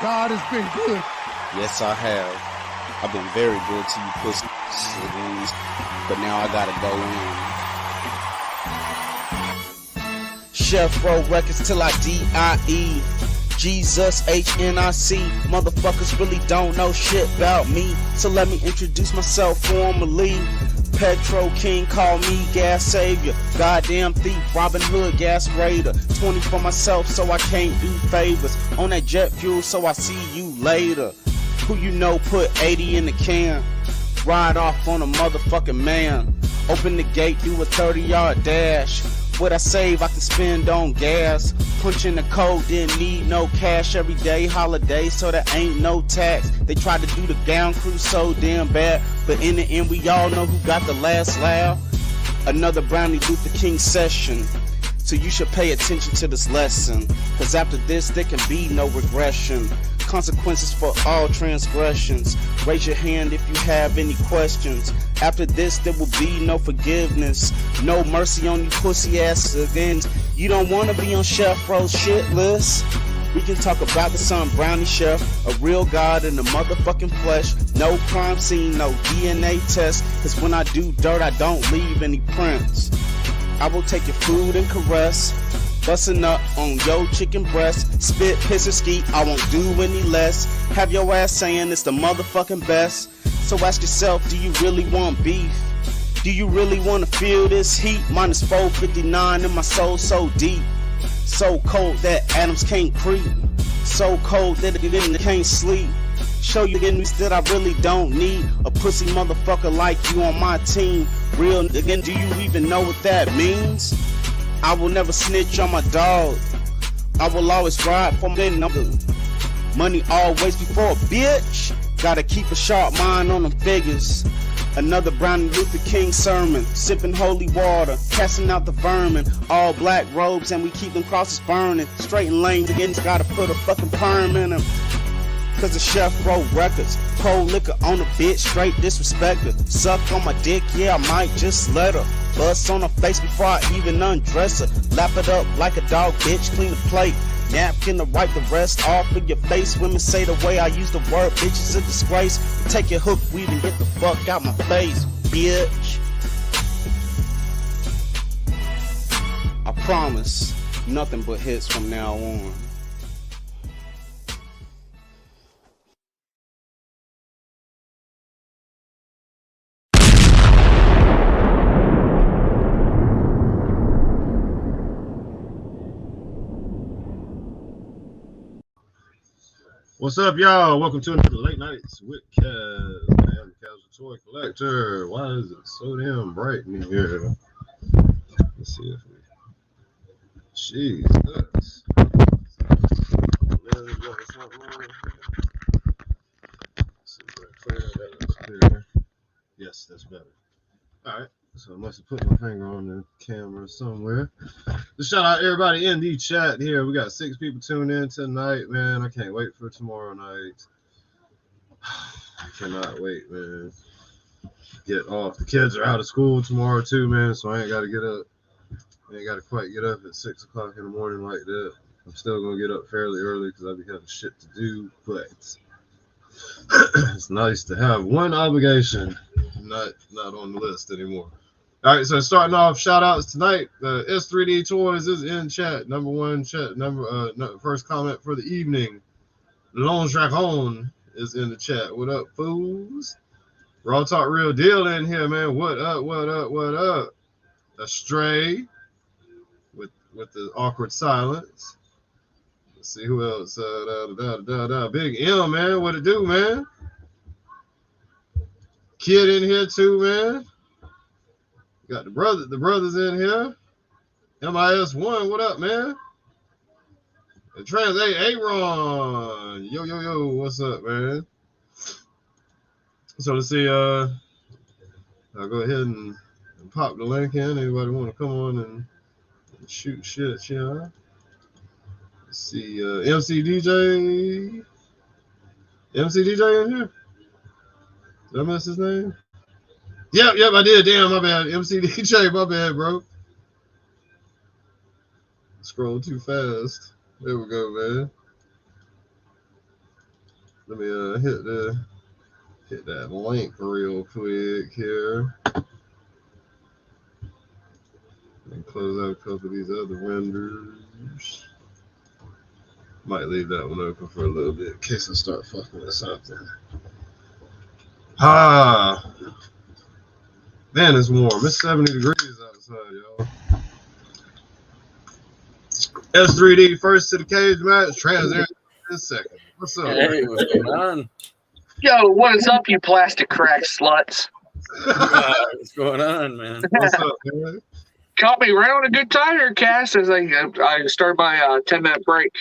God has been good. Yes, I have. I've been very good to you pussies, but now I gotta go in. Chef Roll Records till I D-I-E. Jesus, H-N-I-C. Motherfuckers really don't know shit about me, so let me introduce myself formally. Petro King, call me gas savior. Goddamn thief, Robin Hood, gas raider. 20 for myself, so I can't do favors. On that jet fuel, so I see you later. Who you know put 80 in the can? Ride off on a motherfucking man. Open the gate, do a 30-yard dash. What I save, I can spend on gas. Punch in the code, didn't need no cash. Every day, holiday, so there ain't no tax. They tried to do the gown crew so damn bad, but in the end, we all know who got the last laugh. Another Brownie Luther King session. So you should pay attention to this lesson, cause after this, there can be no regression. Consequences for all transgressions. Raise your hand if you have any questions. After this, there will be no forgiveness. No mercy on you pussy ass again. You don't wanna be on Chef Ro's shit list. We can talk about the son Brownie Chef, a real god in the motherfucking flesh. No crime scene, no DNA test, cause when I do dirt, I don't leave any prints. I will take your food and caress, bustin' up on your chicken breast. Spit, piss, or skeet, I won't do any less. Have your ass saying it's the motherfucking best. So ask yourself, do you really want beef? Do you really want to feel this heat? Minus 459 in my soul so deep. So cold that atoms can't creep. So cold that it can't sleep. Show you the news that I really don't need a pussy motherfucker like you on my team. Real again, do you even know what that means? I will never snitch on my dog. I will always ride for my number. Money always before a bitch. Gotta keep a sharp mind on them figures. Another Brownie Luther King sermon. Sipping holy water, casting out the vermin. All black robes and we keep them crosses burning. Straighten lanes again, gotta put a fucking perm in them. Cause the Chef Roll Records. Cold liquor on a bitch, straight disrespect her. Suck on my dick, yeah, I might just let her. Bust on her face before I even undress her. Lap it up like a dog, bitch, clean the plate. Napkin to wipe the rest off of your face. Women say the way I use the word bitch is a disgrace. Take your hook weed and get the fuck out my face, bitch. I promise, nothing but hits from now on. What's up, y'all? Welcome to another Late Nights with Kaz. I am the Kasual Toy Collector. Why is it so damn bright in here? Let's see if we... Jesus. Yes, that's better. All right. So I must have put my finger on the camera somewhere. Just shout out everybody in the chat here. We got 6 people tuned in tonight, man. I can't wait for tomorrow night. I cannot wait, man. Get off. The kids are out of school tomorrow too, man. So I ain't got to get up. I ain't got to quite get up at 6 o'clock in the morning like that. I'm still going to get up fairly early because I be having shit to do. But it's nice to have one obligation not on the list anymore. All right, so starting off, shout outs tonight. S3D Toys is in chat. Number one chat, first comment for the evening. Lone Dragon is in the chat. What up, fools? Raw Talk Real Deal in here, man. What up, what up, what up? Astray with the awkward silence. Let's see who else. Big M, man. What it do, man? Kid in here too, man. Got the brothers in here. MIS1, what up, man? And Trans Aaron. Yo, what's up, man? So let's see, I'll go ahead and pop the link in. Anybody want to come on and shoot shit, yeah? Let's see, MC DJ in here? Did I miss his name? Yep, I did. Damn, my bad. MC DJ, my bad, bro. Scroll too fast. There we go, man. Let me hit that link real quick here. And close out a couple of these other renders. Might leave that one open for a little bit in case I start fucking with something. Man, it's warm. It's 70 degrees outside, y'all. S3D first to the cage match. Trans in second. What's up? Hey, what's going on? Yo, what is up, you plastic crack sluts? What's going on, man? What's up, man? Caught me right on a good time here, Cass, as I start my 10-minute break.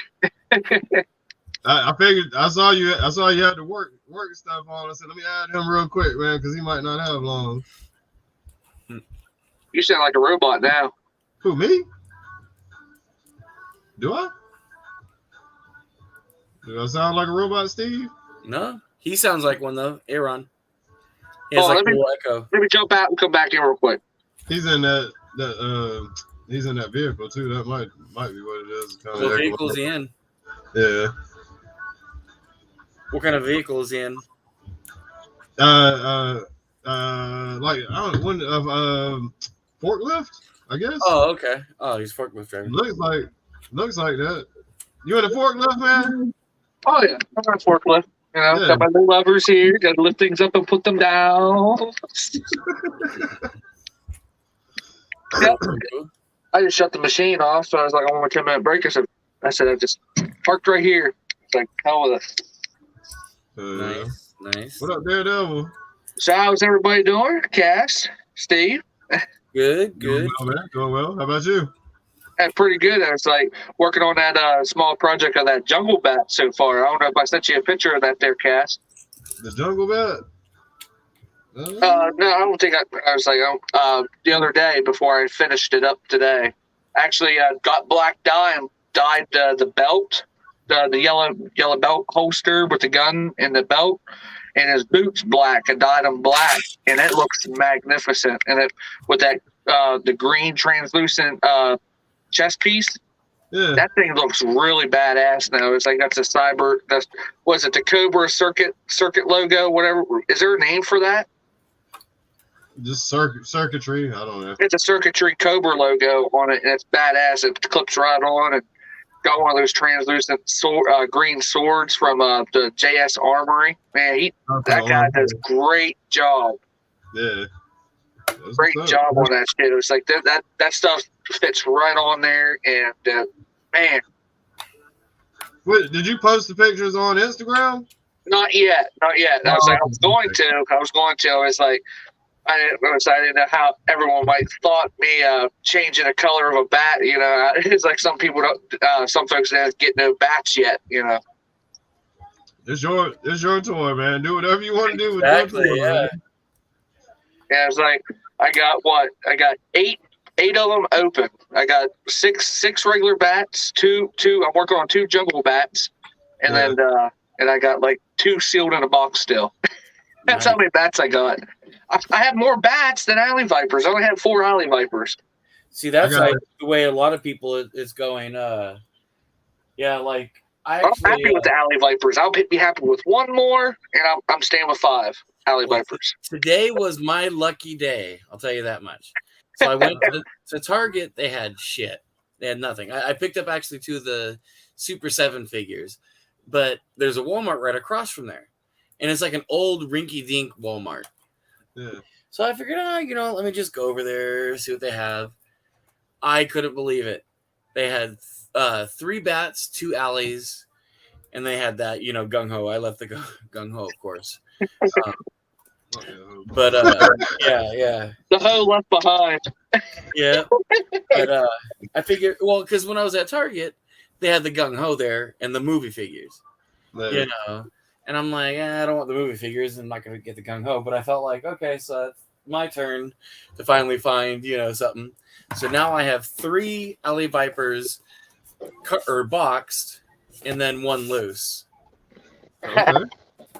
I figured I saw you had the work stuff on. I said, let me add him real quick, man, because he might not have long. You sound like a robot now. Who, me? Do I? Do I sound like a robot, Steve? No, he sounds like one though. Aaron. He has Oh, like a little echo. Let me jump out and come back in real quick. He's in that he's in that vehicle too. That might be what it is. Kind What vehicle is he in? Yeah. What kind of vehicle is he in? Like I don't know, forklift, I guess. Oh, okay. Oh, he's forklift driver. Looks like that. You in a forklift, man? Oh, yeah. I'm on a forklift. You know, got my little levers here. Got to lift things up and put them down. Yep. I just shut the machine off, so I was like, I want a 10-minute break. I said, I just parked right here. It's like, hell with it. Nice. What up, Daredevil? So how's everybody doing? Cass, Steve? Good. Doing well, man. Doing well. How about you? Pretty good. I was like working on that small project of that jungle bat so far. I don't know if I sent you a picture of that there, Cass. The jungle bat? No, I don't think I was like the other day before I finished it up today. Actually, I got black dye and dyed the belt, the yellow belt holster with the gun and the belt, and his boots black. I dyed them black, and it looks magnificent. And it with that the green translucent chest piece. Yeah. That thing looks really badass now. It's like that's a cyber. Was it the Cobra circuit logo? Whatever. Is there a name for that? Just circuitry. I don't know. It's a circuitry Cobra logo on it, and it's badass. It clips right on, and got one of those translucent green swords from the JS Armory. Man, that guy does great job. Yeah. Great job on that shit. It was like that stuff fits right on there, and man. Wait, did you post the pictures on Instagram? Not yet. I was going to. I was like, I didn't know how everyone might thought me changing the color of a bat. You know, it's like some people don't. Some folks don't get no bats yet. You know. It's your toy, man. Do whatever you want to do with Exactly, your toy. yeah. Man. Yeah, it's like I got eight of them open. I got six regular bats, two. I'm working on 2 jungle bats, and then and I got like 2 sealed in a box still. That's how many bats I got. I have more bats than alley vipers. I only have 4 alley vipers. See, that's like the way a lot of people is going. Yeah, like I'm happy with the alley vipers. I'll be happy with 1 more, and I'm staying with 5 alley vipers. Today was my lucky day. I'll tell you that much. So I went to Target. They had shit. They had nothing. I picked up actually 2 of the Super 7 figures, but there's a Walmart right across from there, and it's like an old rinky-dink Walmart. Yeah. So I figured, let me just go over there, see what they have. I couldn't believe it. They had 3 bats, 2 alleys, and they had that, gung-ho. I left the gung-ho, of course. But yeah. The hoe left behind. Yeah. But I figured, because when I was at Target, they had the gung-ho there and the movie figures. Yeah. And I'm like, I don't want the movie figures. I'm not going to get the gung-ho. But I felt like, okay, so it's my turn to finally find, something. So now I have 3 alley vipers boxed and then 1 loose. Okay.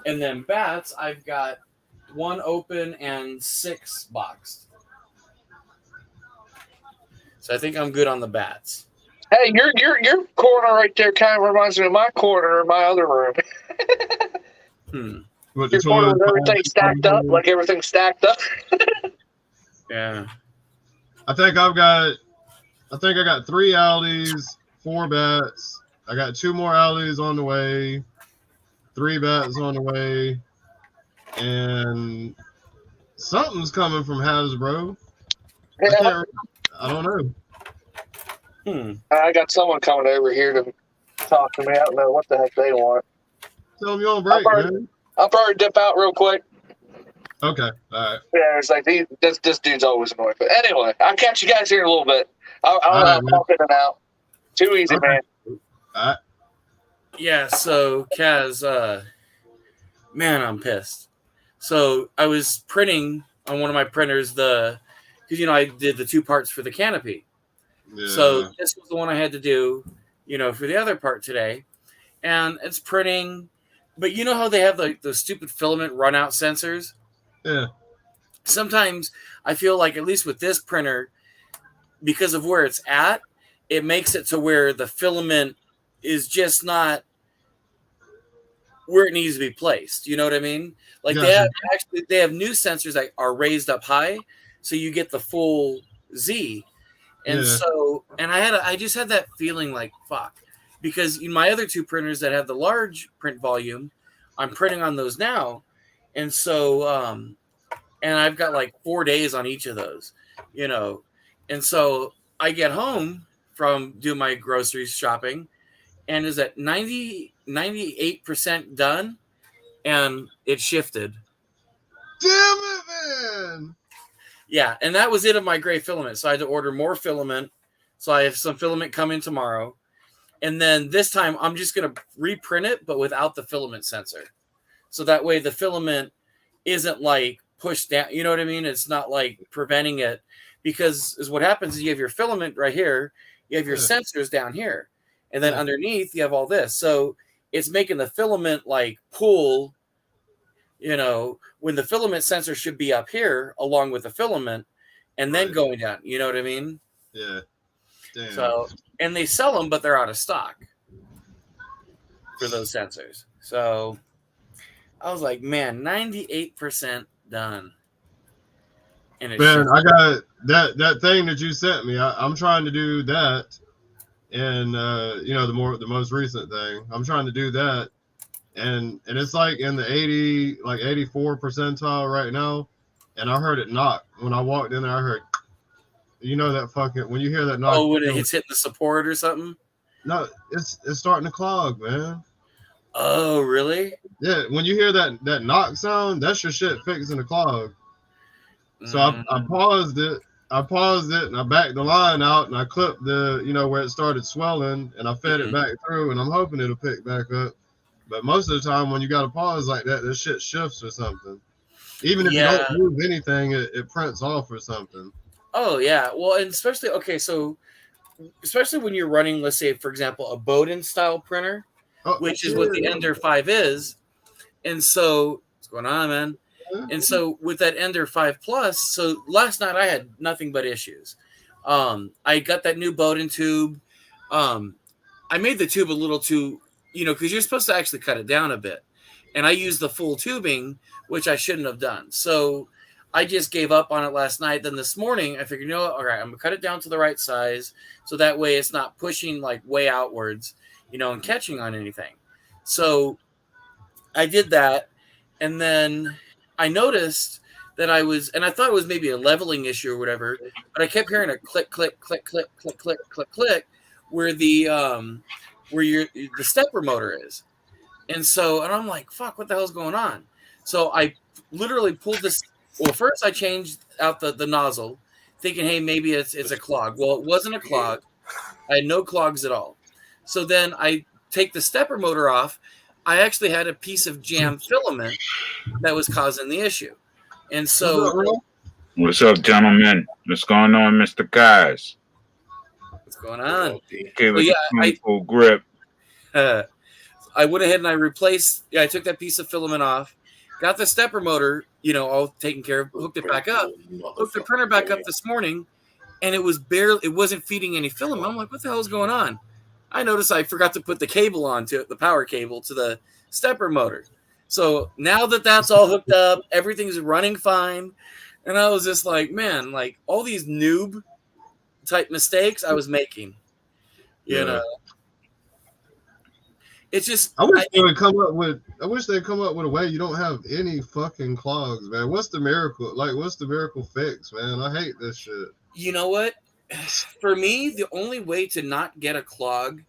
And then bats, I've got 1 open and 6 boxed. So I think I'm good on the bats. Hey, your corner right there kind of reminds me of my corner in my other room. With the Your corner with everything 12 stacked up, like everything stacked up. Yeah. I think I got 3 Aldis, 4 bats. I got 2 more Aldis on the way, 3 bats on the way, and something's coming from Hasbro. Yeah, I don't know. I got someone coming over here to talk to me. I don't know what the heck they want. Tell them you're on break, man. I'll probably dip out real quick. Okay, all right. Yeah, it's like this dude's always annoying. But anyway, I'll catch you guys here in a little bit. I'll pop in and out. Too easy, Okay. man. All right. Yeah, so Kaz, man, I'm pissed. So I was printing on one of my printers because I did the 2 parts for the canopy. Yeah. So this was the one I had to do, for the other part today, and it's printing. But you know how they have those stupid filament run out sensors? Yeah. Sometimes I feel like, at least with this printer, because of where it's at, it makes it to where the filament is just not where it needs to be placed. You know what I mean? Like Gotcha. they have new sensors that are raised up high, so you get the full Z. And so I just had that feeling like, fuck, because in my other 2 printers that have the large print volume, I'm printing on those now. And so, and I've got like 4 days on each of those, and so I get home from doing my grocery shopping and is at 98% done, and it shifted. Damn it, man. Yeah, and that was it of my gray filament. So I had to order more filament. So I have some filament coming tomorrow. And then this time I'm just going to reprint it, but without the filament sensor. So that way the filament isn't like pushed down. You know what I mean? It's not like preventing it, because what happens is you have your filament right here. You have your sensors down here. And then underneath you have all this. So it's making the filament like pull, when the filament sensor should be up here along with the filament and then going down. You know what I mean? Yeah. Damn. So, and they sell them, but they're out of stock for those sensors. So I was like, man, 98% done. And Man, I got that thing that you sent me. I'm trying to do that, and the most recent thing. I'm trying to do that, and it's like in the 84 percentile right now, and I heard it knock when I walked in there. I heard, that fucking when you hear that knock. Oh, when it's hitting the support or something. No, it's starting to clog, man. Oh, really? Yeah, when you hear that knock sound, that's your shit fixing the clog. So I paused it. And I backed the line out and I clipped the, where it started swelling, and I fed it back through, and I'm hoping it'll pick back up. But most of the time when you got a pause like that, this shit shifts or something. Even if you don't move anything, it prints off or something. Oh, yeah. Well, and especially when you're running, let's say, for example, a Bowden style printer, which is what the Ender 5 is. And so, what's going on, man? And so with that Ender 5 Plus, so last night I had nothing but issues. I got that new Bowden tube. I made the tube a little too, because you're supposed to actually cut it down a bit. And I used the full tubing, which I shouldn't have done. So I just gave up on it last night. Then this morning, I figured, all right, I'm going to cut it down to the right size. So that way it's not pushing like way outwards, and catching on anything. So I did that. And then I noticed that I thought it was maybe a leveling issue or whatever, but I kept hearing a click, click, click, click, click, click, click, click, where the stepper motor is. And I'm like, fuck, what the hell's going on? So I literally pulled this. Well, first I changed out the nozzle, thinking, hey, maybe it's a clog. Well, it wasn't a clog. I had no clogs at all. So then I take the stepper motor off. I actually had a piece of jammed filament that was causing the issue. And so... What's up, gentlemen? What's going on, Mr. Kaz? What's going on? Okay, with full grip. I went ahead and I took that piece of filament off, got the stepper motor, all taken care of, hooked it back up, hooked the printer back up this morning, and it wasn't feeding any filament. I'm like, what the hell is going on? I noticed I forgot to put the cable onto it, the power cable to the stepper motor. So now that that's all hooked up, everything's running fine. And I was just like, man, like all these noob type mistakes I was making, you know. It's just I wish they would come up with. I wish they'd come up with a way you don't have any fucking clogs, man. What's the miracle? Like, what's the miracle fix, man? I hate this shit. You know what? For me, the only way to not get a clog,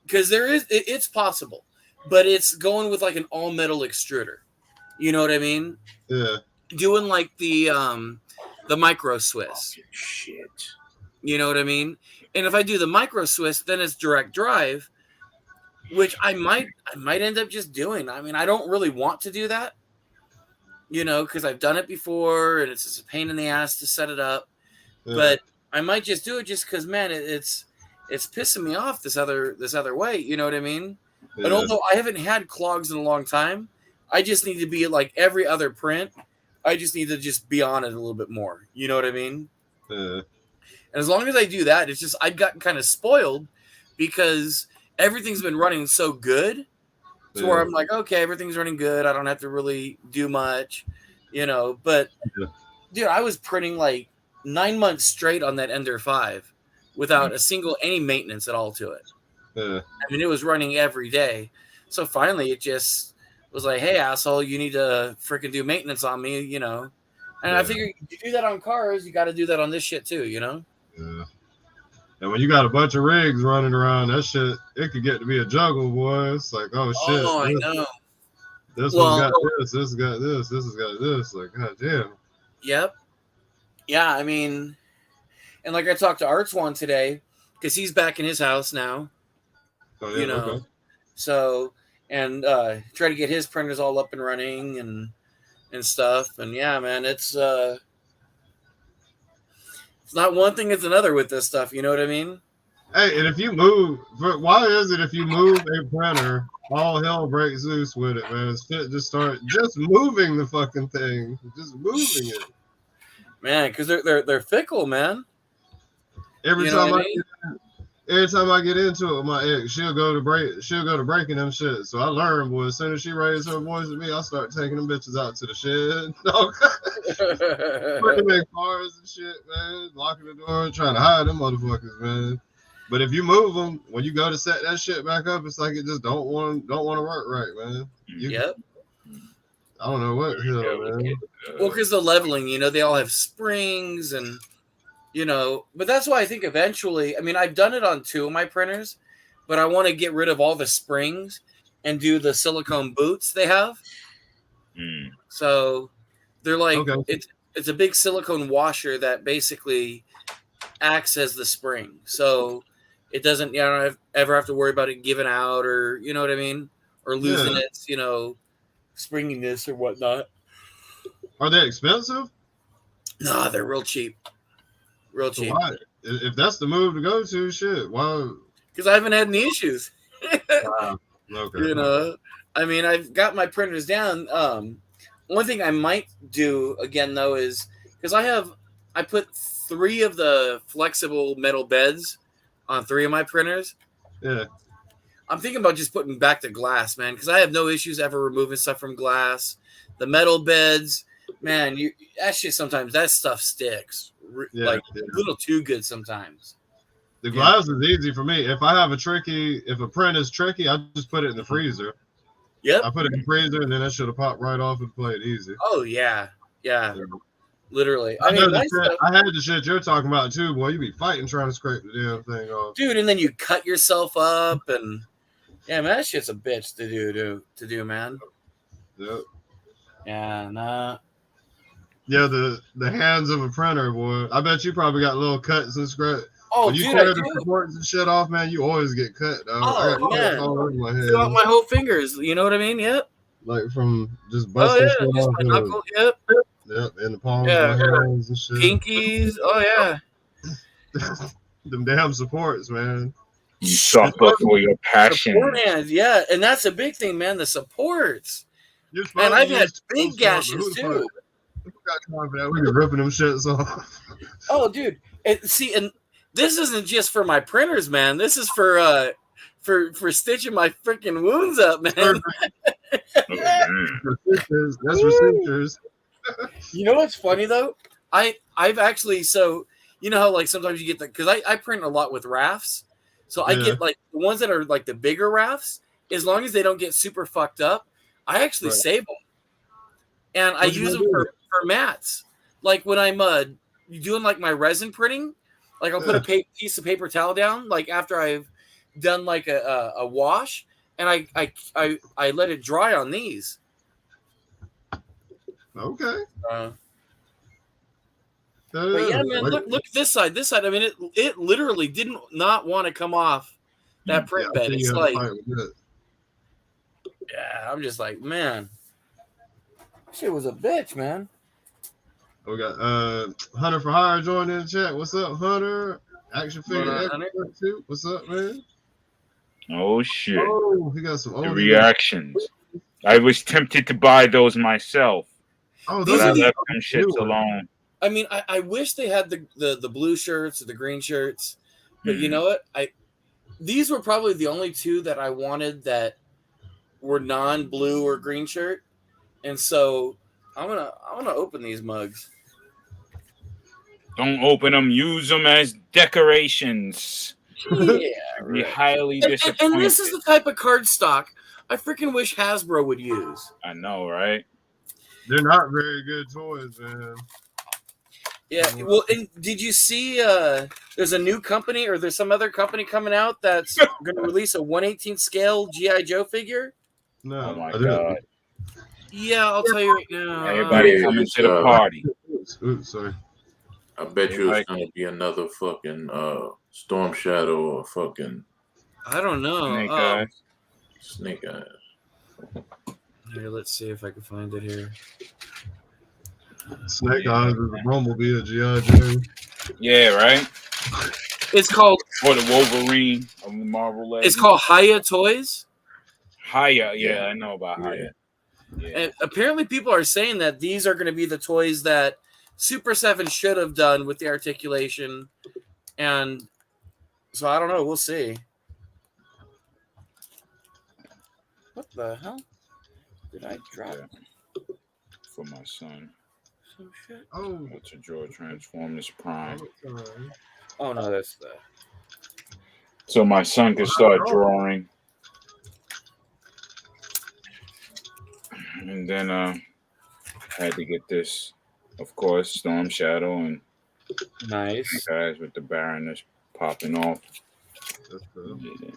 because it's possible, but it's going with like an all metal extruder. You know what I mean? Yeah. Doing like the micro Swiss. Shit. You know what I mean? And if I do the micro Swiss, then it's direct drive, which I might end up just doing. I mean, I don't really want to do that, you know, because I've done it before and it's just a pain in the ass to set it up. Yeah. But I might just do it just because, man, it's pissing me off this other way. You know what I mean? Yeah. And although I haven't had clogs in a long time, I just need to be like every other print. I just need to just be on it a little bit more. You know what I mean? Yeah. And as long as I do that, it's just I've gotten kind of spoiled because everything's been running so good to where I'm like, okay, everything's running good. I don't have to really do much, you know. But, dude, I was printing like 9 months straight on that Ender 5 without any maintenance at all to it. Yeah. I mean, it was running every day. So finally it just was like, hey, asshole, you need to freaking do maintenance on me, you know. And I figure you do that on cars, you got to do that on this shit too, you know. Yeah. And when you got a bunch of rigs running around, that shit, it could get to be a juggle, boy. It's like, oh, shit. Oh, I know. This one's got this has got this has got this. Like, god damn. Yep. Yeah, I mean, and like I talked to Arts One today, because he's back in his house now. Oh, yeah, you know. okay. So, and try to get his printers all up and running and stuff. And yeah, man, it's not one thing, it's another with this stuff. You know what I mean? Hey, and if you move, why is it if you move a printer, all hell breaks loose with it, man? It's fit to start just moving the fucking thing, just moving it, man. Because they're fickle, man. Every time I get into it with my ex, she'll go to breaking them shit. So I learned, boy, as soon as she raised her voice at me, I start taking them bitches out to the shed. Putting them in cars and shit, man. Locking the door, trying to hide them motherfuckers, man. But if you move them, when you go to set that shit back up, it's like it just don't want to work right, man. Yep. I don't know what the hell, man. Well, because the leveling, you know, they all have springs and, you know, but that's why I think eventually, I mean, I've done it on 2 of my printers, but I want to get rid of all the springs and do the silicone boots they have. So they're like, it's a big silicone washer that basically acts as the spring. So it doesn't, you know, ever have to worry about it giving out or, you know what I mean? Or losing its, you know, springiness or whatnot. Are they expensive? No, they're real cheap. Real cheap. So why? If that's the move to go to, shit, why? Because I haven't had any issues. Okay. You know, I mean, I've got my printers down. One thing I might do again, though, is because I put 3 of the flexible metal beds on 3 of my printers. Yeah. I'm thinking about just putting back to glass, man, because I have no issues ever removing stuff from glass. The metal beds, man, that shit sometimes, that stuff sticks. A little too good sometimes. The glass is easy for me. If a print is tricky, I just put it in the freezer. Yep. I put it in the freezer and then that should have popped right off and played easy. Oh, yeah. Literally. I had the shit you're talking about too, boy. You be fighting trying to scrape the damn thing off. Dude, and then you cut yourself up and yeah, man, that shit's a bitch to do, man. Yep. Yeah, nah. Yeah, the hands of a printer, boy. I bet you probably got little cuts and scratch. Oh, when you tear the supports and shit off, man, you always get cut. Dog. Oh, man. All over my head. Throughout my whole fingers. You know what I mean? Yep. Like from just busting shit just off. my knuckle. Yep. Yep, in the palms of my hands and shit. Pinkies. Oh, yeah. Them damn supports, man. You suffer for your passion. Support hands, yeah. And that's a big thing, man, the supports. And I've had big gashes, too. We be ripping them shits off. Oh, dude. And this isn't just for my printers, man. This is for stitching my freaking wounds up, man. Oh, damn. That's for suitors. You know what's funny though? I've actually you know how like sometimes you get because I print a lot with rafts, so I get like the ones that are like the bigger rafts. As long as they don't get super fucked up, I actually save them, and I use them for mats. Like when I'm doing like my resin printing, like I'll put a piece of paper towel down, like after I've done like a wash, and I let it dry on these. Okay. But yeah, man, look at this side. This side, I mean, it literally didn't not want to come off that print bed. It's like, yeah, I'm just like, man, shit was a bitch, man. We got Hunter for Hire joining in the chat. What's up, Hunter? Action figure expert too. What's up, man? Oh shit! Oh, he got some the reactions. I was tempted to buy those myself. Oh, but I left them shits alone. I mean, I wish they had the blue shirts or the green shirts, but you know what? These were probably the only two that I wanted that were non-blue or green shirt, and so I'm gonna open these mugs. Don't open them. Use them as decorations. Yeah, be highly disappointed. And this is the type of card stock I freaking wish Hasbro would use. I know, right? They're not very good toys, man. Yeah, well, and did you see there's a new company or there's some other company coming out that's going to release a 1/18 scale G.I. Joe figure? No. Oh, my God. Yeah, I'll tell you right now. Everybody coming to the party. Oops, sorry. I bet you it's going to be another fucking Storm Shadow or fucking... I don't know. Snake Eyes. Snake Eyes. Here, let's see if I can find it here. Snake Eyes is a Bumblebee of G.I. Joe. Yeah, right? It's called... Or the Wolverine of the Marvel Legends. It's called Haya Toys. Haya, yeah, I know about Haya. Yeah. And apparently people are saying that these are going to be the toys that Super 7 should have done with the articulation. And so I don't know. We'll see. What the hell? Did I drop for my son? Some shit? Oh. To draw Transformers Prime. Oh, no, that's the... So my son can start drawing. And then had to get this, of course, Storm Shadow and nice guys with the Baroness popping off. Yeah.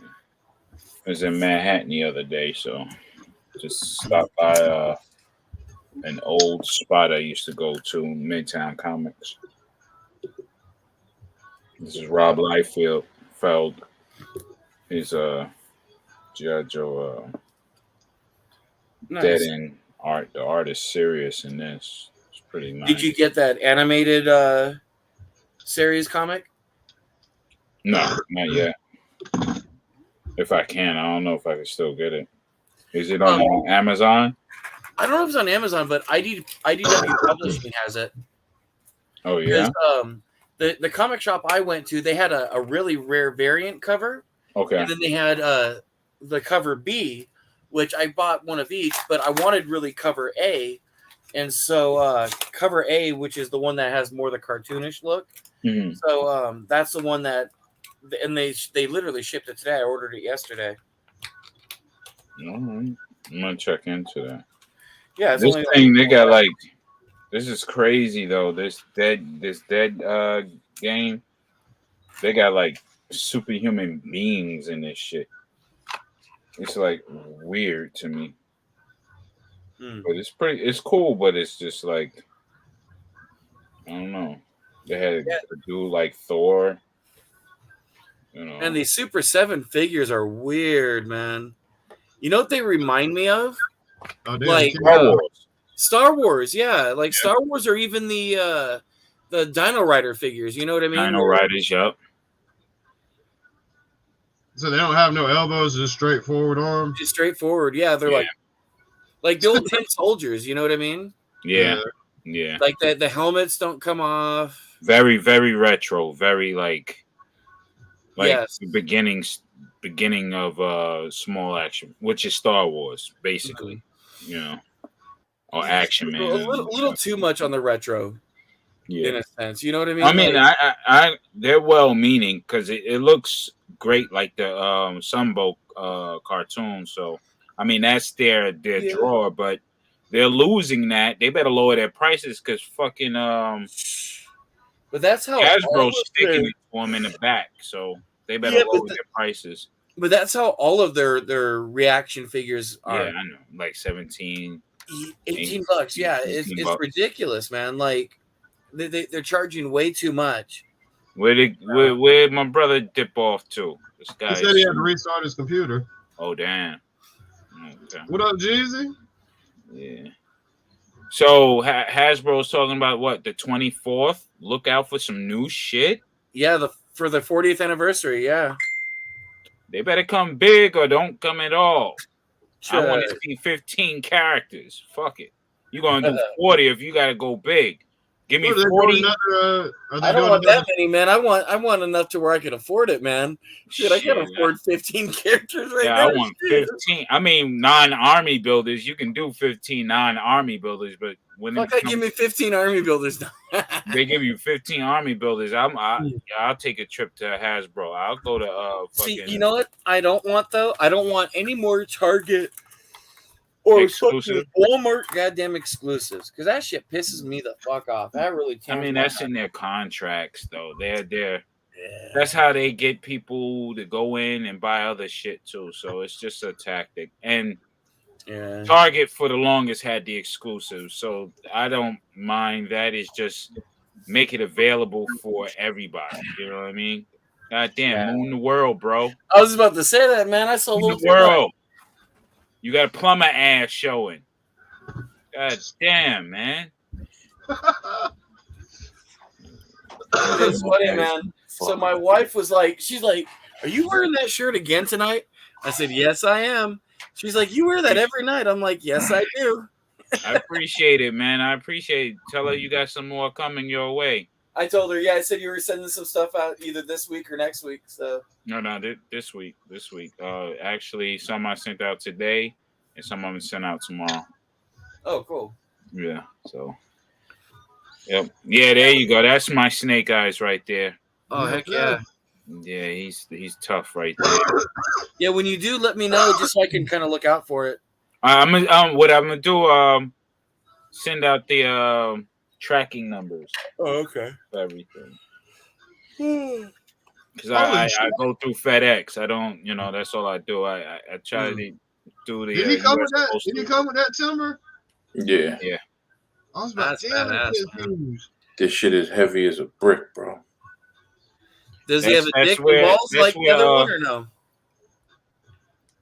I was in Manhattan the other day, so just stopped by an old spot I used to go to, Midtown Comics. This is Rob Liefeld. He's G.I. Joe dead in art. The art is serious in this. It's pretty nice. Did you get that animated series comic? No, not yet. If I can, I don't know if I can still get it. Is it on Amazon? I don't know if it's on Amazon, but IDW Publishing has it. Oh yeah. The comic shop I went to, they had a really rare variant cover. Okay. And then they had the cover B, which I bought one of each, but I wanted really cover A. And so cover A, which is the one that has more the cartoonish look. Mm-hmm. So that's the one that, and they literally shipped it today. I ordered it yesterday. All right. I'm gonna check into that. Yeah, it's this thing they got like, this is crazy though. This dead game, they got like superhuman beings in this shit. It's like weird to me, but it's cool. But it's just like, I don't know. They had to do like Thor, you know. And these Super 7 figures are weird, man. You know what they remind me of? Oh, damn, like Star Wars, yeah. Like Star Wars, or even the Dino Rider figures. You know what I mean? Dino Riders, yup. So they don't have no elbows, just straightforward arms? Just straightforward, yeah. They're like the old Tin Soldiers, you know what I mean? Yeah. Yeah. Like the helmets don't come off. Very, very retro. Very like yes. the beginnings beginning of small action, which is Star Wars, basically, you know, or Action Man. A little too much on the retro, in a sense. You know what I mean? I mean, I they're well meaning because it looks great, like the Sunbow cartoon. So I mean, that's their draw, but they're losing that. They better lower their prices because fucking But that's how Hasbro's sticking it to them in the back, so they better lower their prices. But that's how all of their reaction figures are. Yeah, I know, like 17, $18. Yeah, it's ridiculous, man. Like they're charging way too much. Where my brother dip off to? This guy he said he had to restart his computer. Oh damn! Okay. What up, Jeezy? Yeah. So Hasbro's talking about what, the 24th? Look out for some new shit. Yeah, for the 40th anniversary. Yeah, they better come big or don't come at all. Sure. I want to see 15 characters. Fuck it. You're gonna do 40 if you gotta go big. Give me 40. I don't want that many, man. I want enough to where I can afford it, man. Shit, I can't afford 15 characters right now. I want 15. I mean, non-army builders. You can do 15 non-army builders, but when give me 15 army builders now. They give you 15 army builders. I'll take a trip to Hasbro. I'll go to See, you know what? I don't want any more Target or Walmart goddamn exclusives, because that shit pisses me the fuck off. That really. I mean, that's in their contracts, though. They're that's how they get people to go in and buy other shit too. So it's just a tactic. And Target for the longest had the exclusives, so I don't mind that. It's just make it available for everybody. You know what I mean? God damn, moon the world, bro. I was about to say that, man. I saw moon the world. You got a plumber ass showing. God damn, man. It's funny, man. So my wife was like, she's like, "Are you wearing that shirt again tonight?" I said, "Yes, I am." She's like, "You wear that every night?" I'm like, "Yes, I do." I appreciate it, man. I appreciate it. Tell her you got some more coming your way. I told her, I said you were sending some stuff out either this week or next week. So no, this week. Actually, some I sent out today, and some I'm gonna send out tomorrow. Oh, cool. Yeah. So. Yep. Yeah, there you go. That's my Snake Eyes right there. Oh heck yeah. Yeah, he's tough right there. Yeah, when you do, let me know just so I can kind of look out for it. What I'm gonna do, send out the tracking numbers. Oh, okay. For everything. Because I go through FedEx. I don't, that's all I do. I try to do the. Did he come with that? Did he come with that timber? Yeah. Yeah. I was about to tell this shit is heavy as a brick, bro. Does he have a dick and balls like the other one or no?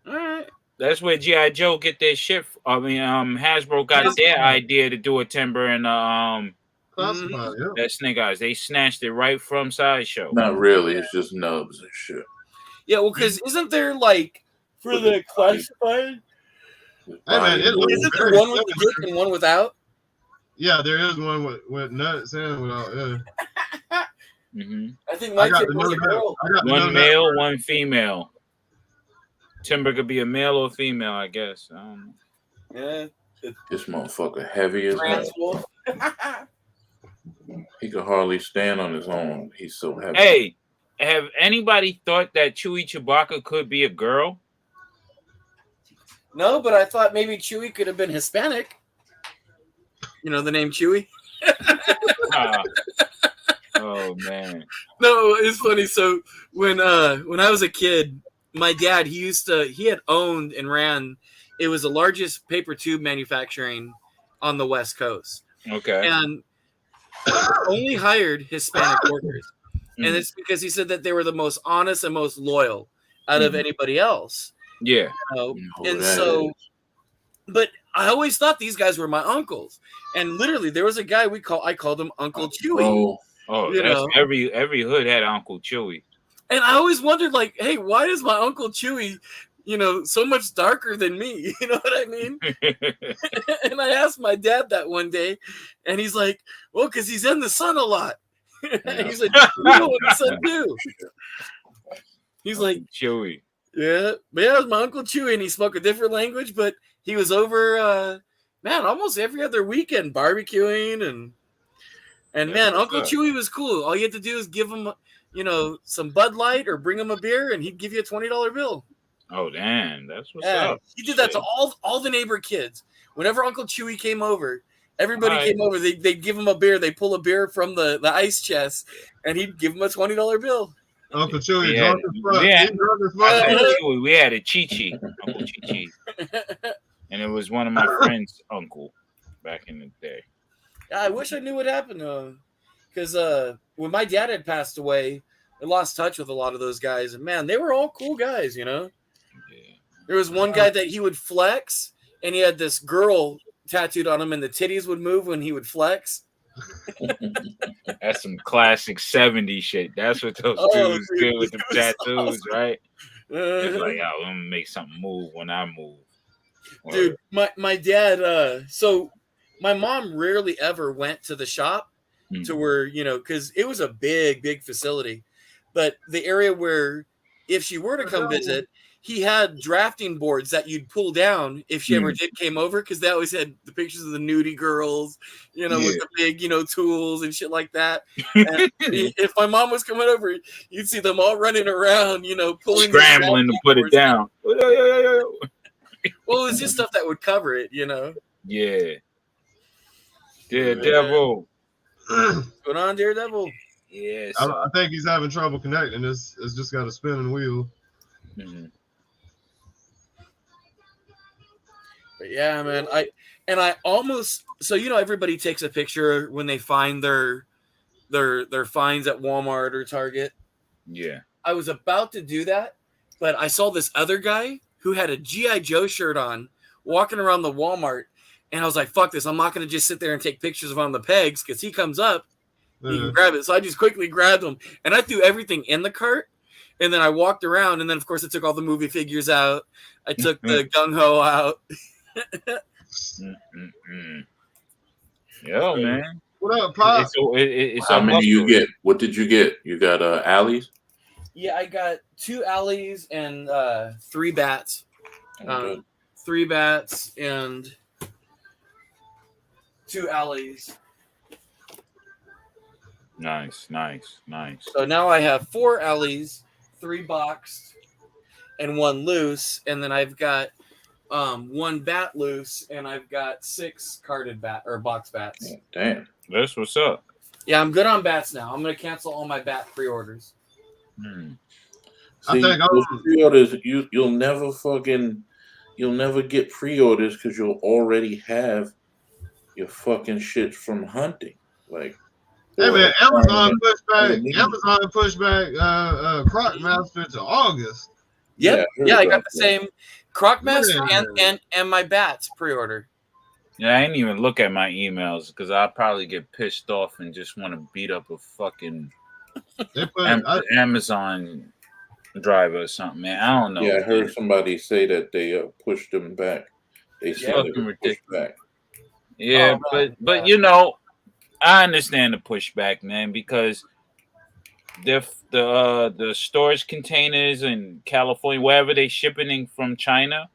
All right. That's where G.I. Joe get their shit. Hasbro got their idea to do a timber and that Snake Eyes. They snatched it right from Sideshow. Not really. It's just nubs and shit. Yeah, well, because isn't there like for the classified? Hey man, isn't there one with the dick and one without? Yeah, there is one with nuts and without. Mm-hmm. I think my tip was a girl. One male, one female. Timber could be a male or female, I guess. I don't know. Yeah. This motherfucker heavy as hell. He could hardly stand on his own. He's so heavy. Hey, have anybody thought that Chewie Chewbacca could be a girl? No, but I thought maybe Chewie could have been Hispanic. You know the name Chewie? Oh man. No, it's funny. So when I was a kid, my dad, he had owned and ran, it was the largest paper tube manufacturing on the West Coast. Okay. And only hired Hispanic workers. And it's because he said that they were the most honest and most loyal out of anybody else. Yeah. But I always thought these guys were my uncles. And literally there was a guy I called him Uncle Chewie. Oh, every hood had Uncle Chewie. And I always wondered, like, hey, why is my Uncle Chewie, so much darker than me? You know what I mean? And I asked my dad that one day, and he's like, well, because he's in the sun a lot. And he's like, you know what the sun do? He's like, Chewie. Yeah, but yeah, it was my Uncle Chewy, and he spoke a different language, but he was over, man, almost every other weekend barbecuing, and man, Uncle Chewy was cool. All you had to do is give him, some Bud Light or bring him a beer, and he'd give you a $20 bill. Oh damn, that's what's up. He did that to all the neighbor kids. Whenever Uncle Chewy came over, everybody came over. They'd give him a beer. They pull a beer from the ice chest, and he'd give him a $20 bill. Uncle Chewy drunk as fuck. We had a Chi-Chi, Uncle Chi-Chi. And it was one of my friend's uncle back in the day. I wish I knew what happened to him. Because when my dad had passed away, I lost touch with a lot of those guys. And man, they were all cool guys, Yeah. There was one guy that he would flex, and he had this girl tattooed on him, and the titties would move when he would flex. That's some classic 70s shit. That's what those dudes do with the tattoos, awesome. Right? It's like, I'm gonna make something move when I move. Dude, my dad, so my mom rarely ever went to the shop to where, because it was a big facility. But the area where if she were to come visit, he had drafting boards that you'd pull down if she ever came over, because they always had the pictures of the nudie girls, with the big, tools and shit like that. And if my mom was coming over, you'd see them all running around, pulling, scrambling to put it down. Well, it was just stuff that would cover it, Yeah. Daredevil. What's going on, Daredevil? Yeah. I think he's having trouble connecting. It's just got a spinning wheel. Mm-hmm. But yeah, man, I almost, so everybody takes a picture when they find their finds at Walmart or Target. Yeah. I was about to do that, but I saw this other guy who had a G.I. Joe shirt on walking around the Walmart, and I was like, fuck this, I'm not going to just sit there and take pictures of him on the pegs, because he comes up, he can grab it. So I just quickly grabbed him, and I threw everything in the cart, and then I walked around, and then, of course, I took all the movie figures out. I took the gung-ho out. Yo, man. What up, Pop? It's how many you get? What did you get? You got alleys? Yeah, I got 2 alleys and 3 bats. Okay. 3 bats and 2 alleys. Nice. So now I have 4 alleys, 3 boxed, and 1 loose, and then I've got 1 bat loose, and I've got 6 carded box bats. Oh, damn, that's what's up. Yeah, I'm good on bats now. I'm gonna cancel all my bat pre-orders. See, I think those pre-orders, you'll never get pre-orders because you'll already have your fucking shit from hunting. Like, hey man, Amazon pushed back Croc Master to August. Yep. Yeah, I got the same Croc Master and my bats pre-order. Yeah, I didn't even look at my emails because I'll probably get pissed off and just want to beat up a fucking Amazon driver or something, man. I don't know. Yeah, I heard somebody say that they pushed them back. They said they were pushed back. Yeah, but I understand the pushback, man, because the storage containers in California, wherever they shipping in from China,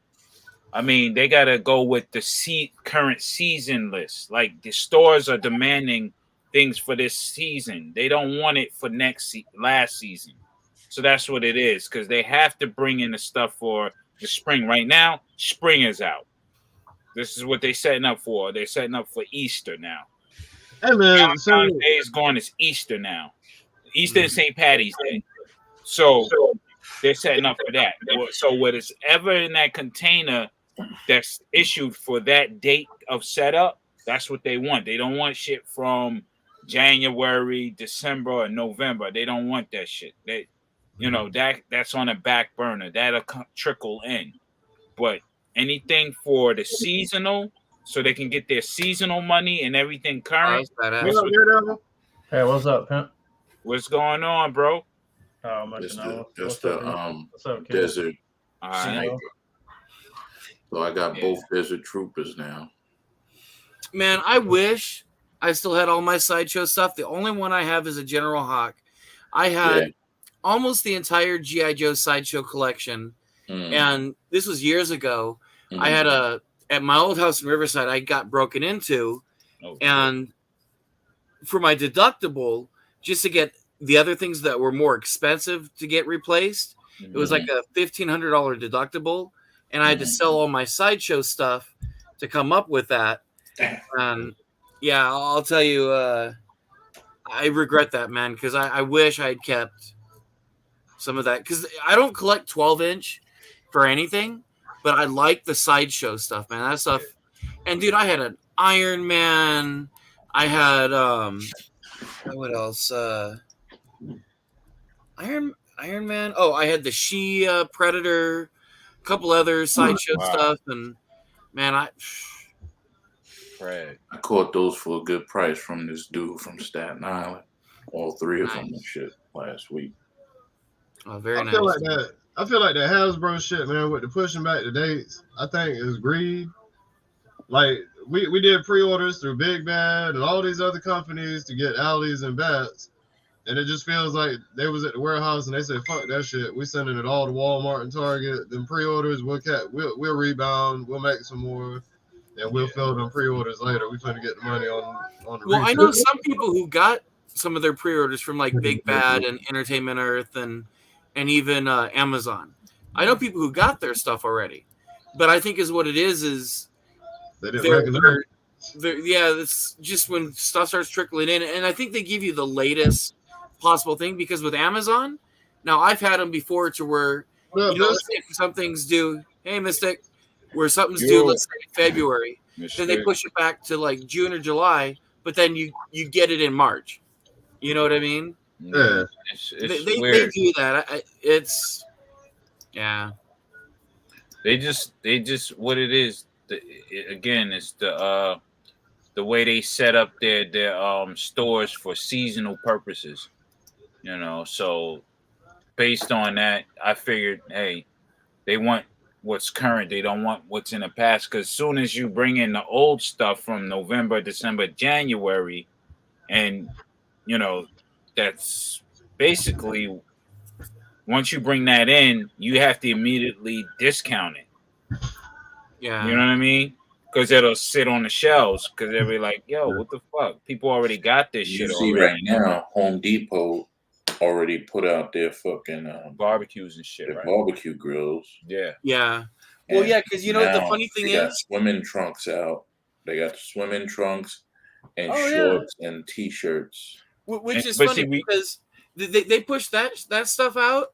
I mean, they gotta go with the current season list. Like the stores are demanding things for this season. They don't want it for last season. So that's what it is, because they have to bring in the stuff for the spring. Right now, spring is out. This is what they're setting up for. They're setting up for Easter now. Hey man, Valentine's Day is gone. It's Easter now. Easter is St. Patty's Day. So they're setting up for that. So whatever in that container that's issued for that date of setup, that's what they want. They don't want shit from January, December, or November. They don't want that shit. That's on a back burner. That'll trickle in. But anything for the seasonal, so they can get their seasonal money and everything current. Hey, what's up, pimp? What's going on, bro? Oh, much Just what's the up, kid? desert All right. sniper. So I got both desert troopers now. Man, I wish I still had all my Sideshow stuff. The only one I have is a General Hawk. I had almost the entire G.I. Joe Sideshow collection, And this was years ago. I had at my old house in Riverside, I got broken into, and for my deductible, just to get the other things that were more expensive to get replaced, it was like a $1,500 deductible, and I had to sell all my Sideshow stuff to come up with that. And yeah, I'll tell you, I regret that, man, because I wish I had kept some of that, because I don't collect 12-inch for anything, but I like the Sideshow stuff, man. That stuff. And dude, I had an Iron Man. I had what else? Iron Man. Oh, I had the She Predator, a couple other Sideshow stuff, and man, I caught those for a good price from this dude from Staten Island. All three of them and shit last week. Oh, very nice. I feel like that Hasbro shit, man, with the pushing back the dates, I think is greed. Like we did pre-orders through Big Bad and all these other companies to get Alleys and Bats, and it just feels like they was at the warehouse and they said, "Fuck that shit. We sending it all to Walmart and Target. Then pre-orders, we'll rebound, we'll make some more, and we'll fill them pre-orders later. We finna get the money on the." Well, I know some people who got some of their pre-orders from like Big Bad and Entertainment Earth and even Amazon. I know people who got their stuff already, but I think is what it is they didn't recognize. Yeah, it's just when stuff starts trickling in, and I think they give you the latest possible thing, because with Amazon, now I've had them before to where let's say something's due. Hey, Mystic, where something's due, let's say February, then they push it back to like June or July, but then you get it in March. You know what I mean? Yeah, it's they weird. do that. It's yeah. They just what it is. Again, it's the way they set up their stores for seasonal purposes. You know, so based on that, I figured, hey, they want what's current. They don't want what's in the past, because as soon as you bring in the old stuff from November, December, January, and you know, that's basically, once you bring that in, you have to immediately discount it. Yeah. You know what I mean? Because it'll sit on the shelves, because they'll be like, yo, what the fuck? People already got this shit see already. Right now, Home Depot already put out their fucking barbecues and shit, right? Barbecue grills. Yeah. Yeah. Well, yeah, because you know the funny thing they got is, swimming trunks out. They got swimming trunks and shorts and t-shirts. Which is funny because they push that stuff out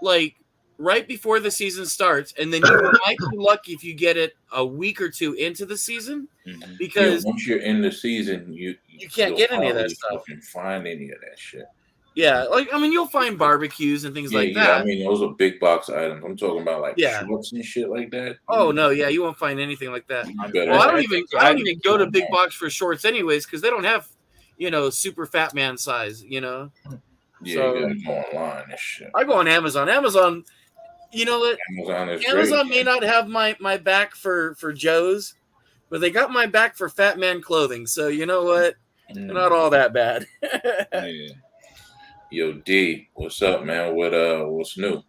like right before the season starts, and then you might be lucky if you get it a week or two into the season, because once you're in the season, you can't get any of that stuff. You can find any of that shit. Yeah, like I mean, you'll find barbecues and things like that. Yeah, I mean, those are big box items. I'm talking about like shorts and shit like that. Oh no, yeah, you won't fiin anything like that. Well, I don't even go to big box for shorts anyways, because they don't have, super fat man size. Yeah, so, you gotta go online and shit. I go on Amazon. Amazon, you know what? Amazon great, may not have my back for Joe's, but they got my back for fat man clothing. So you know what? They're not all that bad. Yeah. Yo, D, what's up, man? What's new?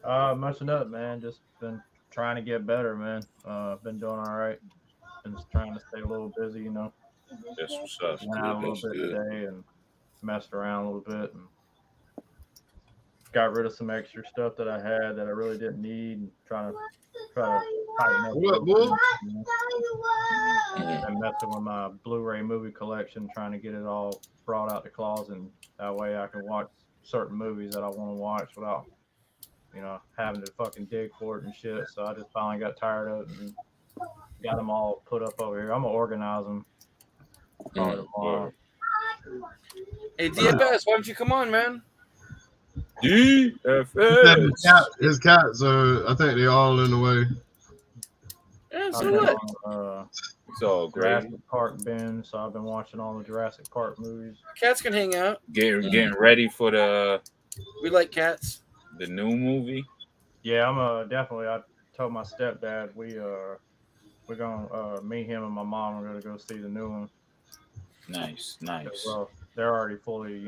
Muching up, man. Just been trying to get better, man. Been doing all right. Been just trying to stay a little busy, That's what's up. Went out a little bit today and messed around a little bit and got rid of some extra stuff that I had that I really didn't need, and trying to tighten up. What, boy? And messing with my Blu-ray movie collection, trying to get it all brought out the closet, and that way I can watch certain movies that I want to watch without, having to fucking dig for it and shit. So I just finally got tired of it and got them all put up over here. I'm gonna organize them tomorrow. Hey, DFS, why don't you come on, man? DFS. His cats are, I think they're all in the way. Yeah, so what? It's all great. Jurassic Park binge, so I've been watching all the Jurassic Park movies. Cats can hang out. Getting ready for We like cats. The new movie. Yeah, I'm definitely. I told my stepdad we're gonna me, him, and my mom are gonna go see the new one. Nice. Well, they're already fully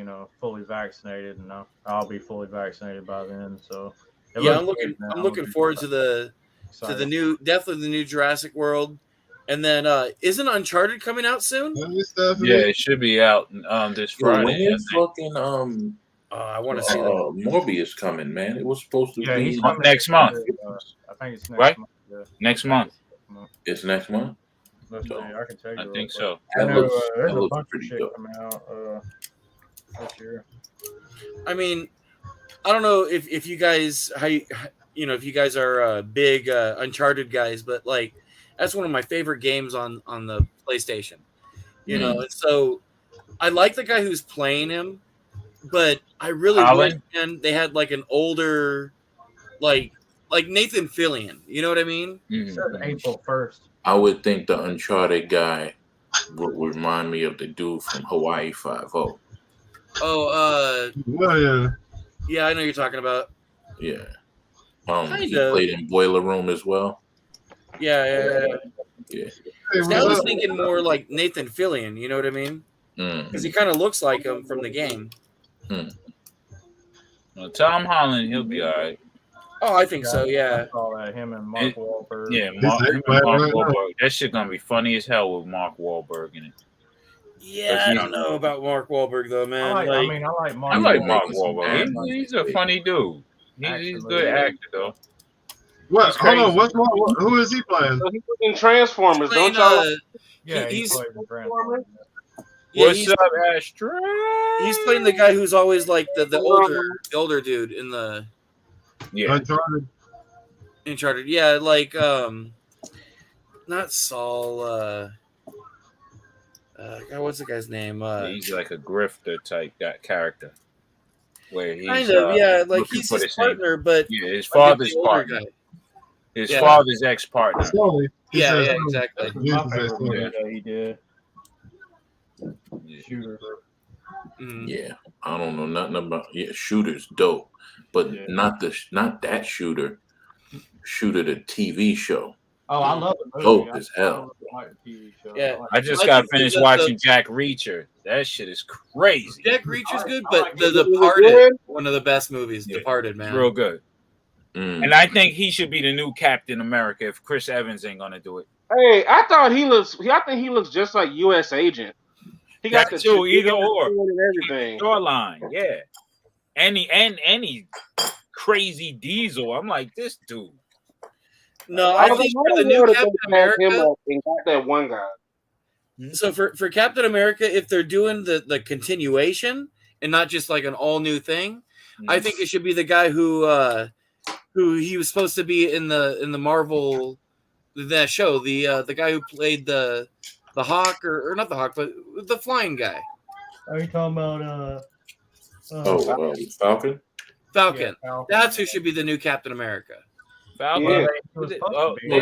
vaccinated, and I'll be fully vaccinated by then. So Yeah, looks good, man. I'm looking forward to the excited. definitely the new Jurassic World, and then isn't Uncharted coming out soon? Yeah, it should be out this Yo, when Friday. I is think. fucking I want to see that. Morbius coming, man? It was supposed to Yeah, be he's coming next month. I think it's next Right? month. Yeah. Next month. It's next month. Let's see. I can tell you. I real think quick. so. I That know looks- there's that a looks bunch of pretty shit dope. coming out this year. I mean, I don't know if you guys if you guys are big Uncharted guys, but like that's one of my favorite games on the PlayStation. You know, and so I like the guy who's playing him, but I really wish Colin? they had like an older, like Nathan Fillion. You know what I mean? It says April 1st. I would think the Uncharted guy would remind me of the dude from Hawaii Five-0. Oh, yeah, I know you're talking about. Yeah. Kind He of. played in Boiler Room as well. Yeah. Yeah. See, I was thinking more like Nathan Fillion. You know what I mean? Because he kind of looks like him from the game. Well, Tom Holland, he'll be all right. Oh, I think so. Yeah. I saw that him and Mark Wahlberg. Yeah, Mark Wahlberg. That shit gonna be funny as hell with Mark Wahlberg in it. Yeah, I don't know about Mark Wahlberg though, man. I like Mark. I like Wahlberg. Mark Wahlberg. He's a funny dude. He's a good actor though. What? He's Hold on. crazy. Who is he playing? So he was in Transformers, Playing, don't y'all? Yeah, he's plays in Transformers. yeah, What's up, Astra? he's playing the guy who's always like the older dude in the Yeah. Uncharted. Yeah, like not Saul. God, what's the guy's name? He's like a grifter type that character. Where he's Kind of, yeah, like looking he's for his the same- partner, but Yeah, his like father's the older partner. guy. His Yeah. father's ex-partner. Slowly. He Yeah, says, yeah, exactly. That's my favorite Jesus, movie yeah. that he did. Yeah. Shooter. Mhm. Yeah. I don't know nothing about Shooter's dope. But Yeah. not that Shooter. Shooter the TV show. Oh, I love the movie. Dope as hell. I like the TV show. Yeah. I just I got think finished that watching Jack Reacher. That shit is crazy. Jack Reacher's good, I but like The it. Departed, one of the best movies. Yeah. Departed, man. Real good. Mm. And I think he should be the new Captain America if Chris Evans ain't gonna do it. Hey, I think he looks just like U.S. Agent. He got That the too, either or. and everything. Shoreline, yeah. Any crazy diesel. I'm like, this dude. No, I think for the new Captain America. And got that one guy. So for Captain America, if they're doing the continuation and not just like an all new thing, I think it should be the guy who he was supposed to be in the Marvel that show, the guy who played the Hawk or not the Hawk, but the flying guy. Are you talking about Falcon? Falcon. Yeah, That's who should be the new Captain America. Falcon. Yeah. Well,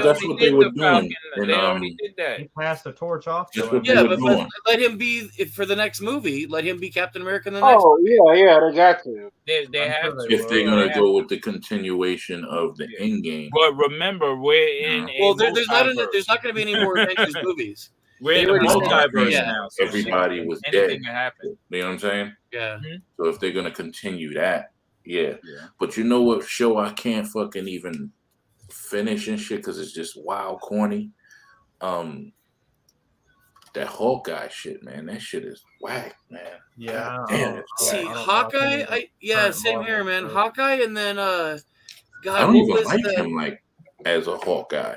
that's what they were doing. They already did that. He passed the torch off to That's him. what they Yeah, were but doing. let him be for the next movie. Let him be Captain America in the next. Oh yeah, they got to. They I'm have sure to. they If they're gonna go with the continuation of the end game. But remember, we're in a Well, there's not multiverse. going to be any more Avengers movies. We're in They a already said- multiverse yeah. now. So Everybody shit, was anything dead. can happen. You know what I'm saying? Yeah. So if they're gonna continue that, yeah. Yeah. But you know what show I can't fucking even finish and shit because it's just wild corny. That Hawkeye shit, man. That shit is whack, man. Yeah. Damn it. See, I don't Hawkeye. current Same Marvel here, man. stuff. Hawkeye, and then God, I don't what even was like the- him like as a Hawkeye.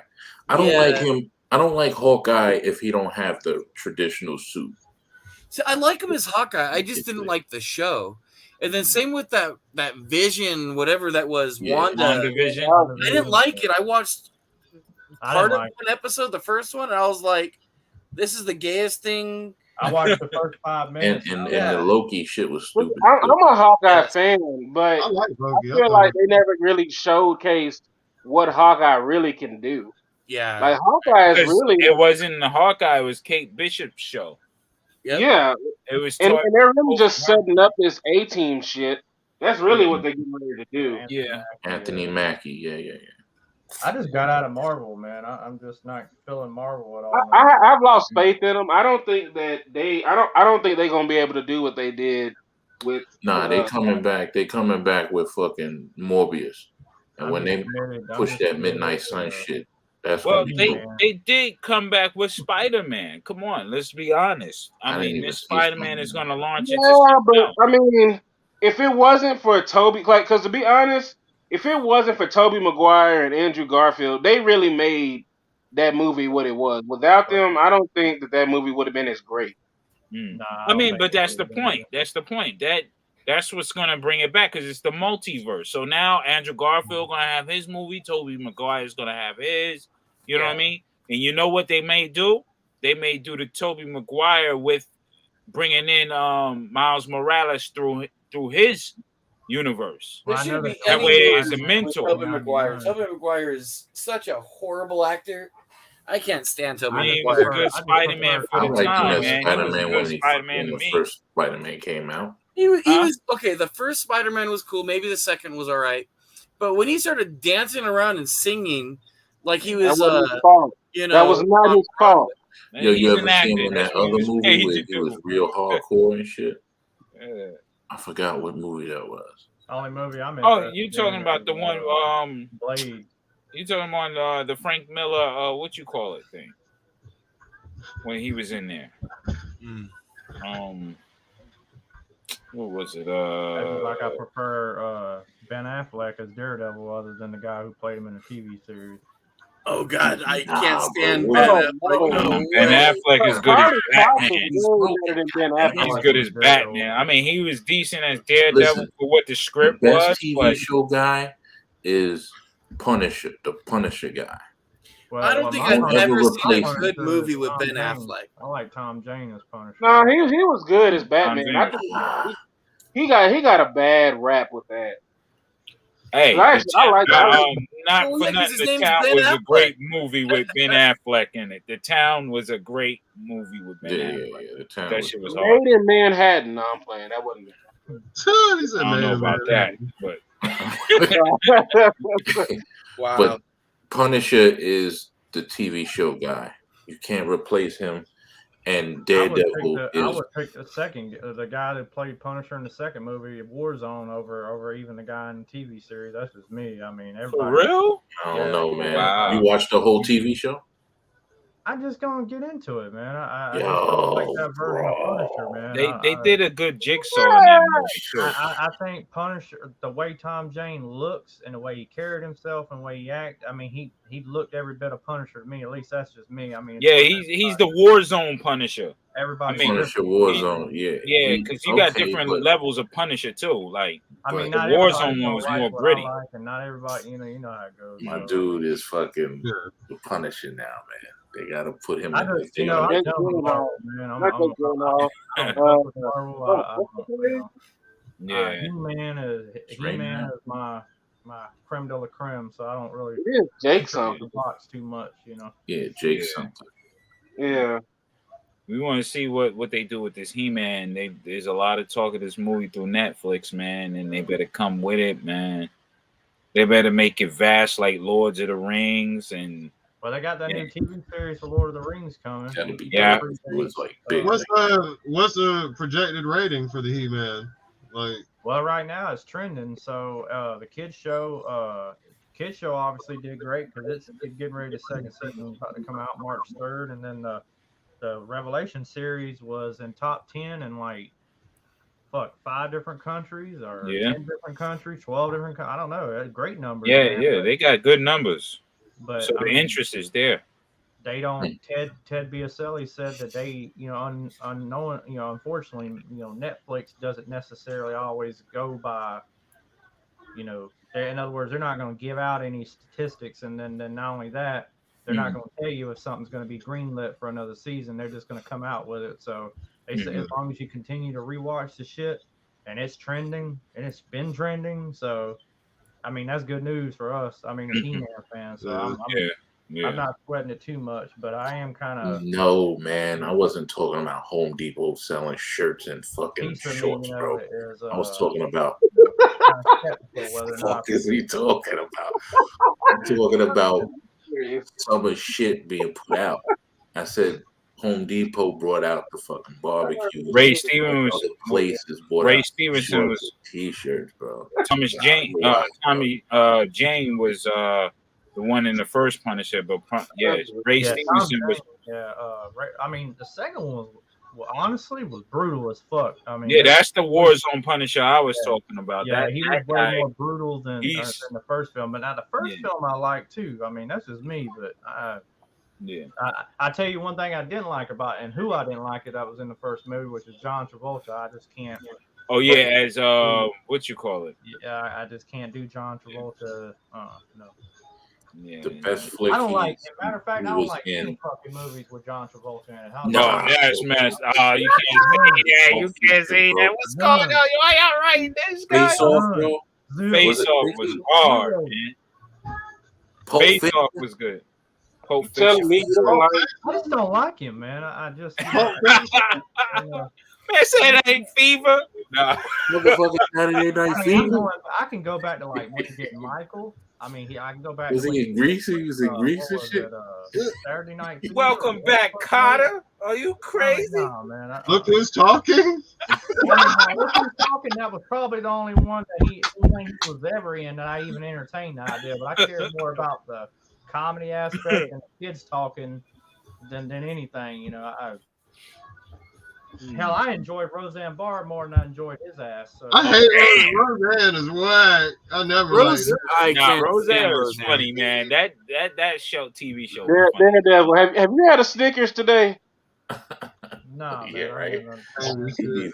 I don't Yeah. like him. I don't like Hawkeye if he don't have the traditional suit. See, I like him as Hawkeye. I just didn't like the show. And then same with that Vision, whatever that was, Yeah. Wanda. WandaVision. I didn't like it. I watched I part didn't of like one episode, the first one, and I was like, "This is the gayest thing." I watched the first 5 And minutes. and, Yeah. and the Loki shit was stupid. I'm a Hawkeye Yes. fan, but I like I Loki. feel like they never really showcased what Hawkeye really can do. Yeah. Like Hawkeye is 'Cause really, it wasn't the Hawkeye, it was Kate Bishop's show. Yep. yeah, It was and they're really Oh, just setting up this A-Team shit. That's really what they're getting ready to do. yeah. Anthony Mackie, yeah. I just got out of Marvel, man. I'm just not feeling Marvel at all. I've lost faith in them. I don't think that I don't think they're gonna be able to do what they did with. Nah, they coming back. They coming back with fucking Morbius. And when they push that Midnight Sun shit, that's well, when they did come back with Spider-Man. Come on, let's be honest. I mean, this Spider-Man is going to launch into something else. I mean, if it wasn't for Tobey, like, because to be honest, if it wasn't for Tobey Maguire and Andrew Garfield, they really made that movie what it was. Without them, I don't think that movie would have been as great. Nah, I mean, but that's the point. That's the point. That's what's going to bring it back because it's the multiverse. So now Andrew Garfield going to have his movie. Tobey Maguire is going to have his. You know what I mean? And you know what they may do? They may do the Tobey Maguire with bringing in Miles Morales through his universe. There shouldn't be that any way is a mentor. Tobey Maguire. Tobey Maguire is such a horrible actor. I can't stand Tobey Maguire. He was a good Spider-Man for the time, man. Spider-Man when the first Spider-Man came out. He was okay. The first Spider-Man was cool. Maybe the second was all right. But when he started dancing around and singing like he was, you know, that was not his fault. Yo, you ever seen him in that other movie where he was real hardcore and shit? I forgot what movie that was. Only movie I'm in. Oh, you talking about the one Blade? You talking about the Frank Miller what you call it thing when he was in there? What was it? Like I prefer Ben Affleck as Daredevil other than the guy who played him in the TV series. Oh God, I can't stand Ben Affleck. Ben Affleck is good as Batman. He's good as Batman. I mean, he was decent as Daredevil for what the script the was. best TV show guy is Punisher, the Punisher guy. Well, I don't think I've ever seen a good movie with Ben Affleck. I like Tom Jane as Punisher. No, he was good as Batman. I think he got a bad rap with that. Hey, I like that. Not for nothing. The Town was a great movie with Ben Affleck in it. The Town was a great movie with Ben Affleck. Yeah, The Town. That shit was hard. Made in Manhattan. No, I'm playing. That wasn't. I don't know about that, but Wow. But Punisher is the TV show guy. You can't replace him. And Daredevil I would pick the guy that played Punisher in the second movie, Warzone, over even the guy in the TV series. That's just me. I mean, everybody. For real? I don't know, man. Wow. You watched the whole TV show? I'm just gonna get into it, man. I Yo, just like that version of Punisher, man. They did a good jigsaw in that movie too. I think Punisher, the way Tom Jane looks and the way he carried himself and the way he acted, I mean, he looked every bit of Punisher to me. At least that's just me. I mean, yeah, he's the Warzone Punisher. Everybody, Punisher Warzone, yeah, because you got different levels of Punisher too. Like, I mean, the Warzone one was more gritty. Like, and not everybody, you know how it goes. My dude is fucking the Punisher now, man. They gotta put him in. He-Man is my creme de la creme, so I don't really. It is Jake something. Box too much, you know. Yeah, Jake something. Yeah. We want to see what they do with this He-Man. There's a lot of talk of this movie through Netflix, man, and they better come with it, man. They better make it vast like Lords of the Rings and. Well, they got that new TV series for Lord of the Rings coming. Yeah, it was like big. What's the projected rating for the He-Man? Like, well, right now it's trending. So the kids show obviously did great because it's getting ready. The second season is about to come out March 3rd, and then the Revelation series was in top 10 in like 5 different countries or 10 different countries, 12 different. I don't know. Great numbers. Yeah, they got good numbers. But so the interest is there. They don't. Ted Biaselli said that they, unknown, unfortunately, Netflix doesn't necessarily always go by, in other words, they're not going to give out any statistics, and then not only that, they're not going to tell you if something's going to be greenlit for another season. They're just going to come out with it. So they say as long as you continue to rewatch the shit, and it's trending, and it's been trending, so. I mean, that's good news for us. I mean, a He-Man fan, so I'm not sweating it too much, but I am kind of. No, man, I wasn't talking about Home Depot selling shirts and fucking shorts, bro. I was talking about. What the fuck is he talking about? I'm talking about some of shit being put out. I said Home Depot brought out the fucking barbecue. Ray Stevens Other places brought Ray out Stevenson shorts was and T-shirts, bro. Thomas Jane. Tommy Jane was the one in the first Punisher, but Ray Stevenson was. Ray, I mean, the second one honestly was brutal as fuck. I mean, that's the Warzone Punisher I was talking about. Yeah, he was way more brutal than the first film. But now the first film I like too. I mean, that's just me, but I tell you one thing I didn't like about and who I didn't like it that was in the first movie, which is John Travolta. I just can't. Oh yeah, as what you call it? Yeah, I just can't do John Travolta. No. Yeah, the best flick. I don't like. As a matter of fact, I don't like any fucking movies with John Travolta in it. No, that's messed. Oh, you can't say that. You can't say that. What's going on? You all right? This guy. Face Off, bro. Face Off was hard, man. Face Off was good. Telling me I just don't like him, man. I just. Man, say that ain't Fever. Nah. Motherfucking Saturday Night Fever. I can go back to like when he did Michael. I mean, I can go back. Was he in Greece? He was in Greece and shit. Saturday Night Fever. Welcome back, Carter. Are you crazy? No, man. Look who's talking. Look who's talking. That was probably the only one that he was ever in that I even entertained the idea. But I care more about the comedy aspect and the kids talking than anything. You know, hell, I enjoyed Roseanne Barr more than I enjoyed his ass. So. I hate Roseanne is whack. I never liked it. Roseanne was funny, man. That TV show. Daredevil. Have you had a Snickers today? No, yeah, right. Roseanne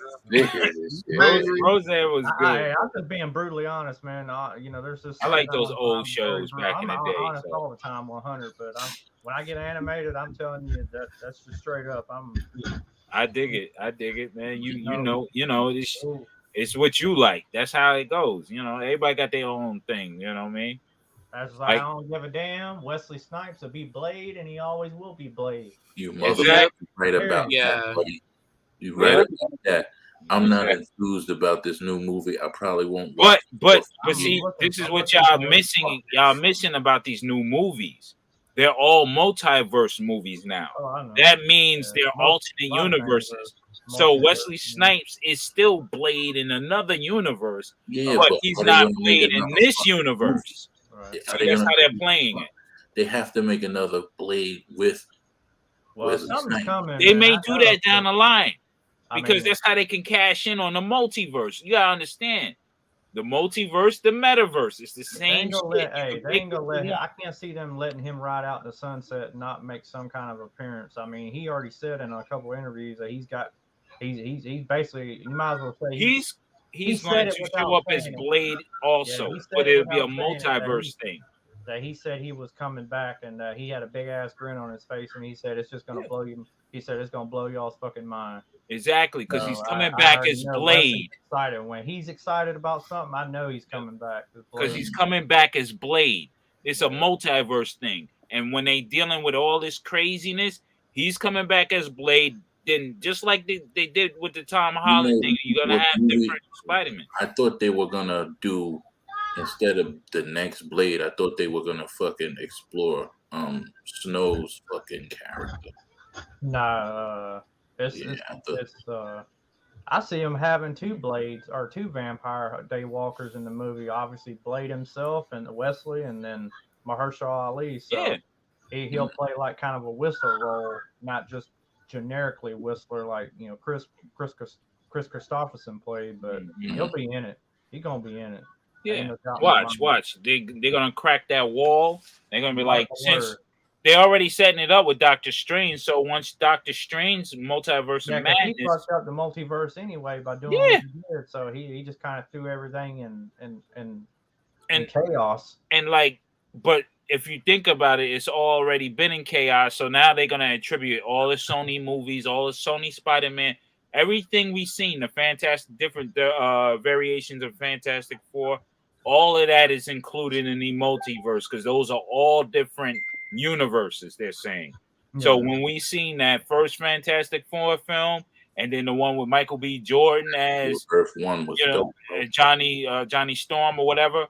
was good. I'm just being brutally honest, man. You know, there's this. I like those old shows back in the day. I'm honest all the time, 100. But when I get animated, I'm telling you that's just straight up. I dig it, man. You know, it's what you like. That's how it goes. You know, everybody got their own thing. You know what I mean? That's like, I don't give a damn. Wesley Snipes will be Blade, and he always will be Blade. You motherfucker, right about that, buddy. You right about that. I'm not enthused about this new movie. I probably won't. But see, this is what y'all missing. Y'all missing about these new movies. They're all multiverse movies now. That means they're alternate universes. So Wesley Snipes is still Blade in another universe, but he's not Blade in this universe. Right. So that's how they're playing it. They have to make another Blade with Wesley Snipes. They may do that down the line because that's how they can cash in on the multiverse. You gotta understand. The multiverse, the metaverse, it's the same shit. They ain't gonna let him. I can't see them letting him ride out in the sunset and not make some kind of appearance. I mean, he already said in a couple of interviews that he's basically, you might as well say he's going to show up as Blade also, but it'll be a multiverse thing. That he said he was coming back and he had a big ass grin on his face and he said it's just gonna blow you. He said it's gonna blow y'all's fucking mind. Exactly, because he's coming back as Blade. Excited. When he's excited about something, I know he's coming back. Because he's coming back as Blade. It's a multiverse thing. And when they dealing with all this craziness, he's coming back as Blade. Then just like they did with the Tom Holland thing, you're going to have different Spider-Man. I thought they were going to do, instead of the next Blade, I thought they were going to fucking explore Snow's fucking character. Nah, I see him having two Blades or two vampire daywalkers in the movie. Obviously, Blade himself and Wesley, and then Mahershala Ali. So he'll play like kind of a Whistler role, not just generically Whistler like Chris Christopherson played, but he'll be in it. He's gonna be in it. Yeah, watch. They're gonna crack that wall. They're gonna be like, since they're already setting it up with Doctor Strange. So once Doctor Strange multiverse of madness, he fucked up the multiverse anyway by doing what he did. So he just kind of threw everything in chaos. And but if you think about it, it's already been in chaos. So now they're gonna attribute all the Sony movies, all the Sony Spider-Man, everything we've seen, the different variations of Fantastic Four. All of that is included in the multiverse because those are all different universes, they're saying. So when we seen that first Fantastic Four film and then the one with Michael B. Jordan as Earth One was dope, Johnny Storm or whatever,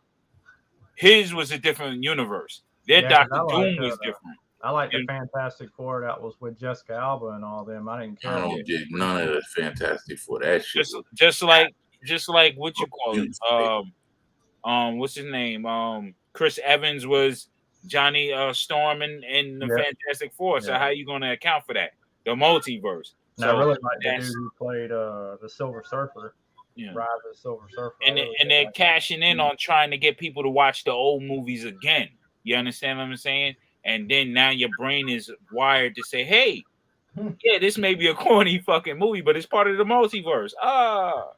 his was a different universe. Their Doctor Doom was different. I like the Fantastic Four that was with Jessica Alba and all them. I didn't care. I don't dig none of the Fantastic Four. That shit. Just like what you call it. What's his name? Chris Evans was Johnny Storm in the Fantastic Four. So how you gonna account for that? The multiverse. And I really like the dude who played the Silver Surfer. Yeah. Rise of the Silver Surfer. And they're cashing in on trying to get people to watch the old movies again. You understand what I'm saying? And then now your brain is wired to say, hey, yeah, this may be a corny fucking movie, but it's part of the multiverse.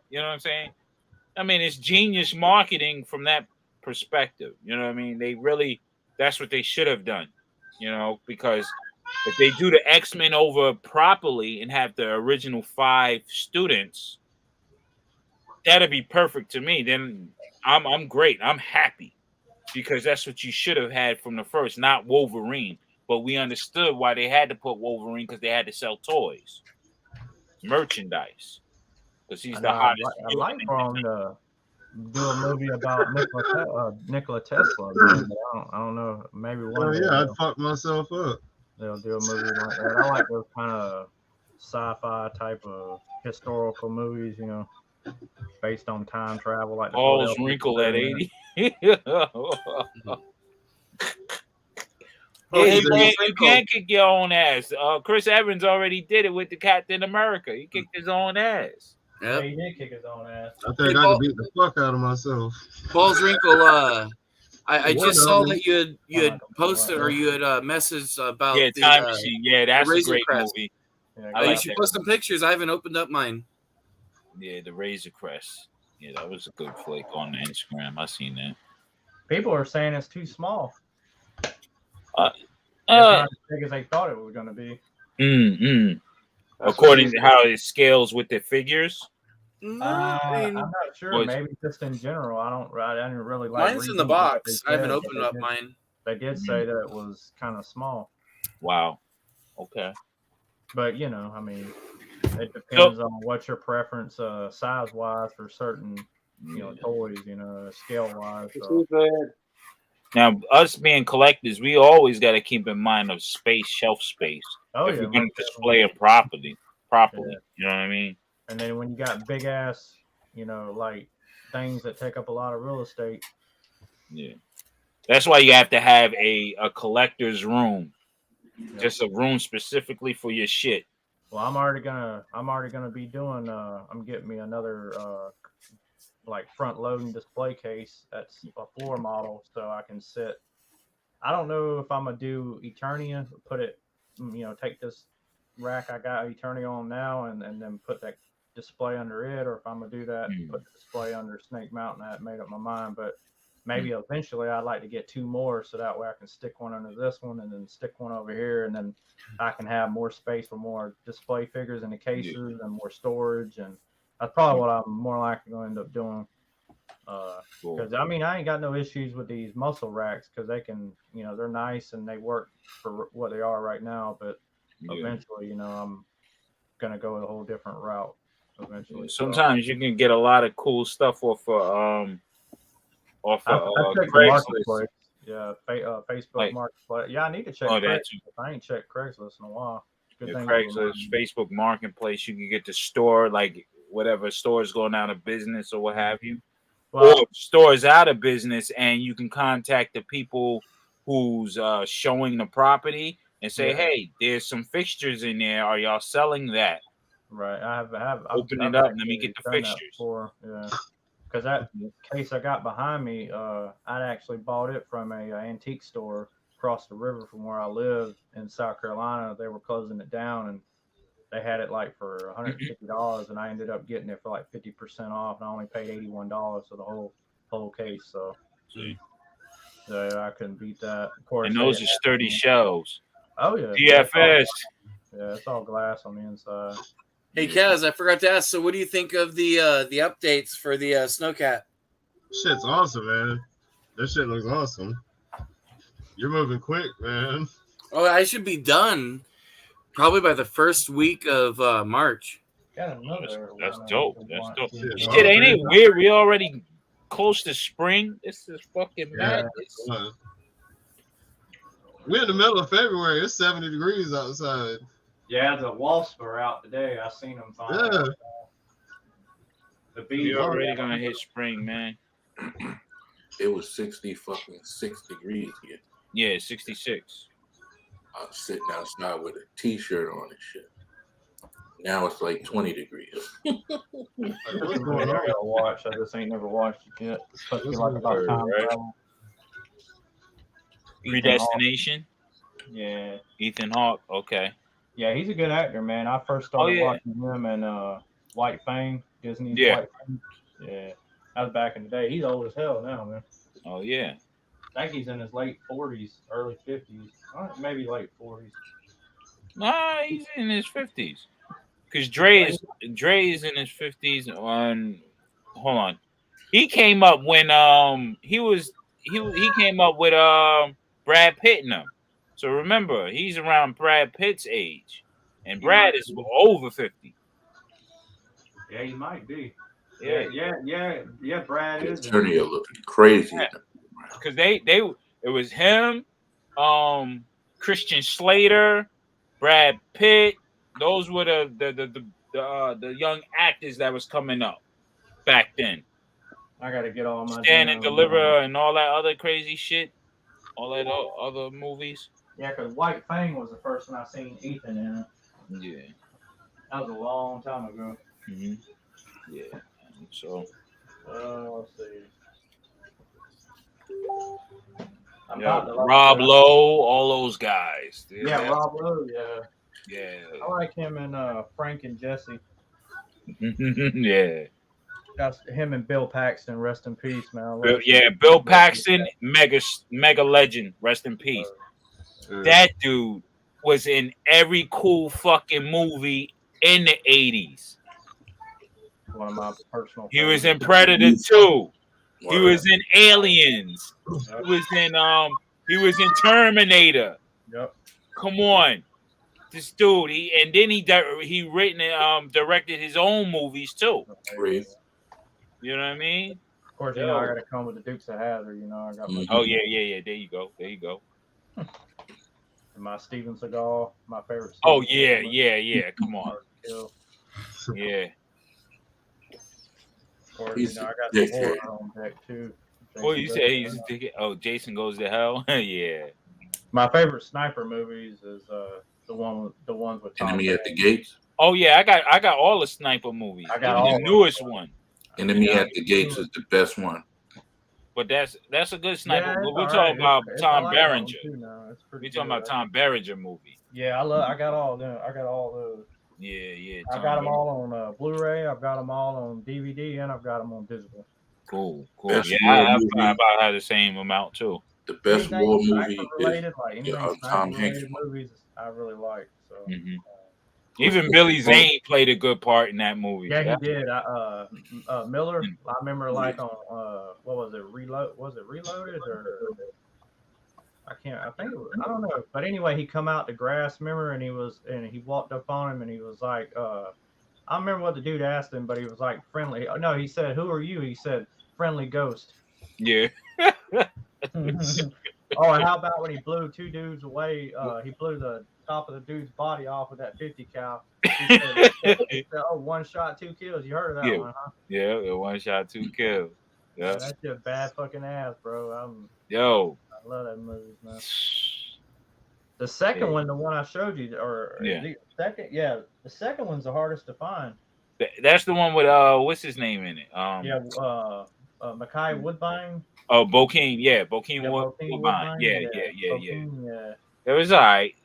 You know what I'm saying? I mean, it's genius marketing from that perspective. You know what I mean? That's what they should have done, you know, because if they do the X-Men over properly and have the original 5 students, that'd be perfect to me. Then I'm great. I'm happy because that's what you should have had from the first, not Wolverine. But we understood why they had to put Wolverine because they had to sell toys, merchandise, because he's the hottest. I like for them to do a movie about Nikola Tesla. Man, I don't know. Maybe one day. I'd fuck myself up. They'll do a movie like that. I like those kind of sci-fi type of historical movies, you know, based on time travel. Like Paul's wrinkle at 80. Hey, man, you can't kick your own ass. Chris Evans already did it with the Captain America. He kicked his own ass. Yeah, he did kick his own ass. I think I could beat the fuck out of myself. Paul's wrinkle. I just saw that you had posted or you had messaged about the Time Machine. Yeah, that's a great Crest. movie. Yeah, you should post some pictures. I haven't opened up mine. Yeah, the Razor Crest. Yeah, that was a good flick on Instagram. I seen that. People are saying it's too small. It's not as big as they thought it was going to be. According to how it scales with the figures. I'm not sure. Maybe just in general. I didn't really like. Mine's in the box. I haven't opened up mine. They did say that it was kind of small. Wow. Okay. But you know, I mean, it depends on what your preference, size wise, for certain, you know, toys. You know, scale wise. So. Now, us being collectors, we always got to keep in mind of shelf space. If we're going to display it properly. Yeah. You know what I mean? And then when you got big ass, you know, like things that take up a lot of real estate. Yeah. That's why you have to have a collector's room. Yeah. Just a room specifically for your shit. Well, I'm already gonna be doing I'm getting me another like front loading display case that's a floor model so I can sit. I don't know if I'm gonna do Eternia, put it, you know, take this rack I got Eternia on now and then put that display under it, or if I'm gonna do that, put the display under Snake Mountain. I haven't made up my mind, but maybe eventually I'd like to get 2 more so that way I can stick one under this one and then stick one over here, and then I can have more space for more display figures in the cases and more storage, and that's probably what I'm more likely going to end up doing. Because I mean, I ain't got no issues with these muscle racks because they can, you know, they're nice and they work for what they are right now, but eventually, you know, I'm gonna go a whole different route eventually. Sometimes you can get a lot of cool stuff off Craigslist. Yeah, Facebook Marketplace. Yeah, I need to check Craigslist. I ain't checked Craigslist in a while. Craigslist, Facebook Marketplace, you can get the store, like whatever store is going out of business or what have you. Well, or stores out of business, and you can contact the people who's showing the property and say, "Hey, there's some fixtures in there. Are y'all selling that?" Right. I've open it up. Let me get the fixtures. Yeah. Because that case I got behind me, I'd actually bought it from a antique store across the river from where I live in South Carolina. They were closing it down, and they had it like for $150, and I ended up getting it for like 50% off, and I only paid $81 for the whole case. So I couldn't beat that. Of course, and those are sturdy shelves. Oh yeah, DFS. Yeah, it's all glass on the inside. Hey Kaz, I forgot to ask. So, what do you think of the updates for the Snowcat? Shit's awesome, man. That shit looks awesome. You're moving quick, man. Oh, I should be done probably by the first week of March. That's dope. That's dope. Shit, ain't it weird? We already close to spring. This is fucking madness. We're in the middle of February. It's 70 degrees outside. Yeah, the wasps are out today. I seen them finally. Yeah. The bees You're are already gonna hit spring, man. It was 6 degrees here. Yeah, 66. I was sitting outside with a t-shirt on and shit. Now it's like 20 degrees. What's I going on? gotta watch. I just ain't never watched it yet. Supposed to be like about time travel. Predestination. Yeah. Ethan Hawke. Okay. Yeah, he's a good actor, man. I first started watching him in White Fang, Disney's White Fang. Yeah. That was back in the day. He's old as hell now, man. Oh yeah. I think he's in his late 40s, early 50s. Maybe late 40s. Nah, he's in his 50s. Because Dre is in his 50s. Hold on. He came up when he came up with Brad Pitt and them. So remember, he's around Brad Pitt's age. And Brad is over 50. Yeah, he might be. Yeah. Brad is. Turning looking crazy. Because it was him, Christian Slater, Brad Pitt. Those were the young actors that was coming up back then. I gotta get all my Stand and Deliver and all that other crazy shit. All that other movies. Yeah, because White Fang was the first one I seen Ethan in. Yeah. That was a long time ago. Mm-hmm. Yeah. So. Let's see. Rob Lowe, all those guys. Yeah, Rob Lowe. Yeah. Yeah. I like him in Frank and Jesse. Yeah. That's him and Bill Paxton. Rest in peace, man. Bill Paxton, mega legend. Rest in peace. That dude was in every cool fucking movie in the 80s. One of my personal. He was in Predator 2. He was in Aliens. He was in Terminator. Yep. Come on. This dude, he written and directed his own movies too. You know what I mean? Of course, you know I gotta come with the Dukes of Hazzard. You know I got. Oh yeah. There you go. My Steven Seagal, my favorite. Oh yeah. Come on. Yeah. Or I got the horror on deck too. What you say? He's thinking, Jason Goes to Hell. Yeah. My favorite sniper movies is the ones with Tom Enemy Hanks. at the Gates. Oh yeah, I got all the sniper movies. I got all the newest one. Enemy at the Gates is the best one. But that's a good sniper. Yeah, We're talking about Tom Berenger. We're talking about Tom Berenger movie. Yeah, I got all them. I got all those. Yeah. I got them all on Blu-ray. I've got them all on DVD, and I've got them on digital. Cool. Best Yeah, I about have the same amount too. The best war movie related, is Tom Hanks movies. I really like. So. Mm-hmm. Even Billy Zane played a good part in that movie. Yeah, he did. Miller. I remember like on what was it? Was it Reloaded or? I think it was, I don't know. But anyway, he come out the grass, remember, and he walked up on him and he was like, I remember what the dude asked him, but he was like friendly. Oh, no, he said, "Who are you?" He said, "Friendly ghost." Yeah. Oh, and how about when he blew two dudes away? He blew the top of the dude's body off with that 50 cal. He said, "Oh, 1 shot, 2 kills." You heard of that one, huh? Yeah, 1 shot, 2 kills. Yeah. That's just bad fucking ass, bro. I love that movie, man. The second one, the one I showed you, the second one's the hardest to find. That's the one with what's his name in it? Mekhi Woodbine. Oh, Bokeem, Bokeem Woodbine. Yeah. It was all right.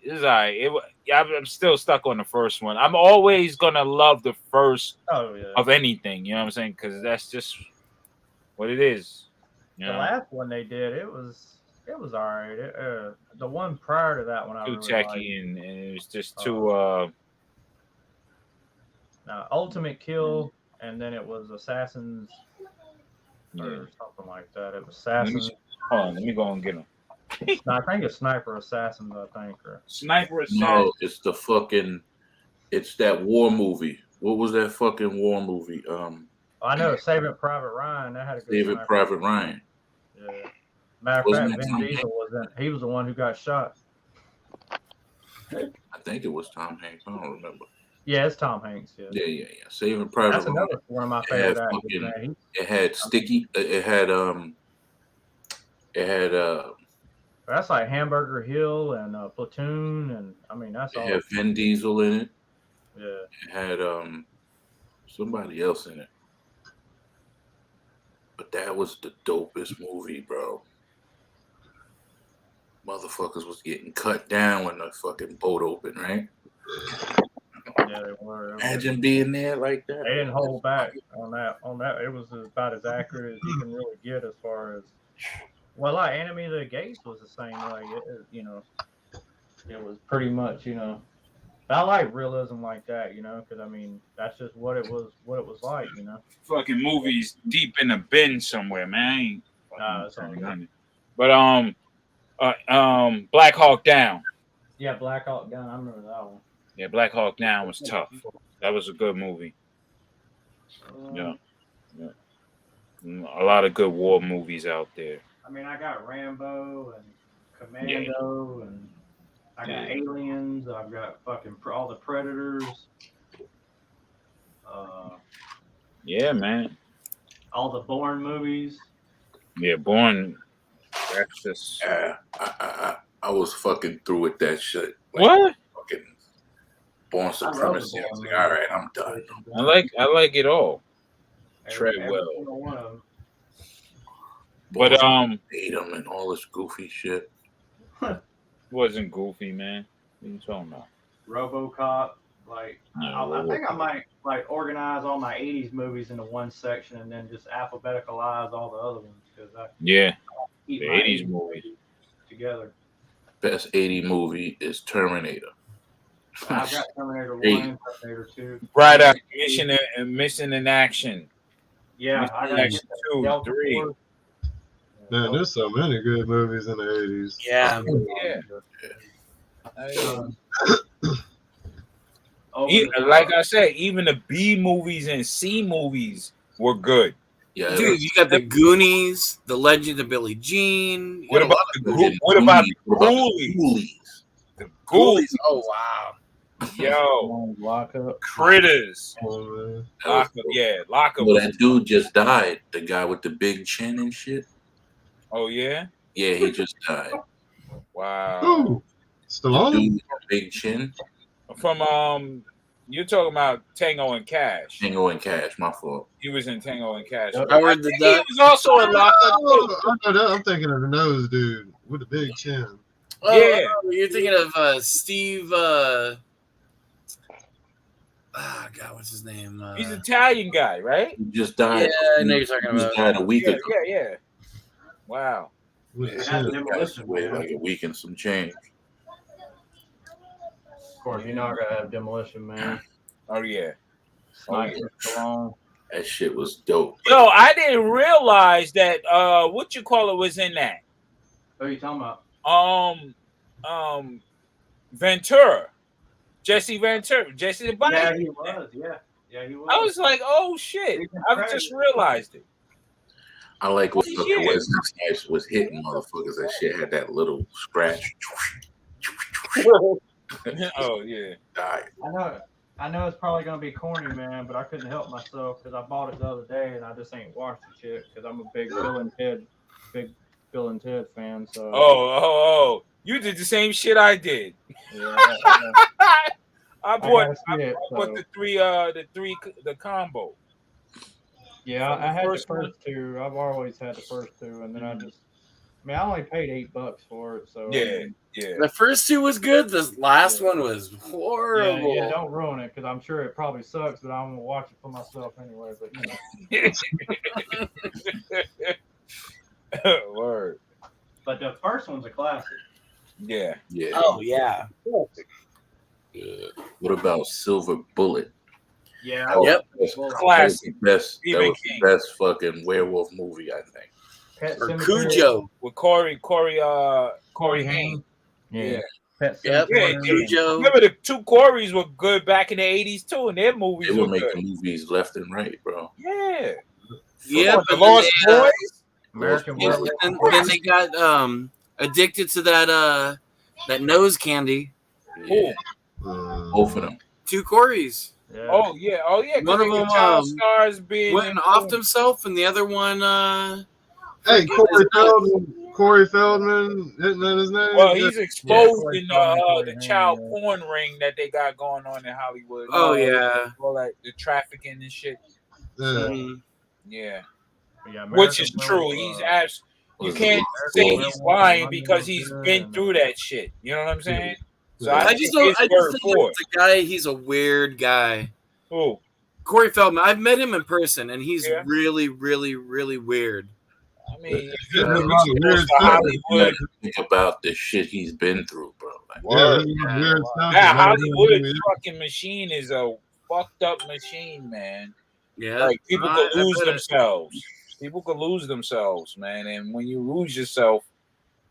I'm still stuck on the first one. I'm always gonna love the first of anything. You know what I'm saying? Because that's just what it is. The last one they did, it was all right. The one prior to that one, I too really techy liked. and it was just too. Ultimate Kill, and then it was Assassins or something like that. It was Assassins. Hold on, let me go and get them. I think it's Sniper Assassins. Sniper Assassins. No, it's that war movie. What was that fucking war movie? I know Saving Private Ryan. That had a good. Saving Private Ryan. Yeah. Matter of fact, Vin Diesel was in. He was the one who got shot. I think it was Tom Hanks. I don't remember. Yeah, it's Tom Hanks. Yeah. Yeah. Saving Private That's Ryan. another one of my favorite actors. Man. It had Sticky. It had That's like Hamburger Hill and Platoon, and I mean that's all. It had Vin Diesel in it. Yeah. It had somebody else in it. But that was the dopest movie, bro. Motherfuckers was getting cut down when the fucking boat opened, right? Yeah, they were. Imagine being there like that. They didn't hold back on that. It was about as accurate as you can really get as far as. Well, like Enemy of the Gates was the same way. It was pretty much, I like realism like that, because I mean that's just what it was like, Fucking movies deep in a bin somewhere, man. Nah, it's all good. But Black Hawk Down. Yeah, Black Hawk Down. I remember that one. Yeah, Black Hawk Down was tough. That was a good movie. Yeah. A lot of good war movies out there. I mean, I got Rambo and Commando, and I got Aliens. I've got fucking all the Predators. Yeah, man. All the Bourne movies. Yeah, Bourne. That's just. Yeah, I was fucking through with that shit. What? Fucking Born Supremacy. I was like, all right, I'm done. I like it all. Treadwell. But hate him and all this goofy shit. Wasn't goofy, man. What are you talking about? RoboCop. I think I might organize all my '80s movies into one section and then just alphabetalize all the other ones because the '80s movies together. Best '80s movie is Terminator. I've got Terminator 1, Terminator 2. Bright Eye, Mission in Action. Yeah, I got Action 2, 3. Man, there's so many good movies in the 80s. Yeah. Like I said, even the B movies and C movies were good. Yeah, dude, you got the Goonies, the Legend of Billie Jean. What about the Ghoulies? The Ghoulies. Oh wow. Yo, Lockup. Critters. Lockup. Lockup. Well, that dude just died. The guy with the big chin and shit. Oh yeah. Yeah, he just died. Wow. Ooh, Stallone. Dude with the big chin. From you're talking about Tango and Cash. Tango and Cash, my fault. He was in Tango and Cash. Howard the Duck. He was also in Lockup. I'm thinking of the nose dude with the big chin. Oh, yeah, you're thinking of Steve. God, what's his name? He's an Italian guy, right? He just died. Yeah, I know you're talking about. He died a week ago. Yeah. Wow. Like a week and some change. Of course, you know I gotta have Demolition Man. Oh yeah. That shit was dope. Yo, I didn't realize that was in that. What are you talking about? Ventura. Jesse Ventura. Jesse the Body. Yeah, he was. Yeah, he was. I was like, oh shit. I just realized it. I like what Wesley Snipes was hitting motherfuckers. That shit had that little scratch. Oh yeah. Died. I know it's probably gonna be corny, man, but I couldn't help myself because I bought it the other day and I just ain't watched the shit because I'm a big Bill and Ted fan. So. Oh! You did the same shit I did. Yeah. I bought the combo. Yeah, I had the first two. I've always had the first two, and then I only paid $8 for it. So yeah. The first two was good. The last one was horrible. Yeah, don't ruin it because I'm sure it probably sucks, but I'm gonna watch it for myself anyway. But Word. But the first one's a classic. Yeah. Oh yeah. What about Silver Bullet? Yeah. Yep. Classic. That was the best fucking werewolf movie, I think. Or Cujo with Corey Haim. Yeah. Yep. Cujo. Remember the two Corys were good back in the 80s too, and their movies they were making good. Movies left and right, bro. Yeah. Yeah. The Lost Boys. American Werewolf. And then they got addicted to that nose candy. Yeah. Both of them. 2 Corys. Yeah. Oh yeah. One of them child stars being went and offed himself, and the other one. Hey, forget Corey Feldman, isn't that his name? Well, he's exposed Yeah. in the child porn ring that they got going on in Hollywood. Oh yeah. All that the trafficking and shit. Yeah. Yeah, Which is American true. Will, He's you can't say he's lying because he's been through that shit. You know what I'm saying? So I just think the guy. He's a weird guy. Who? Corey Feldman. I've met him in person, and he's really, really, really weird. I mean, Hollywood. Think about the shit he's been through, bro. Like, that Hollywood fucking machine is a fucked up machine, man. Yeah, like people could lose themselves. People could lose themselves, man. And when you lose yourself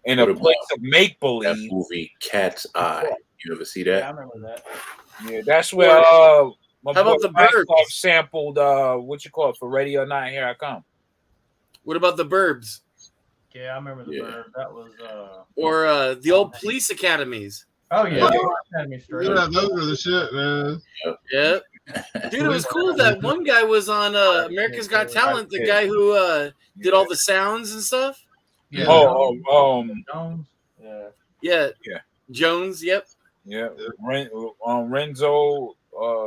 in a place of make believe, that movie Cat's Eye. You ever see that? Yeah, I remember that. Yeah, that's where how about the Burbs? Sampled what you call it for Radio 9 Here I Come. What about the Burbs? Yeah, I remember the Burbs. That was or the old police academies. Oh yeah, yeah, those are the shit, man. Yep. Dude, it was cool that one guy was on America's Got Talent, the guy who did all the sounds and stuff. Yeah. Jones. Yeah. Jones, yep. Yeah. Renzo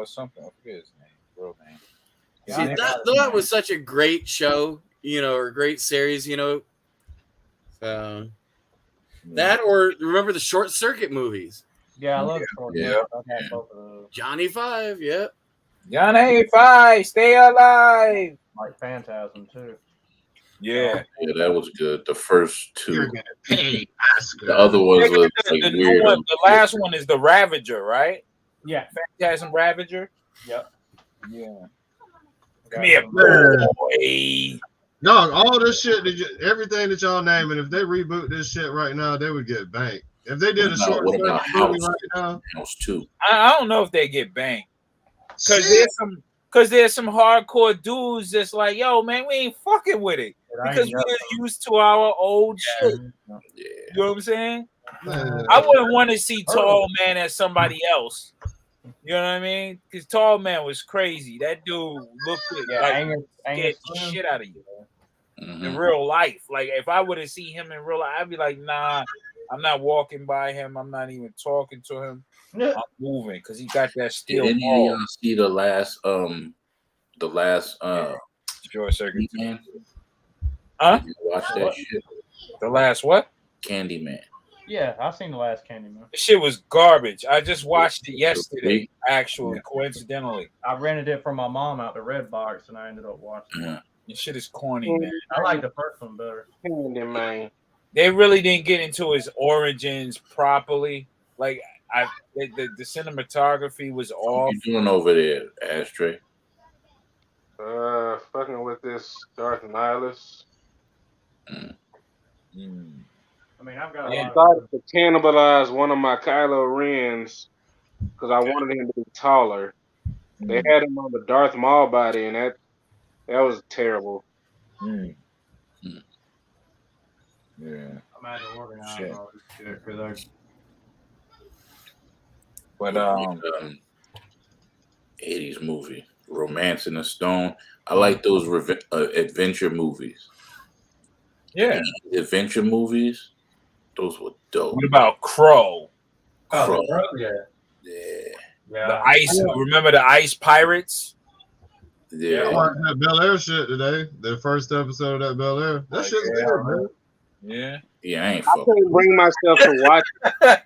something. I forget his name. Real name. See, that was such a great show, or a great series, So that, or remember the Short Circuit movies? Yeah, I love Short Circuit. I had both of those. Johnny Five, yep. Johnny Five, stay alive. Like Phantasm too. Yeah, that was good. The first two. The other ones were like weird. The last one is the Ravager, right? Yeah, Phantasm Ravager. Yep. Yeah. Come here, boy. Dog, all this shit, everything that y'all naming, if they reboot this shit right now, they would get banked. If they did a short movie right now, House 2. I don't know if they get banked. Because there's some hardcore dudes that's like, yo, man, we ain't fucking with it. Because we're used to our old shit. Yeah. You know what I'm saying? I wouldn't want to see Tall Man as somebody else. You know what I mean? Because Tall Man was crazy. That dude looked like scared the shit out of you in real life. Like, if I would have seen him in real life, I'd be like, nah, I'm not walking by him. I'm not even talking to him. I'm moving because he got that steel Didn't ball. you see the last Short Circuit Man? Huh? Did you watch that shit? The last what? Candyman. Yeah, I've seen the last Candyman. The shit was garbage. I just watched it yesterday, actually, coincidentally. I rented it from my mom out the Redbox, and I ended up watching it. The shit is corny, man. I like the first one better. Man. They really didn't get into his origins properly. Like, the cinematography was off. What you doing over there, Ashtray? Fucking with this Darth Nihilus. I mean, I've got I started to cannibalize one of my Kylo Rens because I wanted him to be taller. They had him on the Darth Maul body, and that was terrible. Yeah. I'm out of organize all this shit because But 80s movie, Romance in the Stone. I like those adventure movies. Yeah, adventure movies. Those were dope. What about Crow? Crow. Yeah. The ice. Remember the Ice Pirates? Yeah. I watched that Bel Air shit today. The first episode of that Bel Air. That shit's good, man. Yeah. Yeah, I ain't I couldn't bring myself to watch it.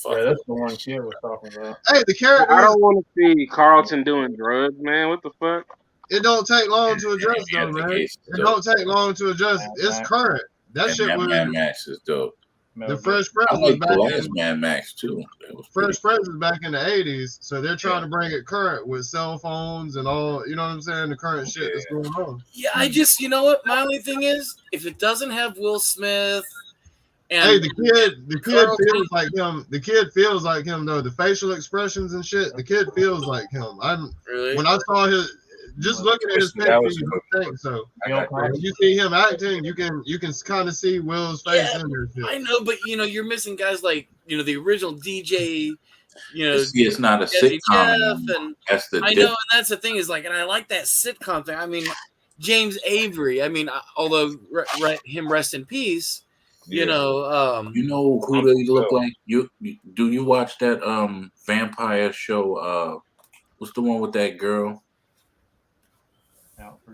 Yeah, that's the one kid was talking about. Hey, the character. I don't want to see Carlton doing drugs, man. What the fuck? It don't take long to adjust, though, man. It don't take long to adjust. It's current. That shit was. Mad Max is dope. The Fresh Prince I was like back the in last Mad Max too. Fresh Prince was back in the 80s, so they're trying to bring it current with cell phones and all. You know what I'm saying? The current shit that's going on. Yeah, I just, you know what? My only thing is, if it doesn't have Will Smith, and hey, the kid feels like him. The kid feels like him though. The facial expressions and shit. The kid feels like him. When I saw just looking at his face, That was you good. don't think so. I got When you see him acting, you can kind of see Will's face in there. I know, but you're missing guys like the original DJ. See, it's not a Jazzy sitcom Jeff, anymore. and That's the I know, and that's the thing is like, and I like that sitcom thing. I mean, James Avery. I mean, although him rest in peace. Yeah. You know who they look like? Do you watch that vampire show? What's the one with that girl?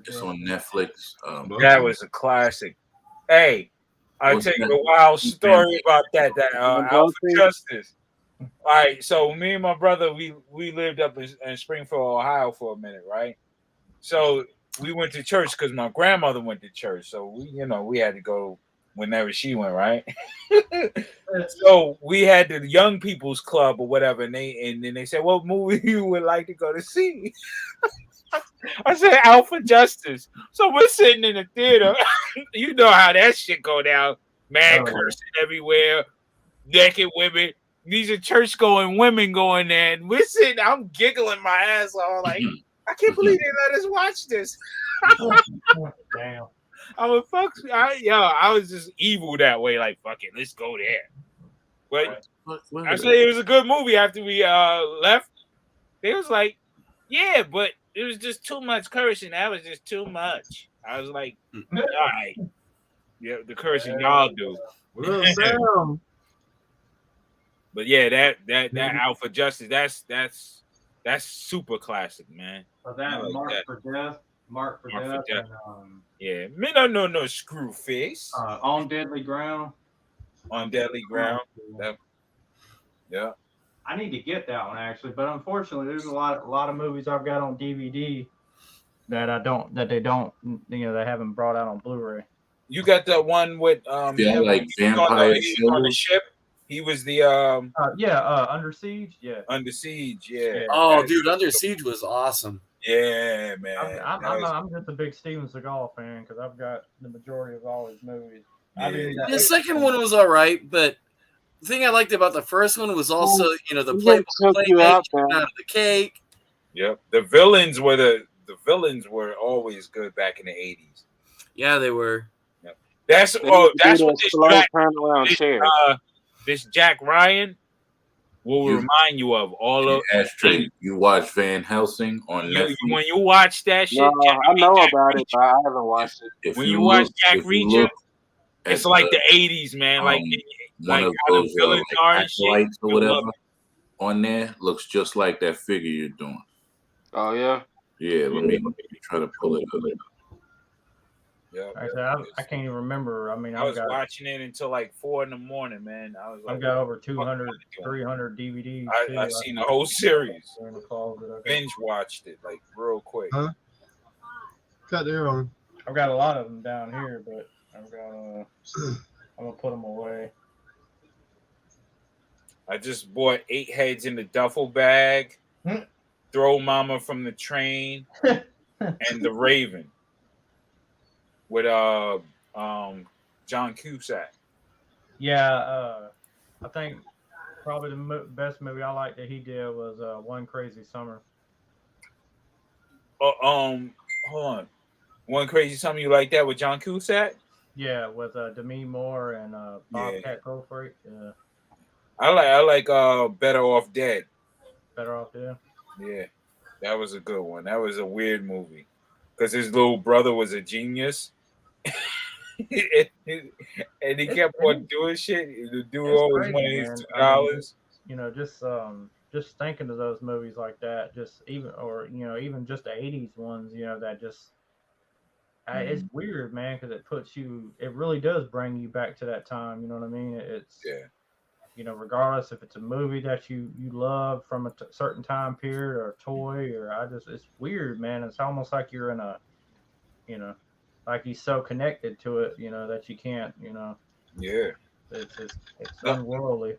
It's on Netflix. That was a classic. Hey, I'll tell you a wild story about that Alpha Justice. All right, so me and my brother, we lived up in Springfield, Ohio for a minute, right? So we went to church because my grandmother went to church. So we had to go whenever she went, right? So we had the young people's club or whatever, and then they said, "What movie you would like to go to see?" I said Alpha Justice. So we're sitting in the theater. You know how that shit go down. Man cursing everywhere, naked women. These are church-going women going there, and we're sitting. I'm giggling my ass off, like, I can't believe they let us watch this. Damn. I was I was just evil that way. Like, fuck it, let's go there. But I said it was a good movie. After we left, they was like, yeah, but it was just too much cursing. That was just too much. I was like, all right, yeah, the cursing y'all do. Well, Sam. But yeah, that Alpha Justice, that's super classic, man. So that like Mark that. for Death. Mark for Death. And, yeah, me no screw face. On Deadly Ground. On Deadly Ground. Yeah. I need to get that one actually, but unfortunately, there's a lot of movies I've got on DVD that they haven't brought out on Blu-ray. You got the one with like Vampire on the ship. He was the Under Siege. Yeah. Under Siege. Yeah. Oh, dude, Under Siege was awesome. Yeah, man. I'm just a big Steven Seagal fan because I've got the majority of all his movies. Yeah. The second one was all right, but the thing I liked about the first one was also, the play out of the cake. Yep. The villains were always good back in the 80s. Yeah, they were. Yep. That's what this Jack Ryan will remind you of all of Ashtray. You watch Van Helsing on Netflix. When you watch that shit, I know about it, but I haven't watched it. When you watch Jack Reacher, it's like the 80s, man. Like one of those lights or whatever on there looks just like that figure you're doing. Oh yeah. Yeah, let me try to pull it up. Yeah, I can't even remember. I mean, I was watching it until like 4 a.m, man. I was like, I've got over 200, 300 DVDs. I've seen the whole series. Okay. Binge watched it like real quick. Huh? Cut there on. I've got a lot of them down here, but I'm gonna put them away. I just bought 8 heads in the duffel bag. Throw Mama from the Train and The Raven with John Cusack. Yeah, I think probably the best movie I liked that he did was One Crazy Summer. Hold on. One Crazy Summer, you like that with John Cusack? Yeah, with Demi Moore and Bobcat Goldthwait. Yeah. I like Better Off Dead. Better Off Dead. Yeah, that was a good one. That was a weird movie because his little brother was a genius, and he kept on doing shit. The dude always wanted his $2. Just thinking of those movies like that, even just the '80s ones, that just. It's weird, man, because it really does bring you back to that time. You know what I mean? It's regardless if it's a movie that you love from a certain time period or a toy it's weird, man. It's almost like you're in a, like you're so connected to it, that you can't, Yeah. It's unworldly.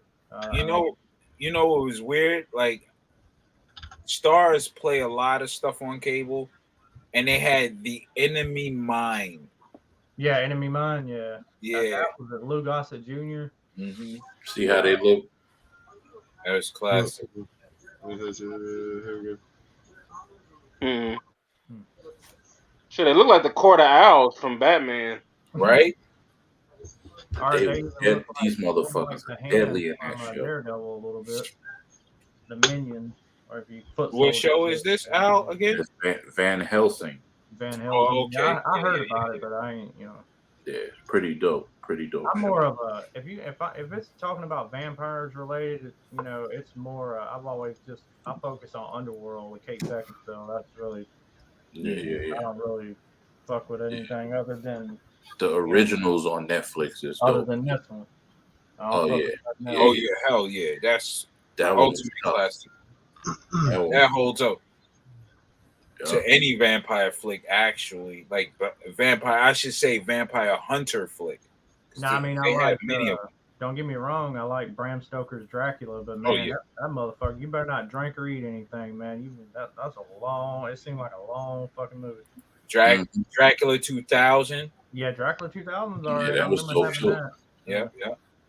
You know what was weird? Like, Stars play a lot of stuff on cable. And they had The Enemy Mine. Yeah, Enemy Mine, yeah. Yeah. That was it, Lou Gossett Jr. Mm-hmm. See how they look? That was classic. Here we go. Shit, they look like the Court of Owls from Batman. Right? Or they look These motherfuckers the are hand deadly in from that show. Daredevil a little bit. The Minion, or if you foot. What show is this out again? It's Van Helsing. Van Helsing. Oh, okay. Yeah, I heard about it, but I ain't, Yeah, pretty dope. Pretty dope. I'm more of a if it's talking about vampires related, it's more. I focus on Underworld with Kate Beckinsale. That's really. Yeah. I don't really fuck with anything other than the originals on Netflix is other dope. than this one. Oh yeah. Oh yeah, hell yeah. That's That ultimate classic. That holds up Yeah. to any vampire flick, actually. Like vampire, I should say vampire hunter flick. No, I mean, they I had like. many of them. Don't get me wrong, I like Bram Stoker's Dracula, but man, that motherfucker, you better not drink or eat anything, man. That's a long. It seemed like a long fucking movie. Dracula 2000. Yeah, Dracula 2000's Yeah, already. that was dope too. Yeah.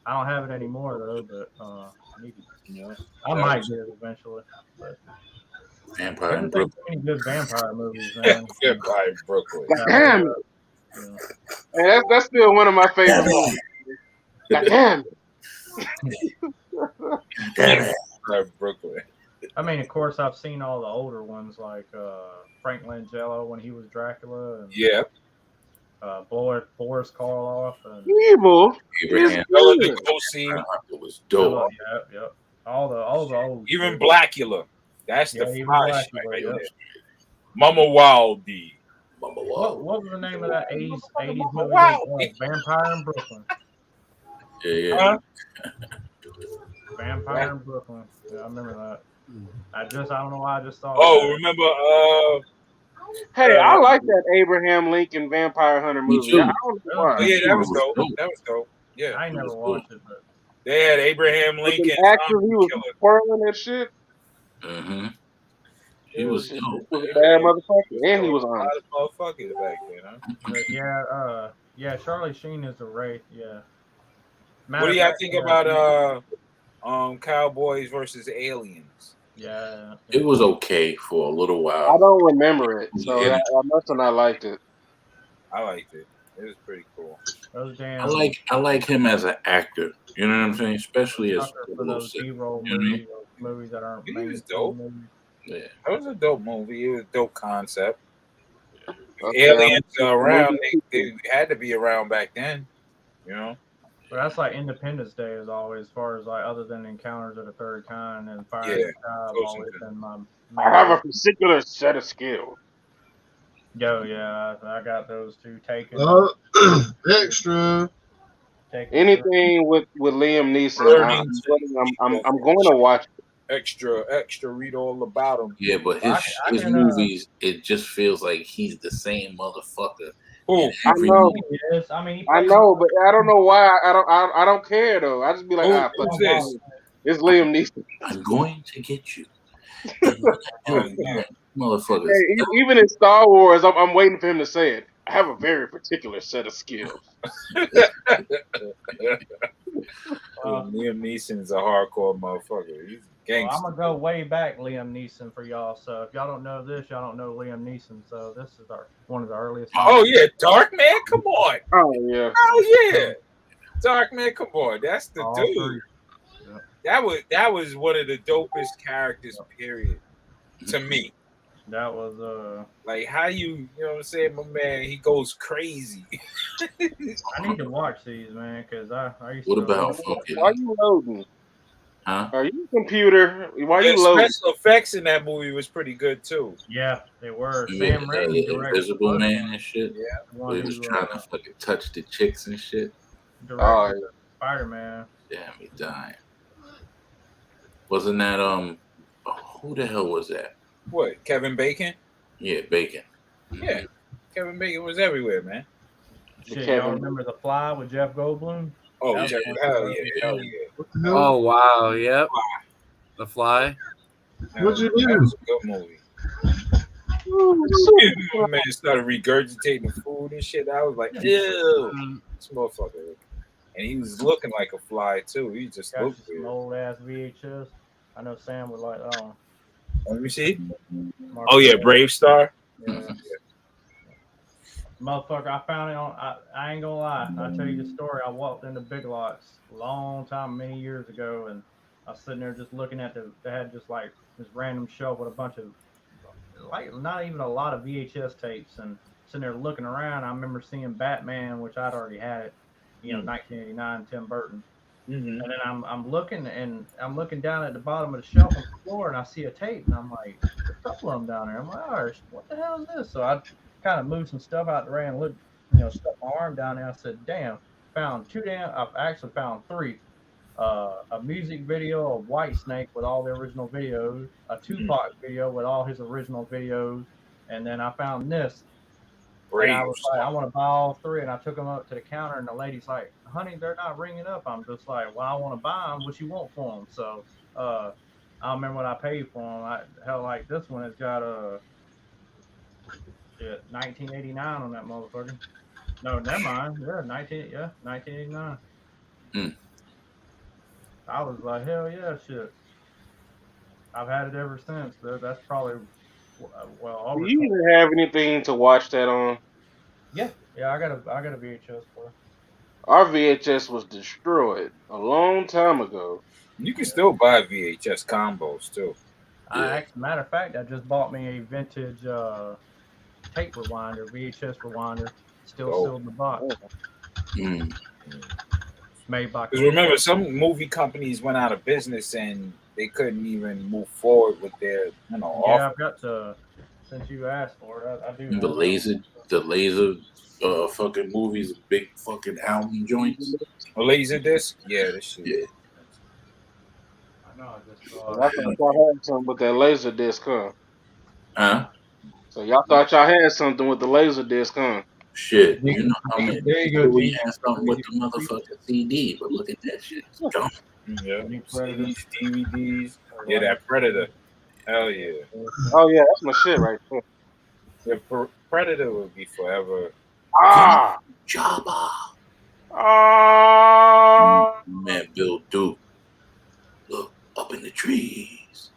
I don't have it anymore though, but I need it. I that might was- get it eventually. But Vampire in there's Brooklyn. so many good vampire movies, man. Vampire Brooklyn. Damn it. Man, that's still one of my favorite movies. God damn it. Vampire Brooklyn. I mean, of course, I've seen all the older ones like Frank Langella when he was Dracula, and Yeah. Boris Karloff, and Evil. Abraham. Bela Lugosi. It was dope. Yep. All the old. Even Blackula. That's the even fly Blackula, shit right yeah. there. Mama Wildy. What was the name of that 80s movie? Wow. Vampire in Brooklyn. Yeah. Huh? Vampire in Brooklyn. Yeah, I remember that. I don't know why I just thought. Oh, remember? Hey, I like that Abraham Lincoln Vampire Hunter movie. too. I don't know why. Yeah, that was dope. dope. That was dope. Yeah. I ain't never watched it, but They had Abraham With Lincoln. the actor, he was Killer. twirling that shit. Mm-hmm. He was dope. He was a bad motherfucker, and he was A on. lot of motherfuckers back then, huh? yeah, Charlie Sheen is the Wraith. Yeah. What do y'all think about Cowboys versus Aliens? Yeah. It was okay for a little while. I don't remember it, so Yeah. I must have not liked it. I liked it. It was pretty cool. Those damn. I like him as an actor. You know what I'm saying? Especially as sucker a for little those sick. B-roll You know what I mean? movies that aren't. He was mainstream dope. movies. Yeah. That was a dope movie. It was a dope concept. Okay. Aliens are around. They had to be around back then. You know? But that's like Independence Day is always, as far as like other than Encounters of the Third Kind and Fire in the Sky, have Ghost always and- been my. I have a particular set of skills. Yeah, I got those two taken. Extra. Anything with Liam Neeson, I'm going to watch it. Extra. Read all about him. Yeah, but his movies, it just feels like he's the same motherfucker. Oh, I know. Yes, I mean, I know, but I don't know why. I don't care though. I just be like, fuck who's this? It's Liam Neeson. I'm going to get you. Oh, yeah. Motherfuckers. Hey, even in Star Wars, I'm waiting for him to say it. I have a very particular set of skills. Liam Neeson's a hardcore motherfucker. He's a gangster. I'm gonna go way back, Liam Neeson, for y'all. So if y'all don't know this, y'all don't know Liam Neeson. So this is one of the earliest. Oh yeah, Dark Man, come on. Oh yeah. Oh yeah, Dark Man, come on. That's the All dude. three. That was one of the dopest characters. Period. To me, That was like how you know what I'm saying, my man. He goes crazy. I need to watch these, man, because I used What to. about fucking? Why you loading? Huh? Are you a computer? Why The you loading? special effects in that movie was pretty good too. Yeah, they were. Yeah, Sam Raimi the directed Invisible the Man and shit. Yeah. one Where he was who, trying to fucking touch the chicks and shit. directed Oh, Spider-Man. Damn, he dying. Wasn't that who the hell was that? What? Kevin Bacon? Yeah, Bacon. Yeah, Kevin Bacon was everywhere, man. Shit, Kevin- y'all remember The Fly with Jeff Goldblum? Oh, That was Jeff, one hell of yeah, the- hell yeah. What the hell? Oh wow, yep. The Fly. What'd you That do? was a good movie. My man started regurgitating food and shit. I was like, ew, this motherfucker. And he was looking like a fly too. He just Got you looked some weird. old ass VHS. I know Sam would like Let me see. Mark Oh yeah, Wahlberg. Brave Star. Yeah. Motherfucker, I found it on. I ain't gonna lie. I'll tell you the story. I walked into Big Lots a long time, many years ago, and I was sitting there just looking at they had just like this random shelf with a bunch of, like, not even a lot of VHS tapes, and sitting there looking around. I remember seeing Batman, which I'd already had it, 1989, Tim Burton. Mm-hmm. And then I'm looking down at the bottom of the shelf on the floor, and I see a tape, and I'm like, there's a couple of them down there. I'm like, oh, what the hell is this? So I kind of moved some stuff out the way and looked, stuck my arm down there. I said, damn, I've actually found 3. A music video of Whitesnake with all the original videos, a Tupac video with all his original videos, and then I found this. And I was like, I want to buy all 3, and I took them up to the counter, and the lady's like, honey, they're not ringing up. I'm just like, well, I want to buy them. What you want for them? So I don't remember what I paid for them. Hell, like this one has got 1989 on that motherfucker. No, never mind. Yeah, 1989. I was like, hell yeah, shit. I've had it ever since. That's probably over. Do you even have anything to watch that on? Yeah, I got a VHS for it. Our VHS was destroyed a long time ago. You can still buy VHS combos too. Matter of fact, I just bought me a vintage tape rewinder, VHS rewinder, still in the box. Made by. Because remember, some movie companies went out of business and they couldn't even move forward with their, offer. I've got to. Since you asked for it, I do. The laser fucking movies, big fucking album joints. A laser disc? Yeah, this shit. Yeah. I know. I thought y'all had something with that laser disc, huh? Huh? So y'all thought y'all had something with the laser disc, huh? Shit, you know how many there you go. we had something with the motherfucking CD, but look at that shit. It's dumb. Yeah, CDs, DVDs. Yeah, that Predator. Hell yeah. Oh yeah, that's my shit right there. The Predator would be forever. Jabba. Man, Bill Duke. Look up in the trees.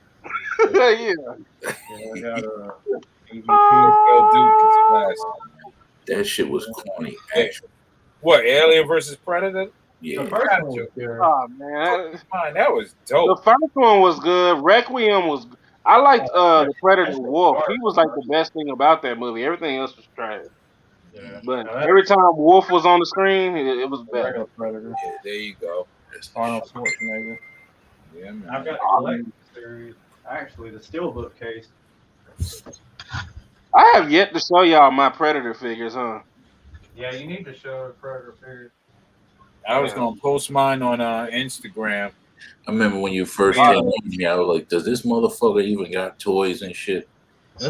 Yeah. I got a Bill Duke is classic. That shit was corny, actually. What, Alien versus Predator? Yeah. Oh man, that was dope. The first one was good. Requiem was. I liked the Predator Wolf. He was like the best thing about that movie. Everything else was trash. Yeah. But every time Wolf was on the screen, it was better. Predator. Yeah, there you go. Arnold Schwarzenegger. Yeah, man. I've got the collection series. Actually, the Steelbook case. I have yet to show y'all my Predator figures, huh? Yeah, you need to show the Predator figures. I was gonna post mine on Instagram. I remember when you first came in here, I was like, does this motherfucker even got toys and shit? Yeah,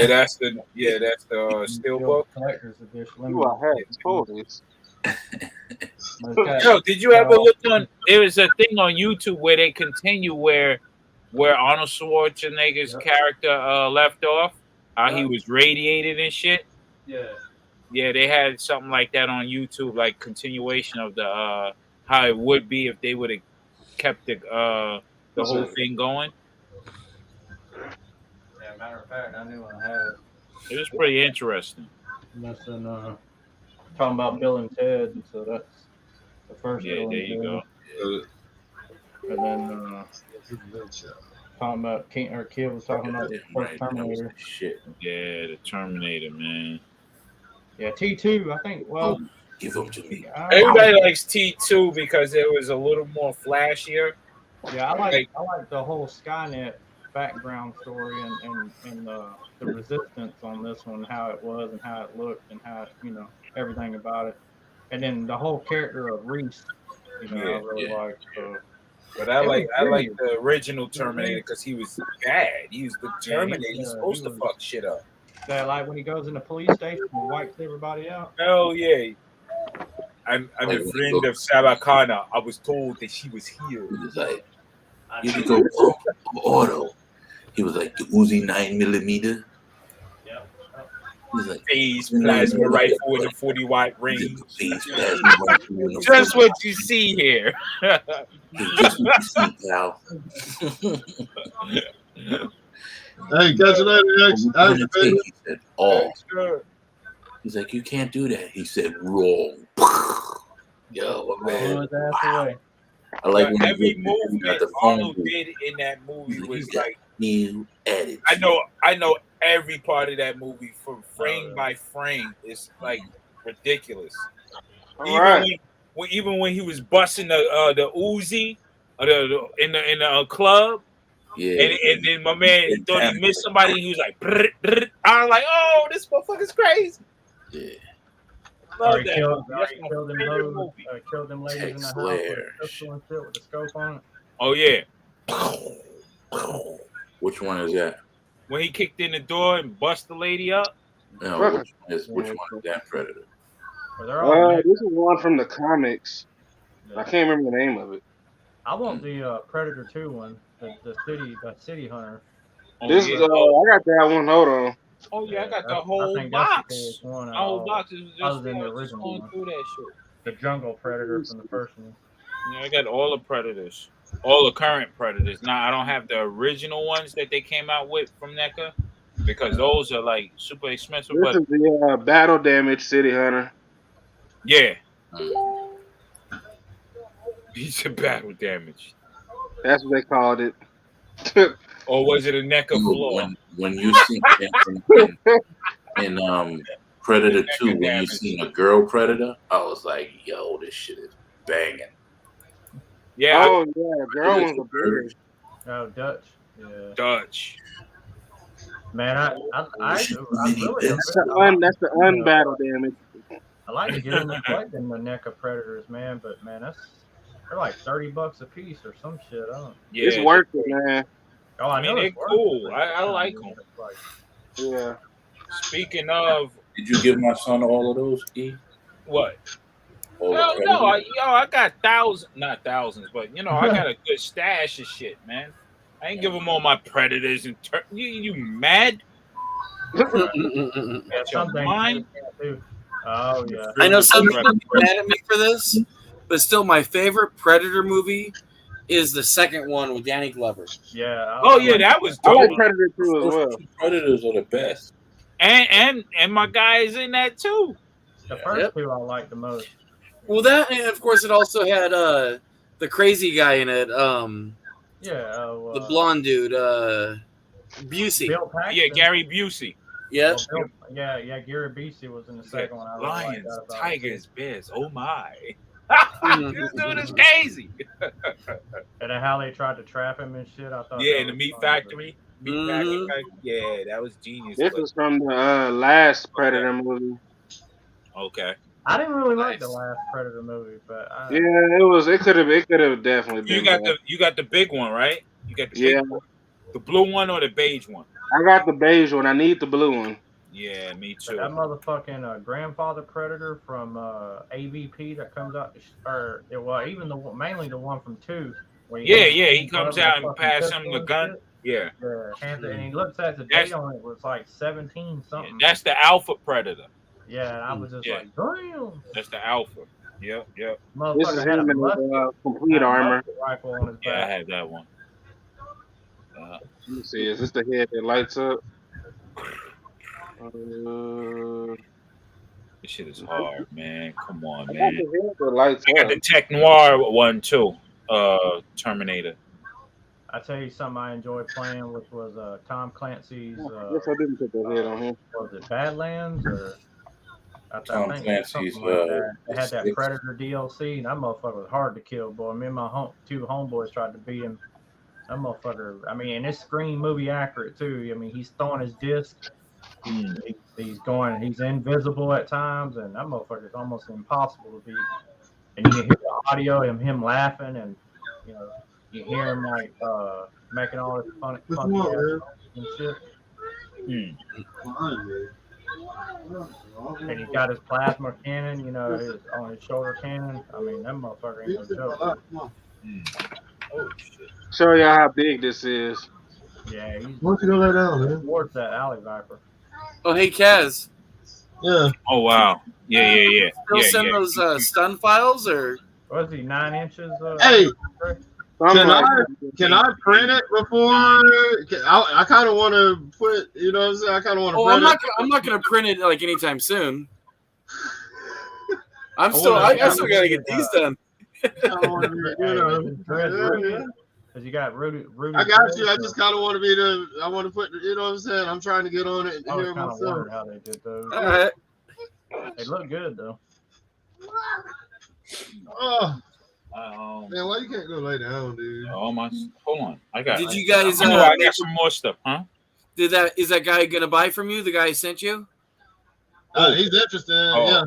that's the Steelbook collector's edition. You are having toys. Yo, did you ever look on? There was a thing on YouTube where they continue where Arnold Schwarzenegger's character left off, how he was radiated and shit. Yeah, they had something like that on YouTube, like continuation of the how it would be if they would have kept the whole thing going. Yeah, matter of fact, I knew I had it. It was pretty interesting. And that's talking about Bill and Ted, so that's the first. Yeah, there you go. And then talking about Kid was talking about the first Terminator. Shit. Yeah, the Terminator, man. Yeah, T2, I think. Well, give them to me. Everybody likes T2 because it was a little more flashier. Yeah, I like the whole Skynet background story and the resistance on this one, how it was and how it looked and how everything about it, and then the whole character of Reese. I really like. But I like the original Terminator because he was bad. He was the Terminator. He's supposed to fuck shit up. That, like when he goes in the police station and wipes everybody out. Hell yeah. I'm a friend of Sarah Connor. I was told that she was here. He was like, you can go auto. He was like, the Uzi 9mm. Yeah. He's like, phase plasma rifle with a 40-watt range. Just what you see here. Just what you see, pal. Hey, catch you later, X. What did it take? He said, all. He's like, you can't do that. He said, wrong. Yo, man. Wow. I like when every he movement the phone Arnold did in that movie was like new edits. I know every part of that movie from frame by frame. It's like ridiculous. Even when he was busting the Uzi in the club. Yeah, and then my man thought he missed somebody. He was like, brr, brr. I was like, oh, this motherfucker's crazy. Yeah. Love that. Killed them ladies in the house with the shit with the scope on it. Oh yeah. Which one is that? When he kicked in the door and bust the lady up. No, which one is that Predator? This is one from the comics. I can't remember the name of it. I want the Predator 2 one, the City Hunter. This is I got that one. Hold on. Oh yeah, I got the whole box. The whole box is just other than the original one. Through that shit. The Jungle Predator from the first one. Yeah, I got all the Predators, all the current Predators. Now I don't have the original ones that they came out with from NECA because those are like super expensive. This is the Battle Damage City Hunter. Yeah. He's a Battle Damage. That's what they called it. Or was it a NECA floor? When you see in Predator 2, when you seen a girl Predator, I was like, yo, this shit is banging. Yeah. Oh yeah, girl one's a bird. Oh, Dutch. Yeah. Dutch. Man, I really that's the unbattle damage. I like to get them collecting the NECA Predators, man, but man, they're like $30 a piece or some shit. Yeah, it's worth it, man. Oh, I know they're cool. I like them. Yeah. Speaking of, did you give my son all of those? What? No, I got not thousands, but I got a good stash of shit, man. I ain't give them all my Predators and you mad? Mine? Oh yeah. I know some people get mad at me for this, but still, my favorite Predator movie is the second one with Danny Glover. Yeah. That was dope. I like Predator 2 as well. Predators are the best. And my guy is in that too. The first two I like the most. Well, that, and of course it also had the crazy guy in it. The blonde dude, Busey. Yeah, Gary Busey. Yep. Yeah, Gary Busey was in the second one. Lions, tigers, bears. Oh my! This dude is crazy. And then how they tried to trap him and shit. I thought. Yeah, in the meat factory. Yeah, that was genius. This is from the last Predator movie. Okay. I didn't really like the last Predator movie, but it could have definitely been. You got the big one, right? You got the big one. The blue one or the beige one? I got the beige one. I need the blue one. Yeah, me too. But that motherfucking grandfather Predator from AVP that comes out, mainly the one from 2. He comes out and passes him the gun. Yeah. And he looks at the date on it was like 17 something. Yeah, that's the Alpha Predator. Yeah, and I was just like, damn. That's the Alpha. Yep. This is him in his complete armor. Rifle on his back. Yeah, I had that one. Let me see. Is this the head that lights up? This shit is hard, man. Come on, man. I got the Tech Noir one too. Terminator. I tell you something I enjoyed playing, which was Tom Clancy's. Yes, I didn't put the head on him. Was it Badlands or? Tom Clancy's. They had that Predator DLC, and that motherfucker was hard to kill, boy. Me and my two homeboys tried to beat him. That motherfucker. I mean, and this screen movie accurate too. I mean, he's throwing his disc. He's invisible at times, and that motherfucker is almost impossible to beat. And you can hear the audio of him laughing, and you hear him like making all this funny and shit. And he got his plasma cannon, on his shoulder cannon. I mean, that motherfucker ain't no joke. Oh shit! Show y'all how big this is. Yeah, he's. Why don't you go lay down, man? Towards that alley viper. Oh, hey, Kaz. Yeah. Oh wow. Yeah. Still send those stun files, or was he 9 inches? Hey. Can I print it before? I kind of want to put, you know what I'm saying? I kind of want to print it. I'm not going to print it like anytime soon. I still got to get these done. Because you got Rudy. I got you. I just kind of want to be I want to put, you know what I'm saying? I'm trying to get on it here myself. How they did those. All right. They look good though. Oh. Man, why you can't go lay down, dude? Hold on. I got. Did you guys? I got some more stuff, huh? Is that guy gonna buy from you? The guy who sent you? He's interested. Yeah,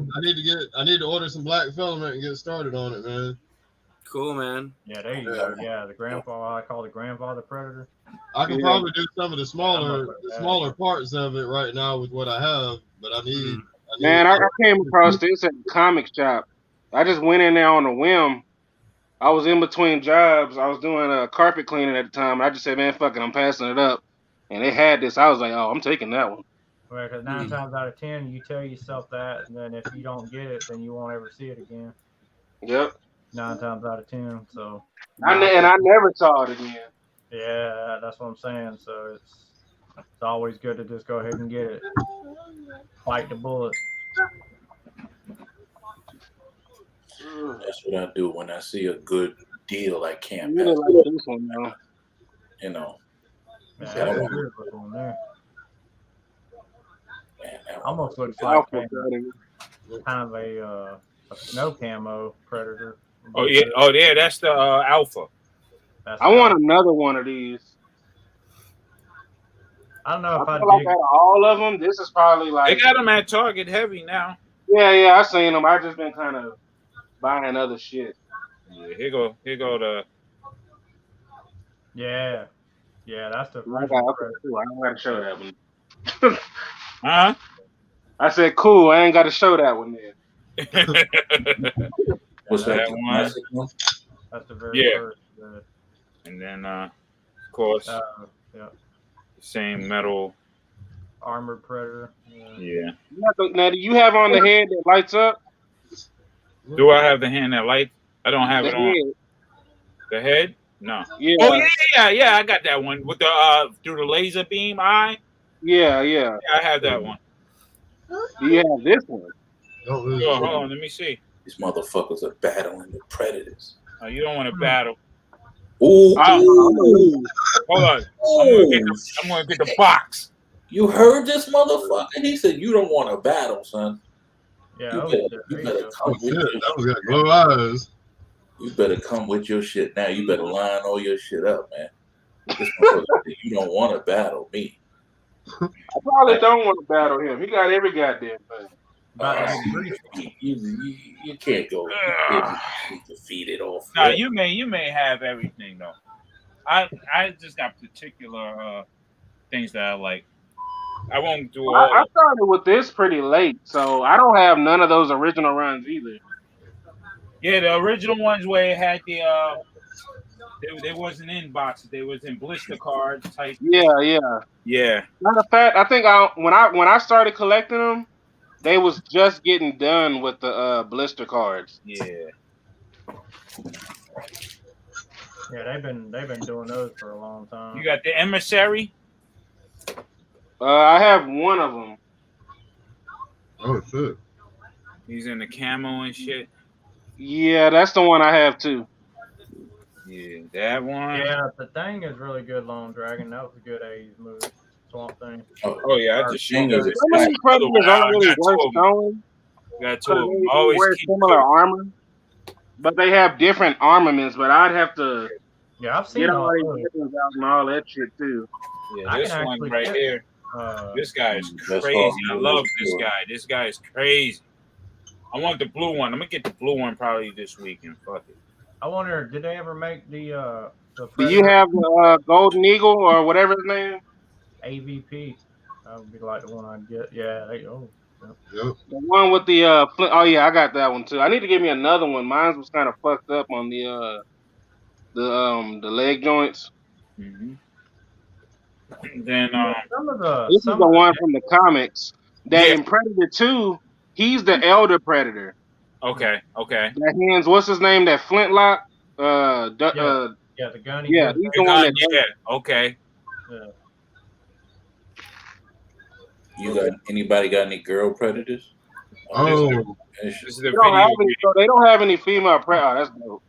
I need to order some black filament and get started on it, man. Cool, man. Yeah, there you go. Yeah, the grandfather. I call the grandfather predator. I can probably do some of the smaller parts of it right now with what I have, but I need. Man, I came across this at the comic shop. I just went in there on a whim. I was in between jobs. I was doing carpet cleaning at the time. And I just said, man, fuck it, I'm passing it up. And they had this. I was like, oh, I'm taking that one. Well, because 9 times out of 10, you tell yourself that, and then if you don't get it, then you won't ever see it again. Yep. 9 times out of 10. So. I never saw it again. Yeah, that's what I'm saying. So it's always good to just go ahead and get it. Bite the bullet. That's what I do when I see a good deal. I can't pass like it. this one, though. You know. Man, So that's a weird one there. Man, almost looks like kind of a snow camo predator. Oh yeah, that's the alpha. I want another one of these. I don't know if I feel like out of all of them, this is probably like they got them at Target heavy now. Yeah, I seen them. I just been kind of buying other shit. Yeah, here go the. Yeah, that's the. I don't got to show that one. Huh? I said, cool. I ain't got to show that one then. What's that one? That's the very first. And then, of course, same metal armored predator. Yeah. Now, do you have on the head that lights up? Do I have the hand that lights? I don't have it on. The head? No. Yeah. Oh yeah. I got that one with the through the laser beam eye. Yeah. I have that one. Do you have this one? Hold on, let me see. These motherfuckers are battling the predators. Oh, you don't want to battle. Ooh. Hold on. I'm gonna get the box. You heard this motherfucker? He said you don't want to battle, son. Yeah, you better come with your shit. That was got blue eyes. You better come with your shit now. You better line all your shit up, man. This motherfucker said you don't want to battle me. I probably don't want to battle him. He got every goddamn thing. You can't go defeated off. No, you may have everything though. I just got particular things that I like. I won't do all. I started with this pretty late, so I don't have none of those original runs either. Yeah, the original ones where it had the they wasn't in boxes, they was in blister cards type. Yeah. Matter of fact, I think when I started collecting them, they was just getting done with the blister cards. Yeah. Yeah, they've been doing those for a long time. You got the emissary. I have one of them. Oh shit! He's in the camo and shit. Yeah, that's the one I have too. Yeah, that one. Yeah, the thing is really good. Lone Dragon. That was a good 80s movie. Swamp Thing. Oh yeah, I just showed you. Some of these predators aren't really worth showing. Got two of them. They Always wear similar armor, but they have different armaments. But I'd have to I've seen get all these weapons out and all that shit too. Yeah, this one right here. This guy is crazy. I love this guy. This guy is crazy. I want the blue one. I'm gonna get the blue one probably this weekend. Fuck it. I wonder, did they ever make the do you have the Golden Eagle or whatever his name? AVP. That would be like the one I'd get. Yeah. Yep. The one with the oh yeah, I got that one too. I need to give me another one. Mine was kind of fucked up on the leg joints. Mm-hmm. Then this is the one from the comics that in Predator 2, he's the elder Predator. Okay. That hands, what's his name? That Flintlock. Yeah, the gun. Yeah, he's the one that. Yeah, okay. Yeah. You got anybody got any girl predators? Oh, This is the They don't video. have any, so they don't have any female predators. Oh, that's dope.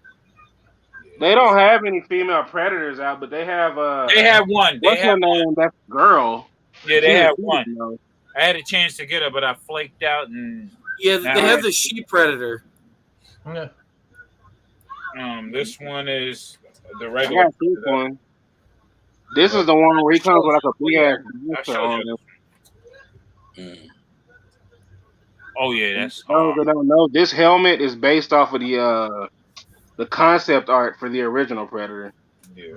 They don't have any female predators out, but they have They have one. They what's her have name? That girl. Yeah, they She's have a one. female. I had a chance to get her, but I flaked out and Yeah, they have the she predator. Yeah. This one is the I regular. got this one. This is the one where he comes with like a big ass I monster showed on you. him. Oh yeah, that's Those that don't know, this helmet is based off of the concept art for the original Predator. Yeah.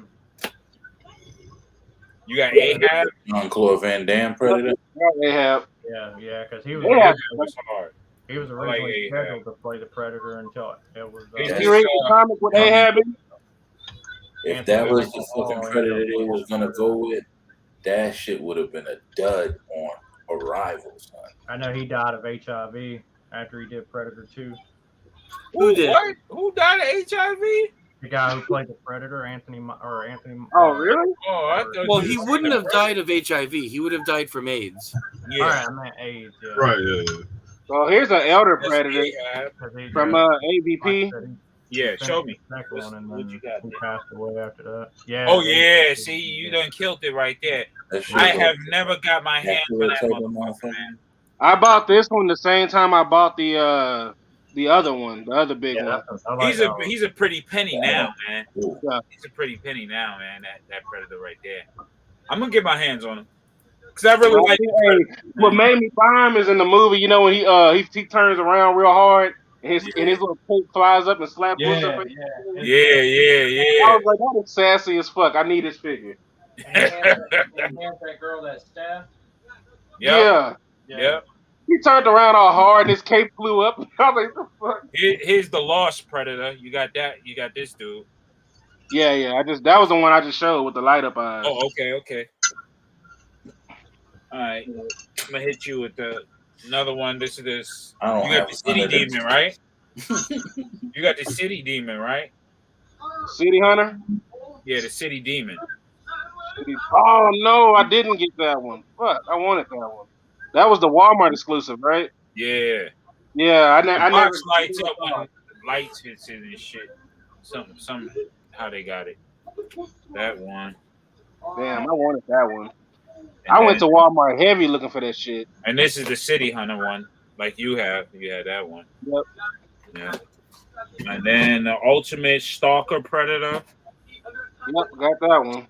You got Ahab? Jean-Claude Van Damme Predator? Yeah, Ahab. Yeah, because he was Ahab. hard. He was originally scheduled to play the Predator until it was. You read the comic with Ahab? If that was the fucking Predator they was gonna go with, that shit would have been a dud on Arrival, son. I know he died of HIV after he did Predator 2. Who did? What? Who died of HIV? The guy who played the Predator, Anthony. Oh, really? Oh, I thought Well, he wouldn't have died of HIV. He would have died from AIDS. Yeah. All right, I meant AIDS. Yeah. right, yeah. So here's an elder That's Predator Ahab. from AVP. Yeah, show me. Second one, and What then you got he there? passed away after that. Yeah. Oh yeah, see, you done killed it right there. I have never got my hands on that motherfucker, man. I bought this one the same time I bought the other one, the other big one. I like that one. He's a pretty penny now, man. Yeah. He's a pretty penny now, man. That Predator right there. I'm gonna get my hands on him because I really like. What made me buy him is in the movie. You know when he turns around real hard and his little cape flies up and slaps. Yeah. I Yeah. was like, that is sassy as fuck. I need his figure. And he had that girl that staff. Yeah. Yep. He turned around all hard and his cape flew up. I was like, the fuck? Here's the Lost Predator. You got that. You got this dude. Yeah. That was the one I just showed with the light up eyes. Oh, okay. All right, I'm gonna hit you with another one. This. You got the City Demon, right? You got the City Demon, right? City Hunter? Yeah, the City Demon. Oh no, I didn't get that one. Fuck, I wanted that one. That was the Walmart exclusive, right? Yeah. Yeah, I never. Box lights up when the lights hits it and shit. Some how they got it. That one. Damn, I wanted that one. I went to Walmart heavy looking for that shit. And this is the City Hunter one, like you have. You had that one. Yep. Yeah. And then the Ultimate Stalker Predator. Yep, got that one.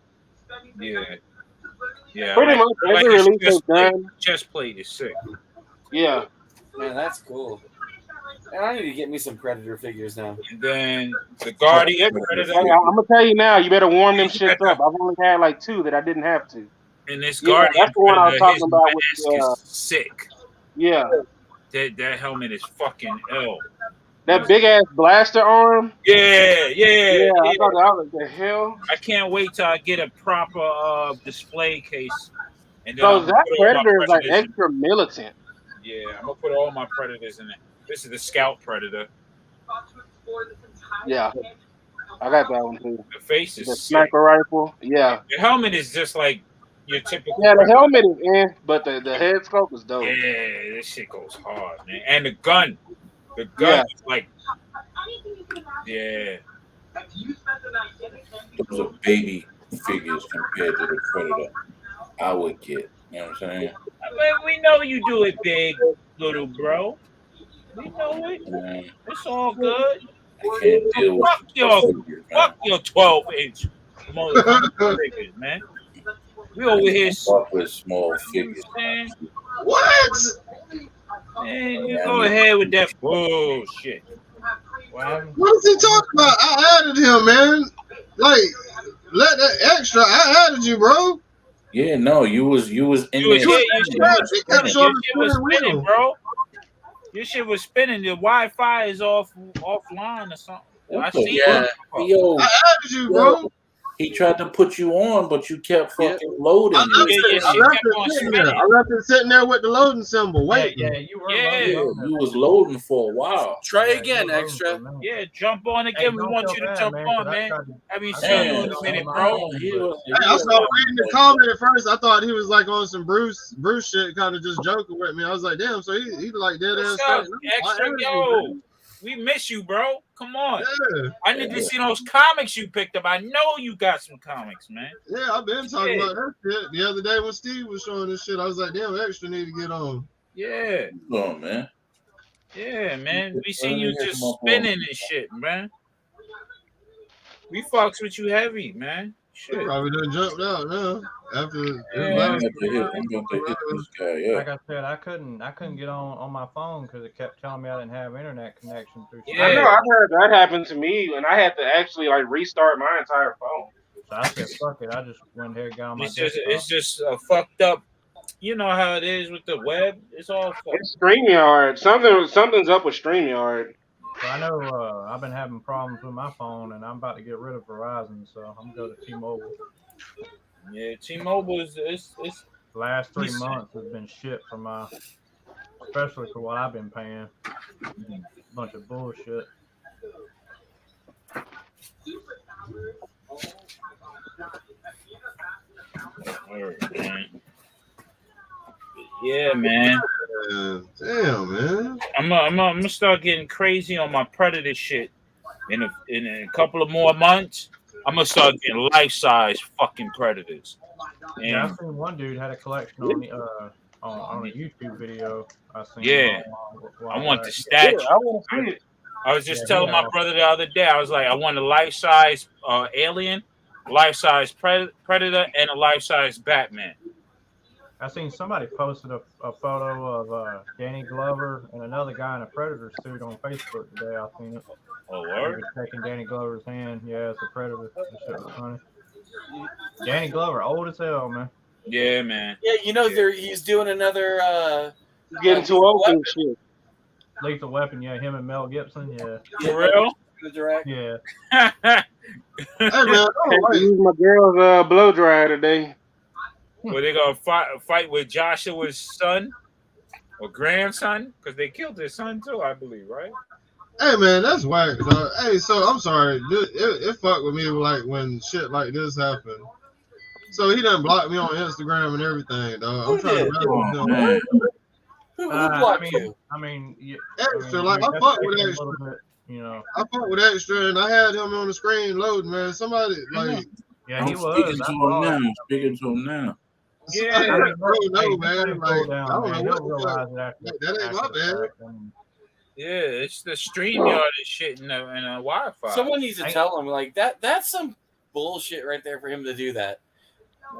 Yeah. Pretty much every release is done. Chest plate is sick. Yeah. Man, that's cool. Man, I need to get me some Predator figures now. And then the Guardian Predator. Hey, I'm gonna tell you now. You better warm them shits up. I've only had like 2 that I didn't have to. And this Guardian that's the one I was Predator, talking about his with, mask is sick. Yeah. That helmet is fucking ill. That big ass blaster arm. Yeah. I thought that was the hell. I can't wait till I get a proper display case. And then So I'm that gonna put all my Predator is like Predators in extra militant. Yeah, I'm gonna put all my Predators in it. This is the Scout Predator. Yeah. I got that one too. The face is The sick. sniper rifle. Yeah. The helmet is just like your typical. Yeah, the Predator. helmet is in, but the head scope is dope. Yeah, this shit goes hard, man. And the gun. The gun is like. Yeah. Those are baby figures compared to the Predator I would get. You know what I'm saying? I mean, we know you do it big, little bro. We know it. It's all good. I can't deal with Fuck your 12-inch figures, man. We over here. Fuck with small figures. Man. What? Man, you go ahead with that bullshit. What is he talking about? I added him, man. Like, let that extra. I added you, bro. Yeah, no, you was in there. Your shit was spinning, bro. Your shit was spinning. The Wi-Fi is offline or something. I see. Yeah. Yo, I added you, bro. He tried to put you on, but you kept fucking loading. I left it sitting there with the loading symbol, waiting. Yeah, you were you was loading for a while. Try again, extra. Yeah, jump on again. We want you to jump on, man. I mean, show you in a minute, bro. I started reading the comment at first. I thought he was like on some Bruce shit, kind of just joking with me. I was like, damn, so he like dead ass. Extra, yo. We miss you, bro. Come on. Yeah. I need to see those comics you picked up. I know you got some comics, man. Yeah, I've been talking about that shit. The other day when Steve was showing this shit, I was like, damn, extra need to get on. Yeah. Oh, man. Yeah, man. We seen you just spinning and shit, man. We fucks with you heavy, man. Shit. He probably done jumped out now. After like I said, I couldn't get on my phone because it kept telling me I didn't have internet connection through. Yeah. I know I've heard that happen to me, and I had to actually like restart my entire phone. So I said, "Fuck it!" I just went ahead and got on my. It's just fucked up. You know how it is with the web. It's all fucked. It's StreamYard. Something's up with StreamYard. So I know I've been having problems with my phone, and I'm about to get rid of Verizon, so I'm gonna go to T-Mobile. Yeah, T-Mobile is it's last 3 months has been shit for my, especially for what I've been paying. Bunch of bullshit. Yeah, man. Damn, man. I'm gonna start getting crazy on my Predator shit. In a couple of more months, I'm gonna start getting life-size fucking Predators. And yeah, I seen one dude had a collection on the on a YouTube video. I seen. Yeah, I want the statue. Yeah, I want to see it. I was just telling my brother the other day. I was like, I want a life-size alien, life-size Predator, and a life-size Batman. I seen somebody posted a photo of Danny Glover and another guy in a Predator suit on Facebook today. I seen it. Oh, word? Taking Danny Glover's hand. Yeah, it's a Predator. This shit was funny. Danny Glover, old as hell, man. Yeah, man. Yeah, you know, he's doing another. Getting too old and shit. Lethal Weapon, yeah, him and Mel Gibson, yeah. For real? The direct. Yeah. Hey, man, I used my girl's blow dryer today. Well, they gonna fight with Joshua's son or grandson because they killed his son too, I believe, right? Hey, man, that's whack, dog. Hey, so I'm sorry. It fucked with me like when shit like this happened. So he done blocked me on Instagram and everything, dog. I'm trying to man. Who blocked you? I mean, extra. I fuck with extra. Bit, you know. I fuck with extra, and I had him on the screen loading, man. Somebody like. Yeah, he was. Speaking to him now. Yeah, no, man. Like, I don't know what that ain't my bad. Yeah, it's the StreamYard and shit and Wi-Fi. Someone needs to tell him like that's some bullshit right there for him to do that.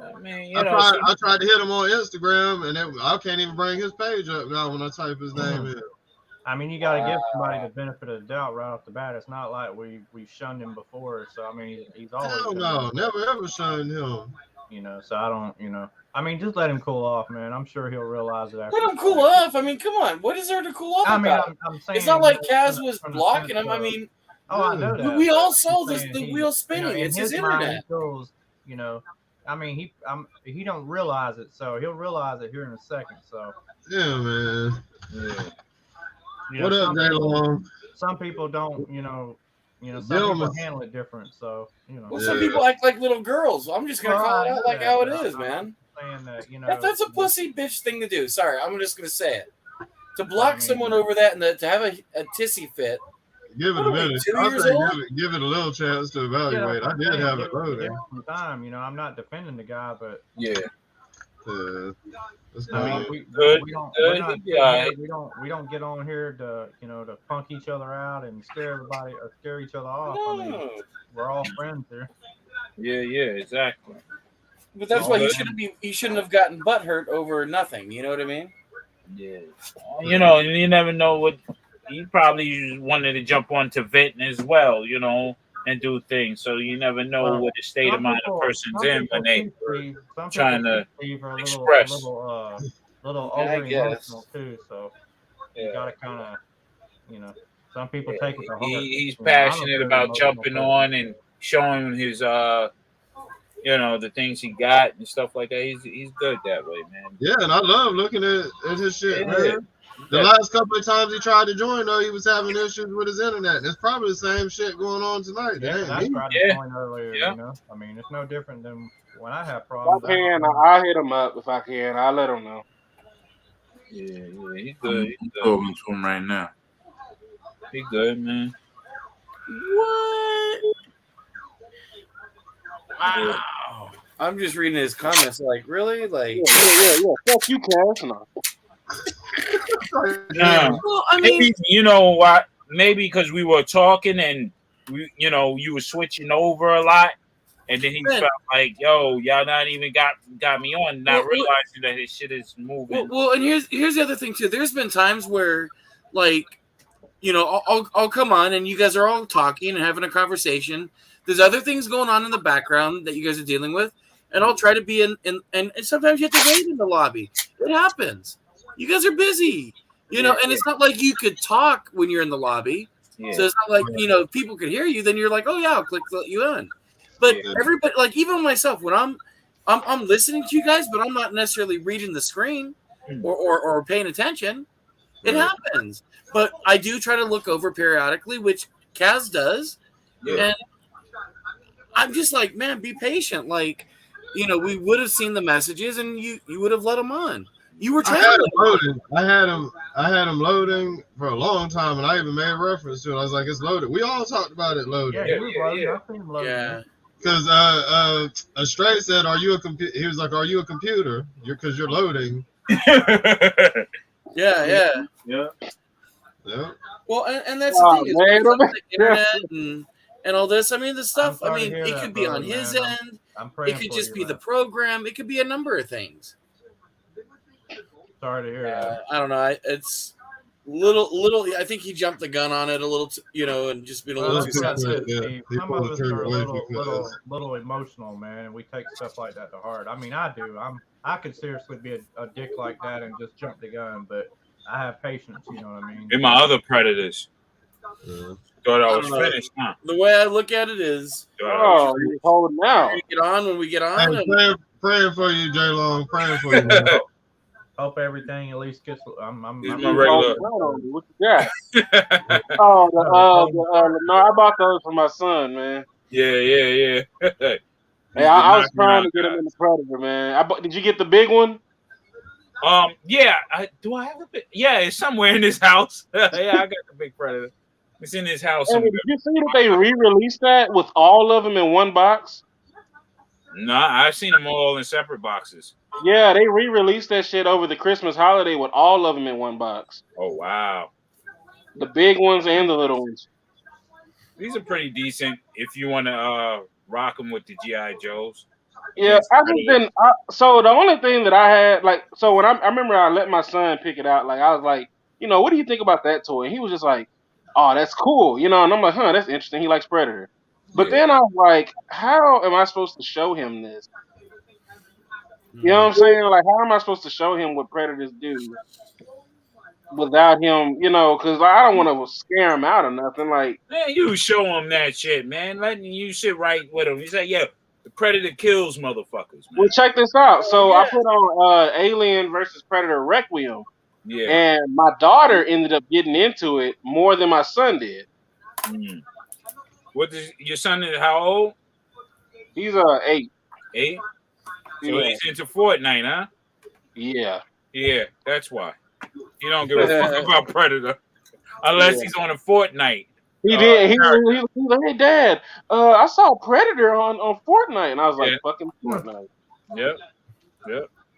I mean, I tried to hit him on Instagram, and I can't even bring his page up now when I type his name in. I mean, you got to give somebody the benefit of the doubt right off the bat. It's not like we've shunned him before, so I mean, he's always. Hell no, never ever shunned him. You know, so I don't. You know, I mean, just let him cool off, man. I'm sure he'll realize it after. Let him cool off. I mean, come on. What is there to cool off about? I'm saying it's not like Kaz was blocking him. I mean, I know that. We all saw the wheel spinning. It's his internet. Feels, you know, I mean, he don't realize it, so he'll realize it here in a second. So. Yeah, man. Yeah. You What know, up, Daylon? Some people don't, some people handle it different. So, Well, some people act like little girls. I'm just gonna call it out like how it is, man. Saying that, that's a pussy bitch thing to do. Sorry, I'm just gonna say it. To block someone over that and to have a tissy fit. Give it a minute. Give it a little chance to evaluate. I did have it loaded. Time, I'm not defending the guy, but yeah. I mean, we don't get on here to to punk each other out and scare everybody or scare each other off. No. I mean, we're all friends here. Yeah, exactly. But that's why he shouldn't have gotten butthurt over nothing. You know what I mean? Yeah. You never know what he probably wanted to jump onto venting as well, and do things. So you never know what the state of mind a person's in when they trying to express. A little over emotional too. So you gotta kind of, some people take it to heart. He's passionate about jumping on and showing his the things he got and stuff like that. He's good that way, man. Yeah, and I love looking at his shit, Yeah. man. The last couple of times he tried to join, though, he was having issues with his internet. And it's probably the same shit going on tonight. Yeah, It I ain't me. tried to join earlier. Yeah. You know, I mean, it's no different than when I have problems. If I can, I'll hit him up if I can. I'll let him know. Yeah, he's I'm good. He's good. talking to him right now. He good, man. What? Wow. I'm just reading his comments. Like, really? Like, Yeah. Fuck you, Cash. No. well, I mean, Maybe you know what? Maybe because we were talking and you were switching over a lot, and then he Man. felt like, "Yo, y'all not even got me on," not realizing that his shit is moving. well, and here's the other thing too. There's been times where, like, I'll come on and you guys are all talking and having a conversation. There's other things going on in the background that you guys are dealing with, and I'll try to be in and sometimes you have to wait in the lobby. It happens. You guys are busy, and it's not like you could talk when you're in the lobby. Yeah. So it's not like, if people could hear you, then you're like, oh yeah, I'll click let you in. But everybody, like even myself, when I'm listening to you guys, but I'm not necessarily reading the screen or paying attention. It happens. But I do try to look over periodically, which Kaz does. Yeah. And I'm just like, man, be patient. Like, we would have seen the messages and you would have let them on. You were trying I had him loading for a long time, and I even made reference to it. I was like, it's loaded. We all talked about it loading. Yeah, he was loading. I seen him loading. Yeah. Because a straight said, "Are you a computer?" He was like, "Are you a computer? Because you're loading." Yeah. Well, and that's the thing. The internet and all this. I mean, the stuff. I mean, it could be on his end. It could just be the program. It could be a number of things. Sorry to hear that. I don't know. It's little. I think he jumped the gun on it a little, and just been a little too sensitive. Some of us are a little emotional, man, and we take stuff like that to heart. I mean, I do. I could seriously be a dick like that and just jump the gun, but I have patience. You know what I mean? And my other predators thought I was finished. Huh? The way I look at it is, you're holding out. We get on when we get on. Hey, praying for you, J Long. Praying for you. Man. Hope everything at least gets. I'm my regular. What you got? No, I bought those for my son, man. Yeah. Hey, I was trying to get him in the Predator, man. Did you get the big one? Yeah. Do I have a big? Yeah, it's somewhere in this house. Yeah, I got the big Predator. It's in his house. Hey, did you see that they re-released that with all of them in one box? No, I've seen them all in separate boxes. Yeah, they re-released that shit over the Christmas holiday with all of them in one box. Oh, wow. The big ones and the little ones. These are pretty decent if you want to rock them with the G.I. Joes. Yeah, I just didn't. So the only thing that I had, when I remember I let my son pick it out, I was like, what do you think about that toy? And he was just like, oh, that's cool, and I'm like, that's interesting. He likes Predator. But then I was like, how am I supposed to show him this? You know what I'm saying? Like, how am I supposed to show him what Predators do without him, because I don't want to scare him out or nothing. Like, man, you show him that shit, man. Letting you sit right with him. He's like, yeah, the Predator kills motherfuckers, man. Well, check this out. So I put on Alien versus Predator Requiem. Yeah. And my daughter ended up getting into it more than my son did. What is your son? Is how old? He's 8. 8. So he's into Fortnite, huh? Yeah. Yeah, that's why. He don't give a fuck about Predator unless he's on a Fortnite. He did. He was like, hey, Dad, I saw Predator on Fortnite. And I was like, fucking Fortnite. Yep.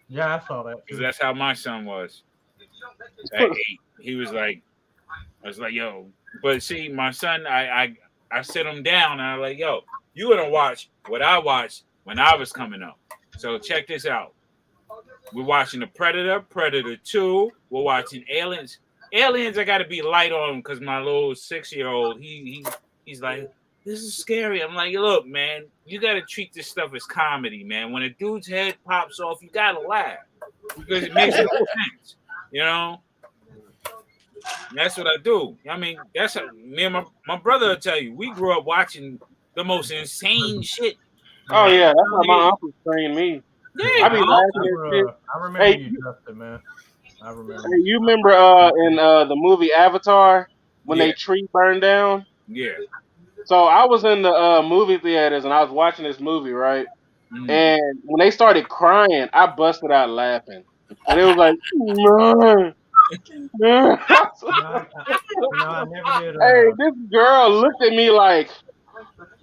Yeah, I saw that. Because that's how my son was. At 8. He was like, I was like, yo. But see, my son, I sit him down and I'm like, yo, you gonna watch what I watched when I was coming up. So check this out. We're watching the Predator, Predator 2. We're watching Aliens. Aliens, I got to be light on him because my little 6-year-old, he's like, this is scary. I'm like, look, man, you got to treat this stuff as comedy, man. When a dude's head pops off, you got to laugh because it makes no sense, And that's what I do. I mean, that's how me and my brother will tell you. We grew up watching the most insane shit Oh yeah, that's how my uncle trained me. Yeah, I be laughing at shit. I remember Hey, you, Justin, man. I remember. Hey, you remember in the movie Avatar when they tree burned down? Yeah. So I was in the movie theaters and I was watching this movie, right? And when they started crying, I busted out laughing, and it was like, "Man, man." I never did. Hey, this girl looked at me like,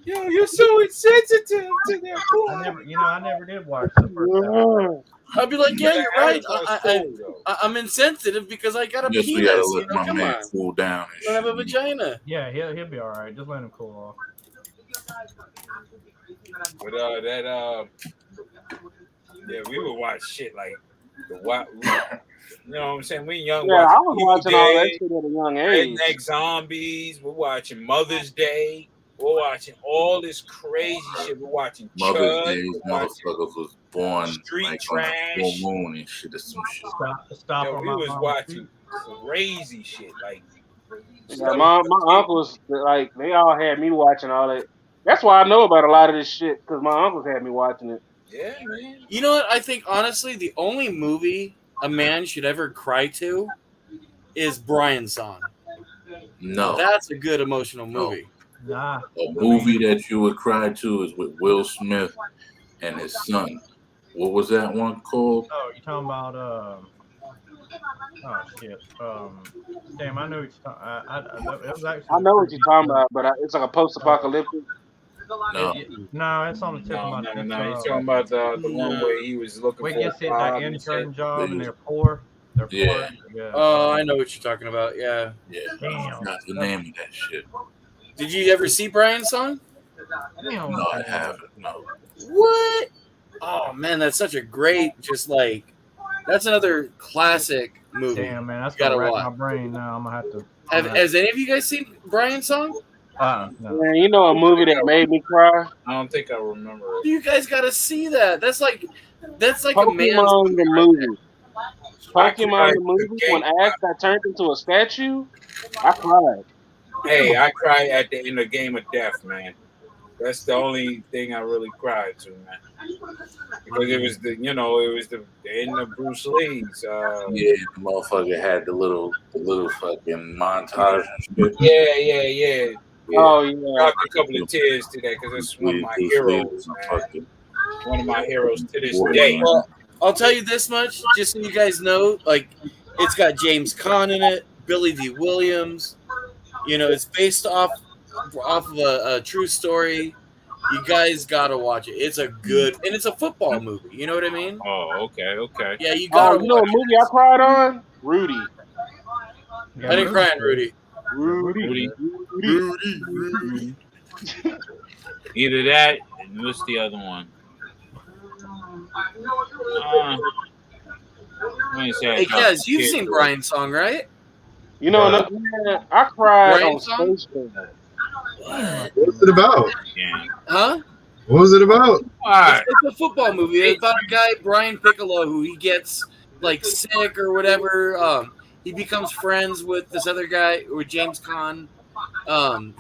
Yo, you're so insensitive to that point. I never did watch the first episode. I'd be like, yeah, you're right. I'm insensitive because I got a Yes, penis. we gotta let You know, my come man on. cool down. I don't have a vagina. Yeah, he'll be all right. Just let him cool off. But yeah, we would watch shit like the what, you know what I'm saying? We young. yeah, I was watching all that shit at a young age. Redneck Zombies. We're watching Mother's Day. We're watching all this crazy shit. We're watching Mother's Chud. Day, motherfuckers was born Street like Trash. on the full moon and shit. Or some shit. Stop Yo, on we my was mama's watching feet. crazy shit like. Yeah, my uncles, like, they all had me watching all that. That's why I know about a lot of this shit, because my uncles had me watching it. Yeah, man. You know what? I think, honestly, the only movie a man should ever cry to is Brian's Song. No. That's a good emotional movie. Nah. A movie that you would cry to is with Will Smith and his son. What was that one called? Oh, you talking about oh shit. Damn, I know what you're talking. I know what you're talking about, but it's like a post-apocalyptic. No. No, it's on the tip of my tongue. No, he's talking about the one where he was looking Where for he a gets that job and intern shit. job and they're poor. They're poor. Yeah. Yeah. Oh, I know what you're talking about. Yeah. Yeah. Damn. That's the name of that shit. Did you ever see Brian's Song? Damn. No, I haven't. No. What? Oh man, that's such a great, just like, that's another classic movie. Damn, man, that's gotta gonna rack watch. my brain now. I'm gonna have to. Has any of you guys seen Brian's Song? No. Man, you know a movie that made me cry? I don't think I remember it. You guys gotta see that. That's like a man's Pokemon the movie. Pokemon cried the movie, the when game. Ash got turned into a statue, I cried. Hey, I cried at the end of Game of Death, man. That's the only thing I really cried to, man. Because it was the end of Bruce Lee's. Yeah, the motherfucker had the little fucking montage and shit. Yeah. Oh, I yeah. dropped a couple of tears today because it's one of my heroes, man. One of my heroes to this day. Well, I'll tell you this much, just so you guys know, like, it's got James Caan in it, Billy D. Williams. You know, it's based off of a true story. You guys gotta watch it. It's a good, and it's a football movie. You know what I mean? Oh, okay. Yeah, you gotta. You know a movie I cried on? Rudy. I didn't cry on Rudy. Rudy. Either that, and what's the other one? Hey, Kaz, you've seen Brian's Song, right? You know, man, I cried on Brian's Song? Space Jam. What was it about? Yeah. Huh? What was it about? It's a football movie. It's about a guy, Brian Piccolo, who he gets like sick or whatever. He becomes friends with this other guy, with James Caan,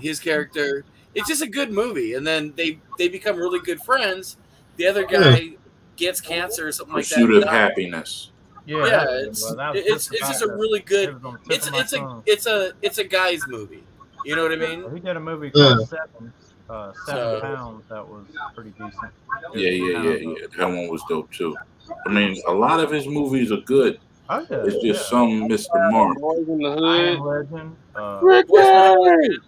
his character. It's just a good movie, and then they become really good friends. The other guy gets cancer or something like that. Pursuit of Happiness. Yeah, it's just a really good. It's a guy's movie. You know what I mean? He did a movie called Seven Pounds that was pretty decent. Yeah. That one was dope too. I mean, a lot of his movies are good. It's just some miss the mark. Boys in the I Am Hood. Legend.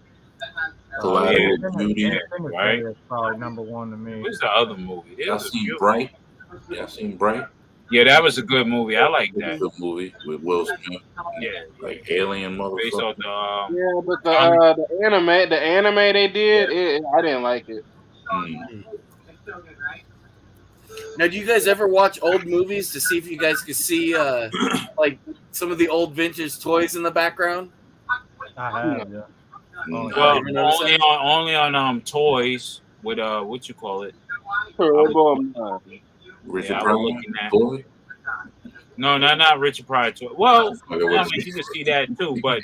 Collateral Beauty, right? That's probably number one to me. What's the other movie? Y'all seen Bright? Yeah, seen Bright? Yeah, that was a good movie. I like that. Good movie with Will Smith. Yeah, like Alien based motherfucker. on the Yeah, but the anime they did, I didn't like it. Now, do you guys ever watch old movies to see if you guys could see like some of the old vintage toys in the background? I have, yeah. well, only on toys with what you call it? Richard Pryor. Toy? No, not Richard Pryor toy. Well, I mean, you can see that too, but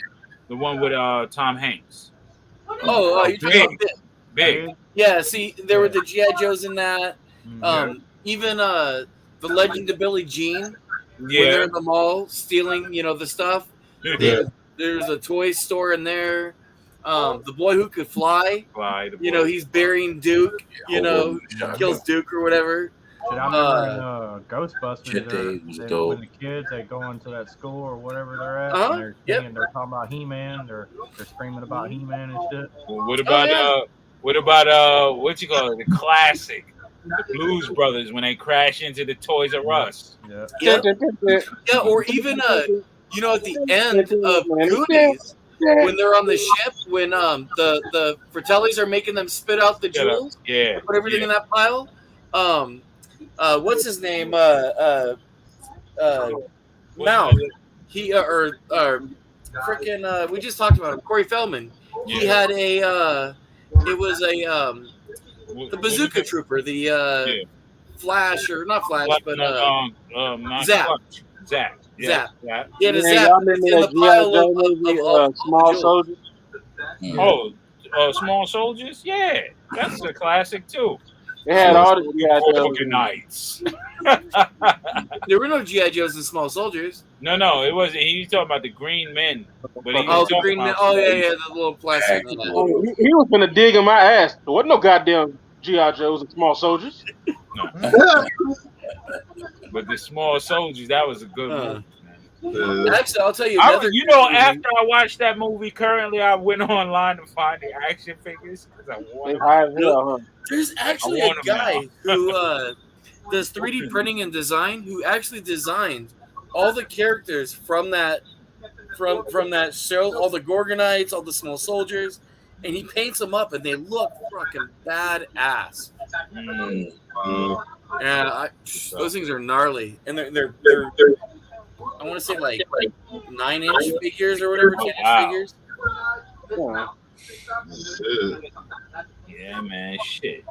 the one with Tom Hanks. Oh, you're talking about Big. Yeah, see, there were the G.I. Joes in that. Mhm. Even the Legend of Billie Jean, when they're Yeah. in the mall stealing, the stuff. Yeah. There's a toy store in there. The Boy Who Could Fly. Fly the boy. He's burying Duke. Kills Duke or whatever. Shit, I remember in Ghostbusters, Jet Day was when dope. the kids they go into that school or whatever they're at, Uh-huh, and they're singing, they're talking about He-Man, they're screaming about He-Man and shit. Well, what about what you call it? The classic, the Blues Brothers when they crash into the Toys R Us. Yeah. Yeah, or even at the end of Goonies, when they're on the ship, when the Fratellis are making them spit out the jewels, Yeah. put everything in that pile. What's his name? Mal. He or freaking we just talked about him. Corey Feldman. He had a it was a the Bazooka Trooper, the Flash or not Flash, but Zap. Zap. Zap. Yeah. Yeah, the Man, Zap y'all in remember the that G.I. pile Joe of movie, Small Soldiers? Small Soldiers. Yeah, that's a classic too. They had all the G.I. Joes. Organites. There were no G.I. Joes and Small Soldiers. No, it wasn't. He was talking about the Green Men. But he was the Green Men. Oh yeah, the little plastic. He was gonna dig in my ass. There wasn't no goddamn G.I. Joes and Small Soldiers. No. But the Small Soldiers, that was a good movie. Actually, I'll tell you. After I watched that movie, currently I went online to find the action figures because I wanted. There's actually a guy who does 3D printing and design who actually designed all the characters from that show, all the Gorgonites, all the Small Soldiers, and he paints them up, and they look fucking badass. Yeah, those things are gnarly, and they're I want to say like 9-inch figures or whatever, 10-inch figures. Yeah, man, shit.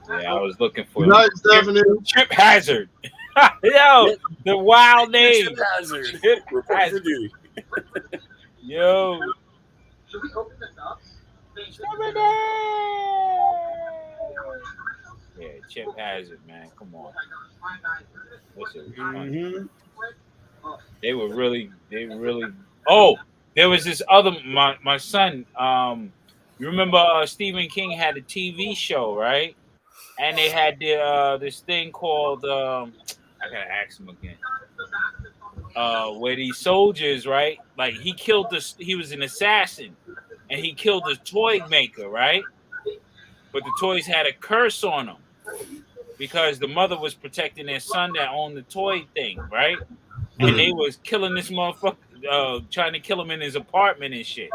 Yeah, I was looking for Chip Hazard. Yo, the wild name. Chip Hazard. Chip Hazard. Yo. Yeah, Chip Hazard, man. Come on. Listen, They really. Oh, there was this other. My son. You remember Stephen King had a TV show, right? And they had this thing called. I gotta ask him again. Where these soldiers, right? Like he killed this. He was an assassin, and he killed the toy maker, right? But the toys had a curse on them because the mother was protecting their son that owned the toy thing, right? And they was killing this motherfucker, trying to kill him in his apartment and shit.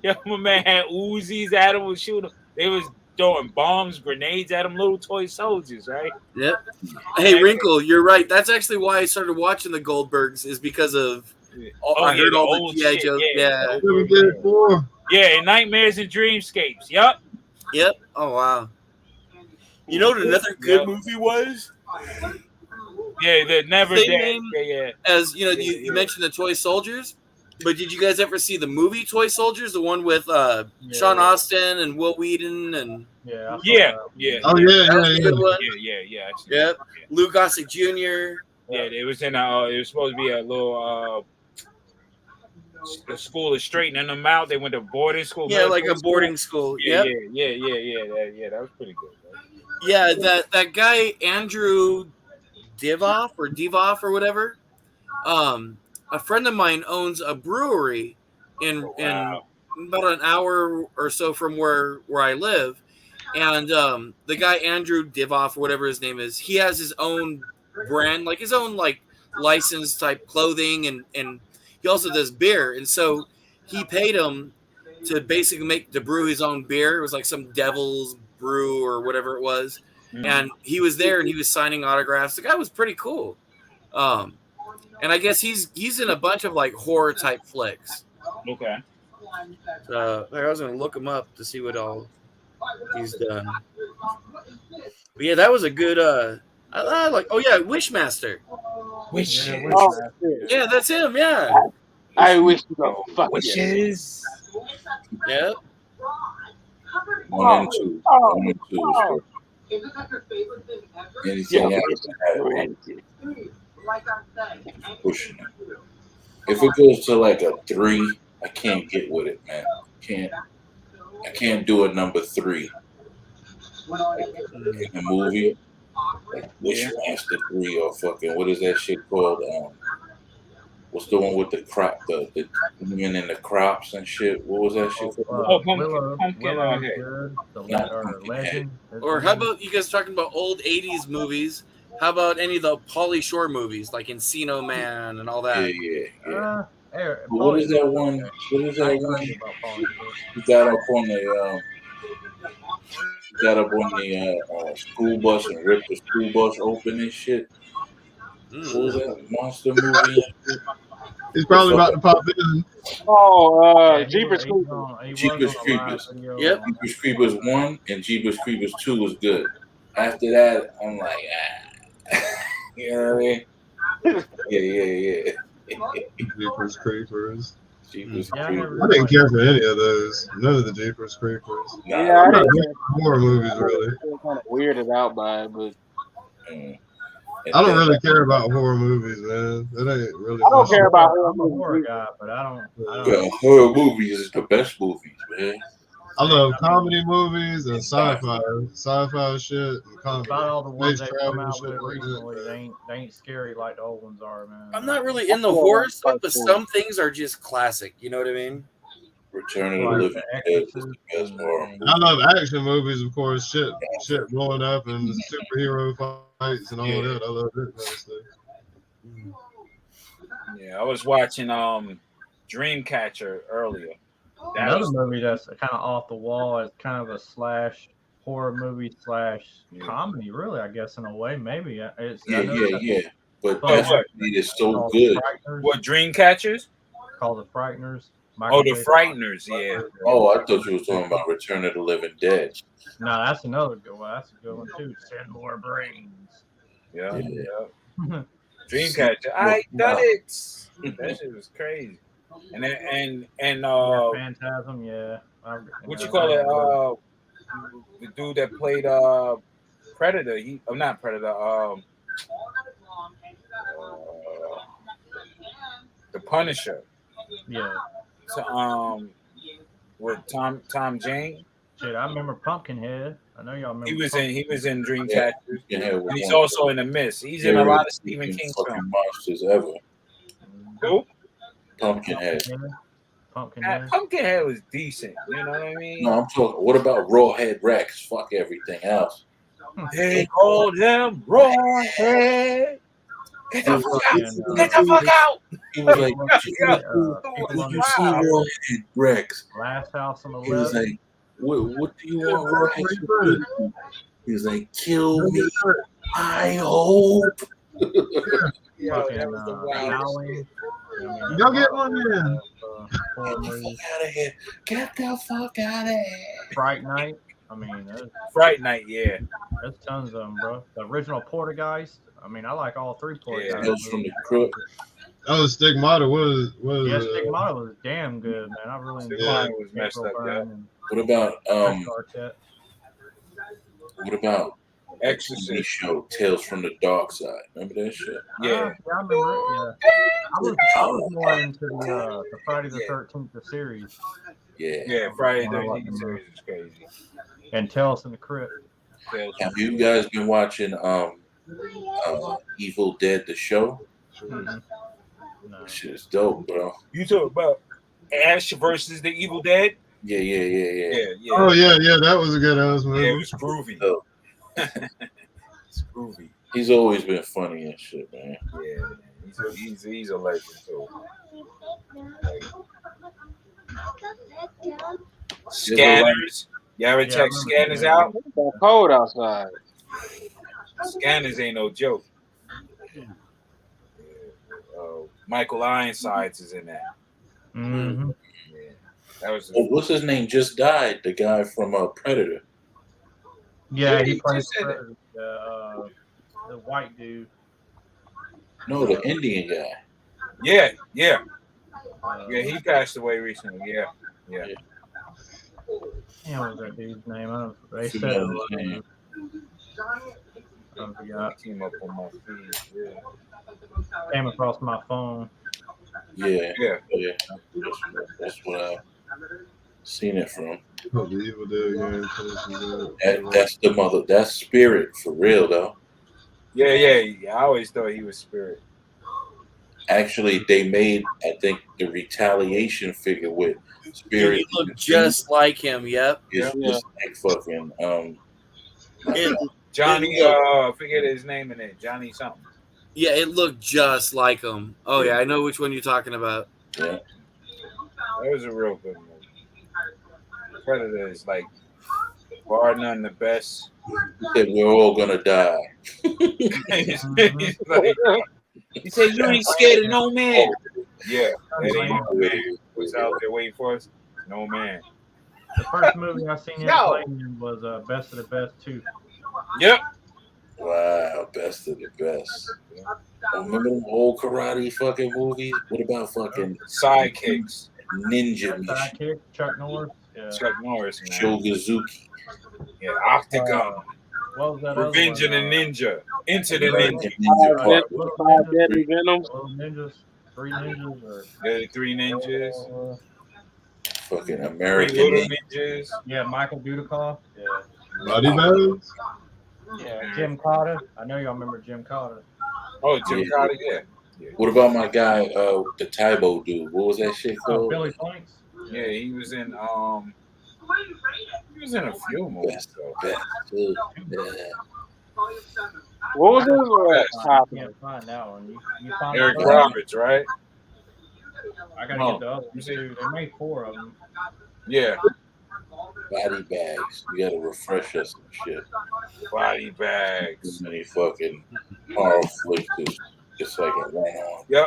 Yo, my man had Uzis at him, was shooting. They was throwing bombs, grenades at them, little toy soldiers, right? Yep. Hey, Wrinkle, you're right. That's actually why I started watching the Goldbergs, is because of I heard all the G.I. Joes. Yeah, Nightmares and Dreamscapes. Yep. Oh wow. You know what another good movie was? Yeah, the Never Dead. Yeah. As you mentioned the Toy Soldiers, but did you guys ever see the movie Toy Soldiers, the one with Sean Austin and Will Wheaton and yeah. Oh yeah. Good one. Yeah. Yep. Lou Gossett Jr. Yeah, it was in it was supposed to be a little the school is straightening them out. They went to boarding school. Yeah, like a boarding school. Yeah. That was pretty good. Right? Yeah, that guy Andrew Divoff or whatever. A friend of mine owns a brewery in about an hour or so from where I live, and the guy Andrew Divoff or whatever his name is, he has his own brand, like his own like licensed type clothing, and he also does beer, and so he paid him to basically brew his own beer. It was like some Devil's Brew or whatever it was. And he was there and he was signing autographs. The guy was pretty cool. And I guess he's in a bunch of like horror type flicks. Okay. I was gonna look him up to see what all he's done. But yeah, that was a good I like Wishmaster. Yeah, that's him, yeah. I wish you fuck wishes. Yep. 1 and 2. 1 and 2 is good. Anything else? Pushing it. If it goes to like a 3, I can't get with it, man. I can't do a number 3 in the movie. Like Wishmaster 3 or fucking what is that shit called? What's the one with the crop, the women in the crops and shit? What was that shit called? Legend. Or how about you guys talking about old 80s movies? How about any of the Pauly Shore movies like Encino Man and all that? Yeah. What is that one? What is that one? He got up on the school bus and ripped the school bus open and shit. What was that monster movie? He's probably about to pop in. Jeepers Creepers. Jeepers Creepers. Yep. Jeepers Creepers 1 and Jeepers Creepers 2 was good. After that, I'm like, you know what I mean? Yeah. Jeepers Creepers. Jeepers I Creepers. didn't care for any of those. None of the Jeepers Creepers. Yeah, I'm not big on horror movies, really. I'm kind of weirded out by it, but I don't really care about horror movies, man. That ain't really. I don't care about horror I'm a horror movies. guy, but I don't. Yeah, horror movies is the best movies, man. I love comedy movies and sci-fi shit and comedy. About all the ones Space that come travel out shit with like recently, that. they ain't scary like the old ones are, man. I'm not really in the horror stuff, but some things are just classic. You know what I mean? Return of the Living Dead is the best horror. I love action movies, of course. Shit blowing up and superhero fights and all that. I love that kind of stuff. Yeah, I was watching Dreamcatcher earlier. Another movie that's kind of off the wall is kind of a slash horror movie slash comedy, really, I guess, in a way. Maybe it's Yeah. But that's what is so good. What, Dreamcatchers? Called The Frighteners. Oh, The Frighteners, yeah. Oh, I thought you were talking about Return of the Living Dead. No, that's another good one. That's a good one too. Send more brains. Yeah. Dreamcatcher. I done it. That shit was crazy. And Phantasm, yeah. What you call it? The dude that played Predator. Not Predator. The Punisher. Yeah. So, with Tom Jane. Shit, I remember Pumpkinhead. I know y'all remember. He was in Dreamcatcher. Yeah, and he's also in The Mist. He's in a lot of Stephen King films. Monsters ever. Who? Pumpkinhead. Pumpkinhead was decent. You know what I mean? No, I'm talking. What about Rawhead Rex? Fuck everything else. They called him Rawhead. Get the fuck out! Get the fuck out! He was like, "Did you see Rawhead Rex?" Last House on the Left. He was like, "What do you want Rawhead?" He was like, "Kill me, I hope." Go get one in. Get the fuck out of here! Get the fuck out of here! Fright Night. I mean, Fright Night, yeah. There's tons of them, bro. The original Portergeist. I mean, I like all three Portergeist. Tales from the Crypt. Oh, Stigmata was Stigmata was damn good, man. I really enjoyed Stigmata was messed up, yeah. What about Exorcist show Tales from the Dark Side? Remember that shit? Yeah. I remember it. Yeah. I was more into the Friday the 13th the series. Yeah. Friday the 13th series is crazy. And Tales from the Crypt. Have you guys been watching Evil Dead the show? No. Shit is dope, bro. You talk about Ash versus the Evil Dead? Yeah. Oh yeah, that was a good ass movie. Yeah, it was groovy. It's groovy. He's always been funny and shit, man. Yeah, he's a legend too. Scanners. You ever check Scanners out? It's cold outside. Scanners ain't no joke. Michael Ironsides is in that. Mm-hmm. Yeah, that was. What's his name? Just died. The guy from Predator. Yeah, he plays the white dude. No, the Indian guy. Yeah. He passed away recently. Yeah. Damn, what was that dude's name? They said Forgot it his was. name. I forgot. Came up on my feed. Yeah. Came across my phone. Yeah, Yeah. yeah. That's what I've seen it from. Oh, the Evil Dead game. That's the mother. That's Spirit for real though. Yeah. I always thought he was Spirit. Actually, they made I think the Retaliation figure with Dude, Spirit. he looked just like him. Yep. It's Yeah. just like fucking Johnny, It looked- I forget his name in it. Johnny something. Yeah, it looked just like him. Oh yeah, I know which one you're talking about. yeah. That was a real good movie. Predator is like bar none the best. He said we're all gonna die. He's like, he said you ain't scared of no man. Yeah, that ain't no man. What's out there waiting for us? No man. The first movie I seen him Yo. playing in was Best of the Best 2. Yep. Wow, best of the best. Remember them old karate fucking movies? What about fucking Sidekicks. Ninja Mission? Sidekick, Chuck Norris. Yeah. Chuck Norris, man. Shogazuki. Yeah, Octagon. What was that? Revenge of the Ninja. Into the Ninja Ninja. Part. Five Deadly Venoms. Little Ninjas, 3 Ninjas, or The Three Ninjas. Fucking Three American Little Ninja. Ninjas. yeah, Michael Dudikoff. Yeah. Body bags? Yeah, Jim Carter. I know y'all remember Jim Carter. Oh, Jim Yeah. Carter, yeah. What about my guy, the Tybo dude? What was that shit Oh, called? Billy Planks. Yeah, he was in a few movies Best, though. best, dude. Yeah. What was his I top? can't find that one. You find Eric it? Roberts, right? I gotta get the other ones too. They made 4 of them. Yeah. Body bags. You gotta refresh us and shit. Body bags. Too many fucking horror flicks. It's like a run on. Yeah,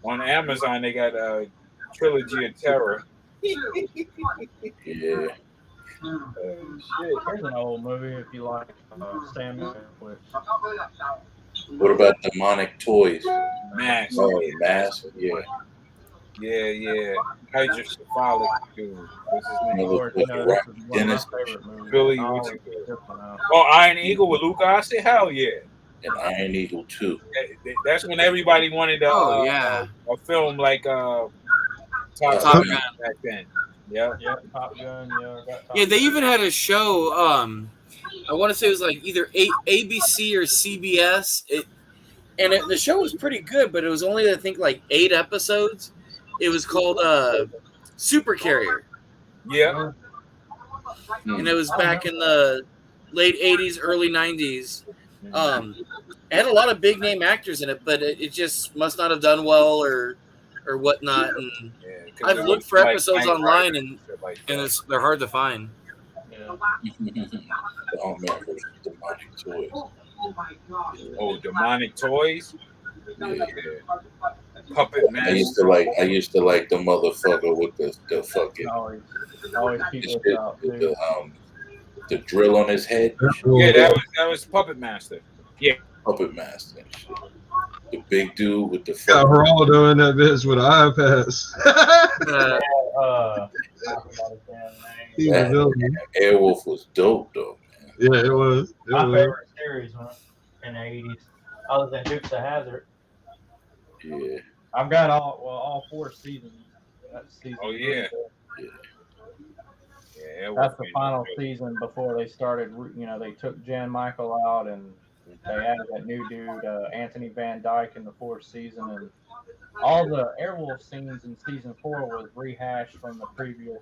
on Amazon they got a Trilogy of Terror. Yeah. Shit. Here's an old movie if you like Samuel. What about demonic toys? Mask. Oh, mask. Yeah. Yeah. Hydrocephalic dude. What's his name? Another You fucking know, rock. this is one of Dennis my favorite movies. Billy, I what always you pick this one out. Oh, Iron Eagle with Luke Gossett? Hell yeah. and Iron Eagle 2. That's when everybody wanted a film like Top Top Gun Gun. back then. Yeah. Yeah, Top Gun. Yeah, got Top Yeah, they Gun. even had a show. I want to say it was like either ABC or CBS. The show was pretty good, but it was only I think like 8 episodes. It was called Super Carrier, Yeah. and it was back in the late 80s, early 90s. It had a lot of big name actors in it, but it just must not have done well or whatnot. And I've looked for episodes online, and they're hard to find. Yeah. Oh man, versus demonic toys. Oh, demonic toys. Yeah. Puppet I man. used to like the motherfucker with the fucking Always keep shit, this out too. the drill on his head. Yeah, that was Puppet Master. Puppet master and shit. The big dude with the Got fucking Geraldo in that bitch with an iPads. I forgot his damn name. He was villain. Airwolf was dope though, man. Yeah, it was. My favorite series in the 80s, other than Dukes of Hazzard. Yeah. I've got all 4 seasons. That's season Oh, yeah. 3. Yeah, That's the final season before they started. They took Jan Michael out and they added that new dude, Anthony Van Dyke, in the 4th season. And all the Airwolf scenes in season 4 was rehashed from the previous,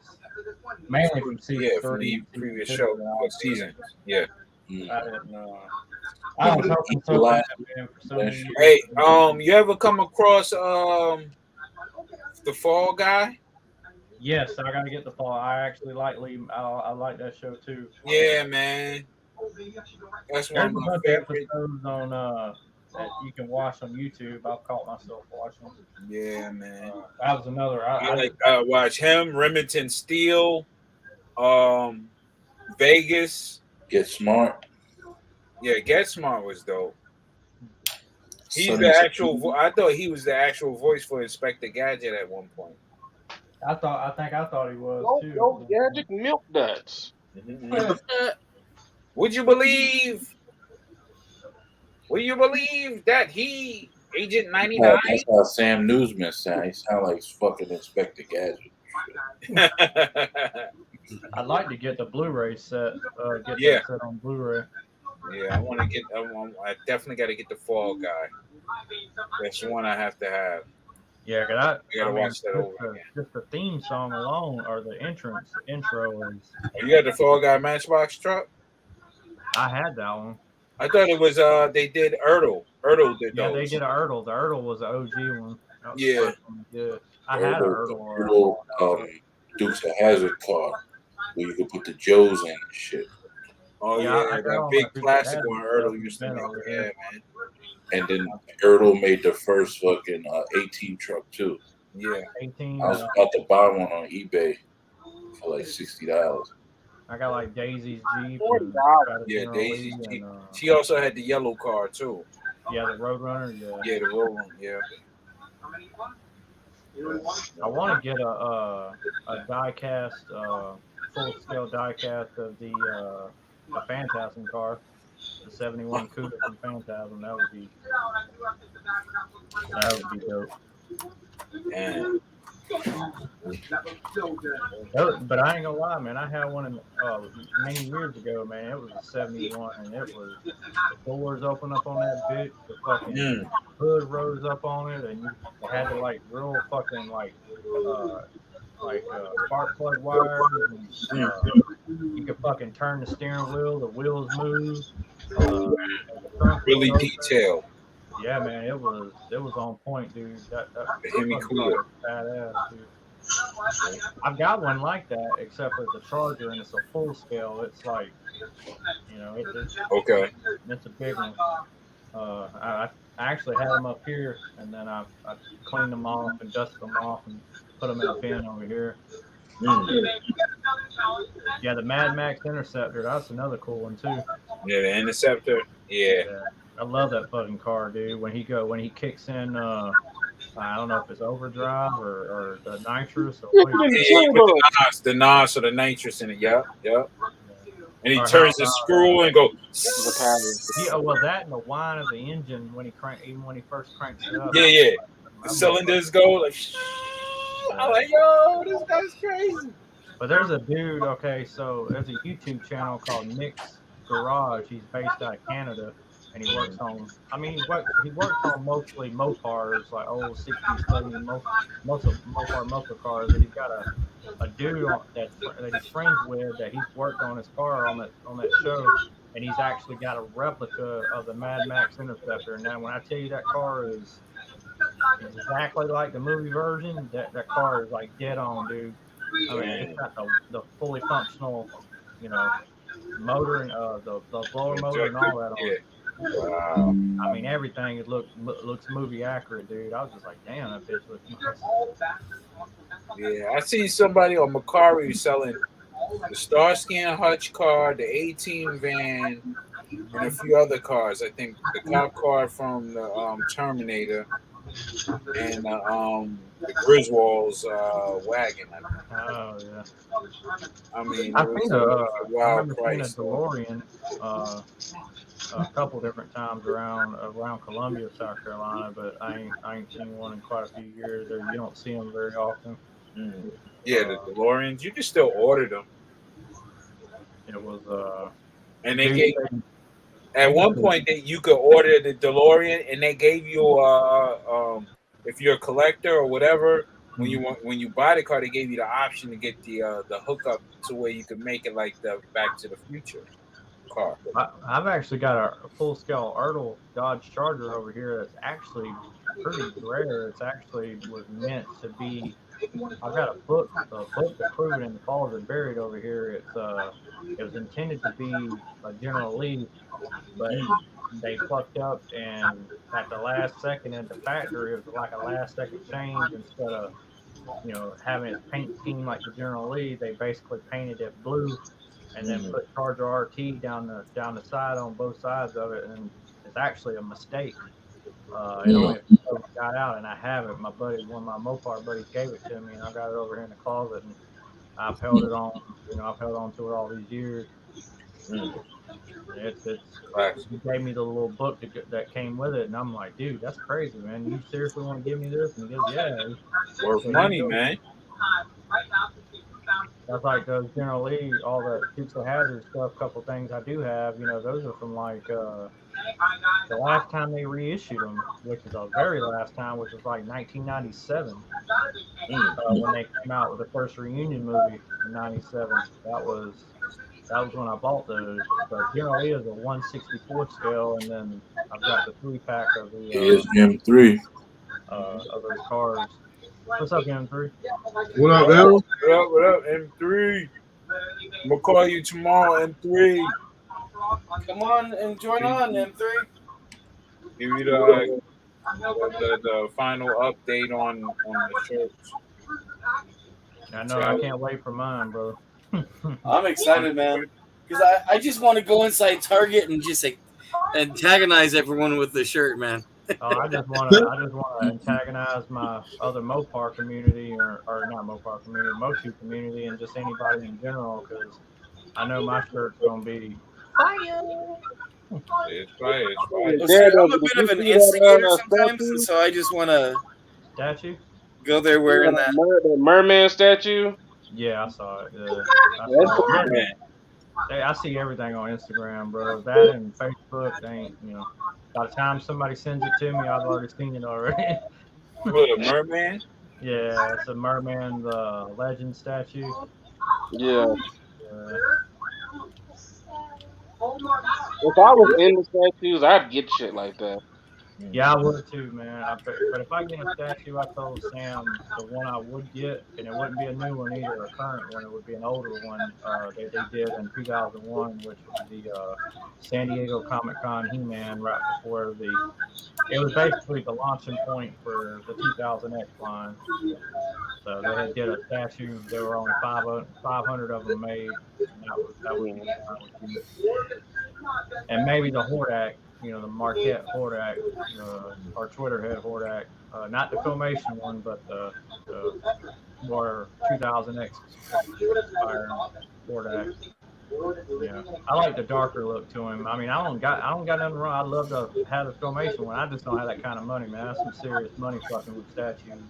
mainly from season 3. from the previous show. What season? Yeah. I didn't know. I was hoping so bad, man, for so many years. Hey, you ever come across the Fall Guy? Yes, I gotta get the Fall. I actually like Lee. I like that show too. Yeah, man. That's one There's of a my bunch of favorite. episodes on that you can watch on YouTube. I've caught myself watching. Yeah, man. That was another. I watch him, Remington Steele, Vegas. Get Smart. Yeah, Get Smart was dope. He's Sonny the actual. I thought he was the actual voice for Inspector Gadget at one point. I thought he was Go, too. go, Gadget Milk Duds. Would you believe? Will you believe that he, Agent 99? That's how Sam Newsman sound. He sound like fucking Inspector Gadget. I'd like to get the Blu-ray set. Get Yeah. that set on Blu-ray. Yeah, I want to get. I definitely got to get the Fall Guy. That's the one I have to have. Yeah, cause I gotta watch that over again. Just the theme song alone, or the intro is. You got the Fall Guy Matchbox truck? I had that one. I thought it was they did Ertl. Ertl did Yeah, those. they did an Ertl. The Ertl was the OG one. That was the Yeah. first one they did. I had an Ertl. Dukes of Hazzard car where you could put the Joes in and shit. Oh yeah, that big plastic one Ertl used to make. Yeah, man. And then Ertl made the first fucking 18 truck too. Yeah, 18. I was about to buy one on eBay for like $60. I got like Daisy's Jeep. Yeah, Daisy's Jeep. She also had the yellow car too. Yeah, the Roadrunner. Yeah. Yeah, the Roadrunner. Yeah. I want to get a die-cast, full-scale die-cast of the Phantasm car, the 71 Cougar from Phantasm. That would be dope. And but I ain't gonna lie, man. I had one many years ago, man. It was a 71, and it was the doors open up on that bitch, the fucking hood rose up on it, and you had to like real fucking spark plug wires. And, you could fucking turn the steering wheel, the wheels move. Really detailed. Yeah, man, it was on point, dude. That cool. Badass, dude. I've got one like that, except for the Charger, and it's a full scale. It's like, it's okay. It's a big one. I actually had them up here, and then I cleaned them off and dusted them off and put them in a bin over here. Yeah, the Mad Max Interceptor. That's another cool one too. Yeah, the Interceptor. Yeah. I love that fucking car, dude. When he kicks in, I don't know if it's overdrive or the nitrous. Or the NOS or the nitrous in it. Yep. And he turns the screw and go. Yeah, well, that and the whine of the engine when he first cranks it up. Yeah. The cylinders go like. I'm like, yo, this guy's crazy. But there's a dude. Okay, so there's a YouTube channel called Nick's Garage. He's based out of Canada. And he works on, he works on mostly Mopars, like old 60s, 70s, Mopar muscle cars. And he's got a dude that he's friends with that he's worked on his car on that show. And he's actually got a replica of the Mad Max Interceptor. Now, when I tell you that car is exactly like the movie version, that car is like dead on, dude. I mean, it's got the fully functional, motor and the blower motor and all that on it. Wow. I mean, everything looks movie accurate, dude. I was just like, damn, that bitch looks nice. Yeah, I seen somebody on Macari selling the Starsky and Hutch car, the 18 van, and a few other cars. I think the cop car from the Terminator and the Griswold's wagon. Oh yeah. I mean, I've seen a wild price. DeLorean a couple different times around Columbia, South Carolina, but I ain't seen one in quite a few years. Or you don't see them very often. Yeah, the DeLoreans. You can still order them. It was and they gave. At one point, you could order the DeLorean, and they gave you if you're a collector or whatever, when you buy the car, they gave you the option to get the hookup to where you could make it like the Back to the Future car. I've actually got a full-scale Ertl Dodge Charger over here that's actually pretty rare. It's actually was meant to be. I've got a book to prove it in the closet buried over here. It was intended to be a General Lee, but they fucked up, and at the last second at the factory, it was like a last-second change. Instead of having its paint scheme like the General Lee, they basically painted it blue, and then put Charger RT down the side on both sides of it, and it's actually a mistake. It only got out, and I have it. My buddy, one of my Mopar buddies, gave it to me, and I got it over here in the closet, and I've held it on. I've held on to it all these years. It's he gave me the little book that came with it, and I'm like, dude, that's crazy, man. You seriously want to give me this? And he goes, yeah. Worth money, man. That's like those General Lee, all the Dukes of Hazzard stuff. Couple things I do have, those are from like the last time they reissued them, which is the very last time, which was like 1997 when they came out with the first reunion movie in '97. That was when I bought those. But General Lee is a 1/64 scale, and then I've got the 3-pack of the Here's M3 of those cars. What's up, M3? What up, man? What up, M3? I'm gonna call you tomorrow, M3. Come on and join on, M3. Give you the final update on the shirts. I know. I can't wait for mine, brother. I'm excited, man, because I just want to go inside Target and just antagonize everyone with the shirt, man. I just want to antagonize my other Mopar community, or not Mopar community, Motu community, and just anybody in general, because I know my shirt's gonna be fire. It's fire. Well, see, I'm a bit of an instigator sometimes, and so I just want to go there wearing that. The Merman statue. Yeah, I saw it. Merman. Hey, I see everything on Instagram, bro. That and Facebook, they ain't, by the time somebody sends it to me, I've already seen it already. What, a merman? Yeah, it's a Merman, the legend statue. Yeah. If I was in the statues, I'd get shit like that. Yeah, I would too, man. But if I get a statue, I told Sam the one I would get, and it wouldn't be a new one either, a current one. It would be an older one that they did in 2001, which was the San Diego Comic Con He-Man right before it was basically the launching point for the 2000X line. So they did a statue. There were only 500 of them made, and that was and maybe the Hordak. The Marquette Hordak, or Twitter head Hordak, not the Filmation one, but the more 2000X inspired Hordak. Yeah, I like the darker look to him. I mean, I don't got nothing wrong. I'd love to have the Filmation one. I just don't have that kind of money, man. That's some serious money fucking with statues.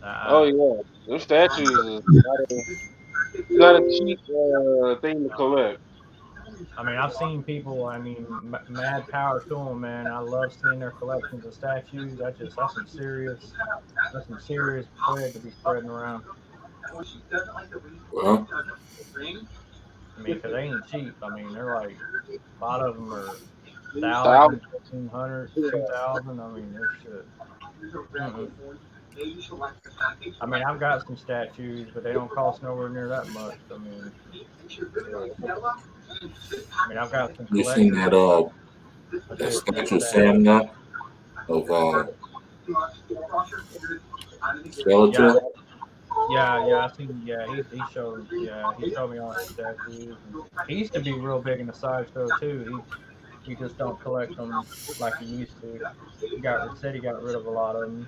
Oh yeah, those statues is not a cheap thing to collect. I mean, I've seen people. I mean, mad power to them, man. I love seeing their collections of statues. That's some serious bread to be spreading around. Well, I mean, because they ain't cheap. I mean, they're like, a lot of them are 1,000, 1,500, 2,000. I mean, they're shit. I mean, I've got some statues, but they don't cost nowhere near that much. I mean, I've got some. You seen that statue Sam got of Skeletor? Yeah, I seen. Yeah, he showed me all his statues. He used to be real big in the sideshow too. He just don't collect them like he used to. He said he got rid of a lot of them.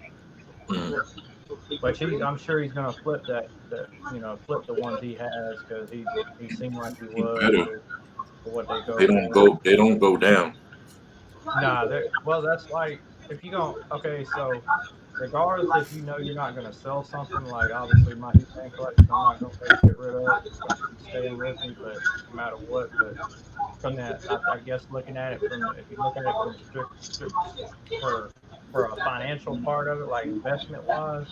But I'm sure he's gonna flip flip the ones he has, because he seemed like he was. For what they don't go down. Nah, well, that's like, if you don't. Okay, so regardless, if you're not gonna sell something, like obviously my He-Man collection, I'm not gonna get rid of. It's gonna be staying with me, but no matter what. But from that, I guess looking at it from, if you look at it from strict for a financial part of it, like investment wise,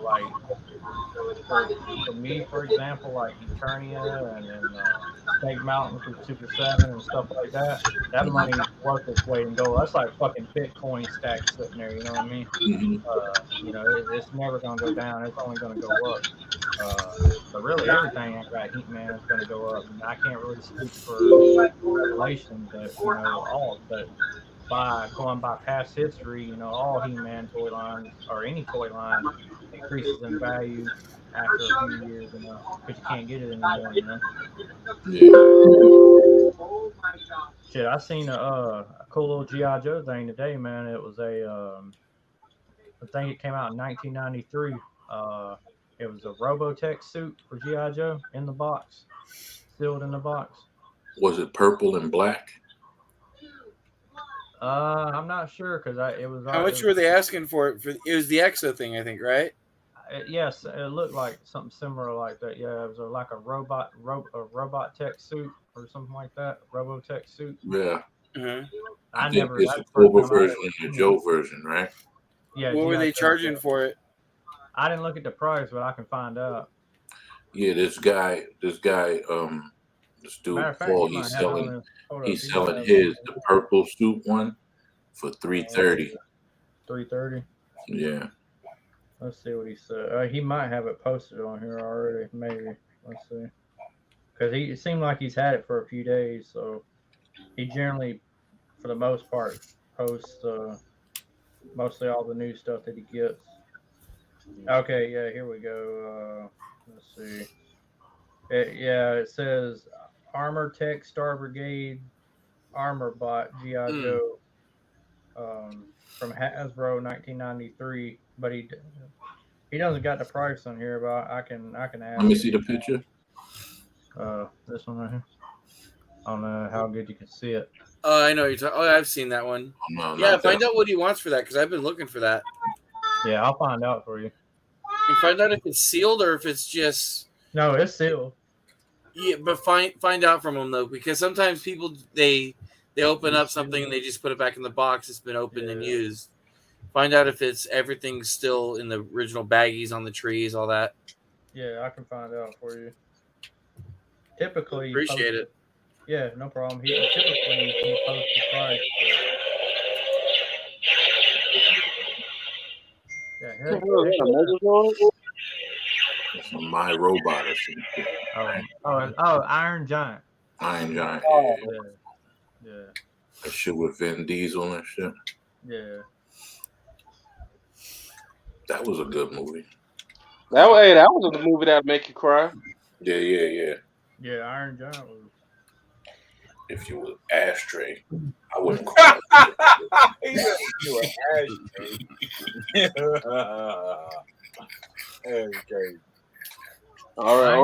like for me, for example, like Eternia and Snake Mountain from Super 7 and stuff like that, that money's worth its weight in gold. That's like fucking Bitcoin stacked sitting there, you know what I mean? It's never gonna go down, it's only gonna go up. But really everything I got He-Man is gonna go up. And I can't really speak for Revelation, but going by past history, all He-Man toy lines, or any toy line, increases in value after a few years, because you can't get it anymore, Shit, I seen a cool little GI Joe thing today, man. It was a thing that came out in 1993. It was a Robotech suit for GI Joe in the box, sealed in the box. Was it purple and black? I'm not sure because it was. How much were they asking for it? It was the EXO thing, I think, right? Yes, it looked like something similar like that. Yeah, it was like a Robotech suit or something like that. Robotech suit. Yeah. I think it's a Cobra version and the Joe version, right? Yeah. What were they charging for it? I didn't look at the price, but I can find out. Yeah, this guy, this dude Paul, he's selling the purple suit one for $330. $330. Yeah. Let's see what he said. He might have it posted on here already. Maybe. Let's see. Because it seemed like he's had it for a few days, so he generally, for the most part, posts mostly all the new stuff that he gets. Okay, yeah, here we go. Let's see. It says Armor Tech Star Brigade Armor Bot GI Joe from Hasbro 1993, but he doesn't got the price on here, but I can ask. Let me see the picture. This one right here. I don't know how good you can see it. I know you're talking. Oh, I've seen that one. No, yeah, find out what he wants for that because I've been looking for that. Yeah, I'll find out for you. And find out if it's sealed or if it's just. No, it's sealed. Yeah, but find out from them though, because sometimes people they open up something and they just put it back in the box. It's been opened and used. Find out if it's everything's still in the original baggies on the trees, all that. Yeah, I can find out for you. Typically, appreciate it. Yeah, no problem. He posts the price. It's a My Robot or something. Oh, Iron Giant. Iron Giant. Yeah. That shit with Vin Diesel and shit. Yeah. That was a good movie. That was a movie that would make you cry. Yeah. Yeah, Iron Giant was. If you was Ashtray, I wouldn't cry. You an Ashtray. That's crazy. All right.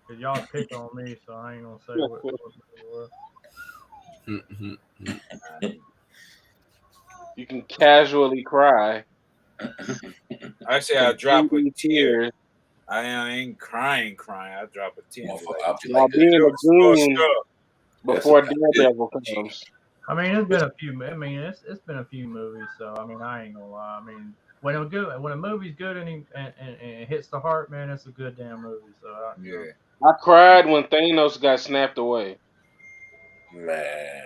Cause y'all pick on me, so I ain't gonna say what movie it was. You can casually cry. I say I'll drop a tear. I ain't crying. I'll drop a tear. I'll be in the room before Daredevil comes. I mean, it's been a few. I mean, it's been a few movies, so I mean, I ain't gonna lie. I mean, when a movie's good and it hits the heart, man, it's a good damn movie. So I cried when Thanos got snapped away. Man.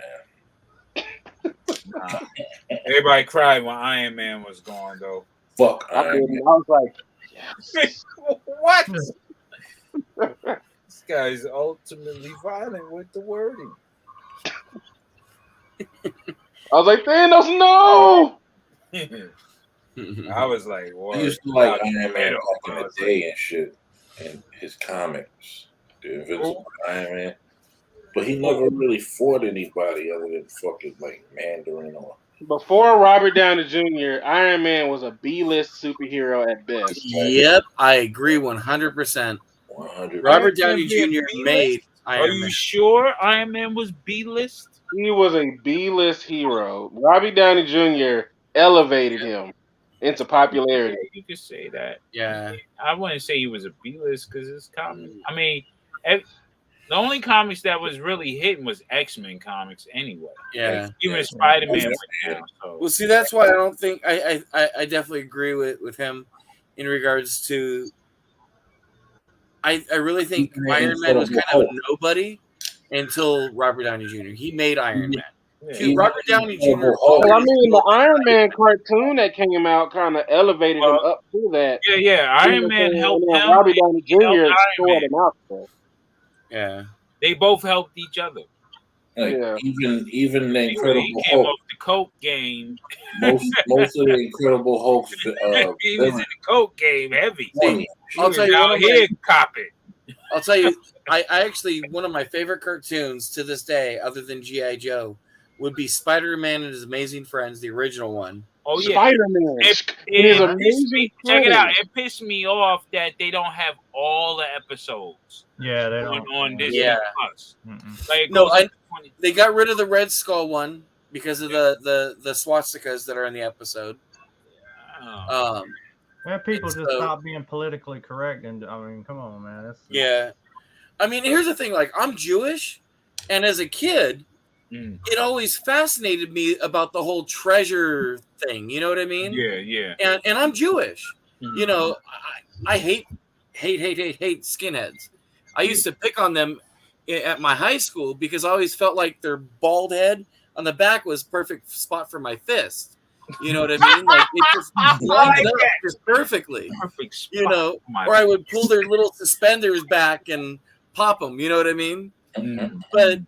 Everybody cried when Iron Man was gone, though. Fuck Iron Man. I was like, yes. What? This guy's ultimately violent with the wording. I was like, Thanos, no! I was like, what? I used to like Iron Man back in the day and shit, and his comics, the Invincible Iron Man. But he never really fought anybody other than fucking like Mandarin or. Before Robert Downey Jr., Iron Man was a B-list superhero at best. Yep, I agree 100%. 100%. Robert Downey Jr. made Iron Man. Are you sure Iron Man was B-list? He was a B-list hero. Robbie Downey Jr. elevated him into popularity. Yeah, you could say that. Yeah. I wouldn't say he was a B-list because his comics. I mean, the only comics that was really hitting was X-Men comics anyway. Yeah. Like, even Spider-Man went down. So. Well, see, that's why I don't think I definitely agree with him in regards to. I really think Iron Man was kind of a nobody until Robert Downey Jr. He made Iron Man. See, Robert Downey Jr. Well, I mean, the Iron Man cartoon that came out kind of elevated him up to that. Yeah. Iron Man helped him. Robbie Downey Jr. scored him out there. Yeah. They both helped each other. Like, even the Incredible he came Hulk. off the Coke game. Most of the Incredible Hulk. He was in the Coke game heavy. I'll tell you out here copping. I'll tell you, I actually, one of my favorite cartoons to this day, other than G.I. Joe, would be Spider-Man and His Amazing Friends, the original one. Oh yeah, Spider-Man. it His pissed amazing me. Check it out. friends. It pissed me off that they don't have all the episodes Yeah, they don't. on Disney Yeah. Plus. Mm-mm. Like it No, goes up to 20. They got rid of the Red Skull one because of the swastikas that are in the episode. Oh. Man, people And just so- stop being politically correct, and I mean, come on, man. That's, Yeah. I mean, here's the thing. Like, I'm Jewish, and as a kid, it always fascinated me about the whole treasure thing. You know what I mean? Yeah. And I'm Jewish. You know, I hate skinheads. I used to pick on them at my high school because I always felt like their bald head on the back was perfect spot for my fist. You know what I mean? Like, it just lined up just perfectly. Perfect spot. You know, or I would pull their little suspenders back and pop them. You know what I mean? But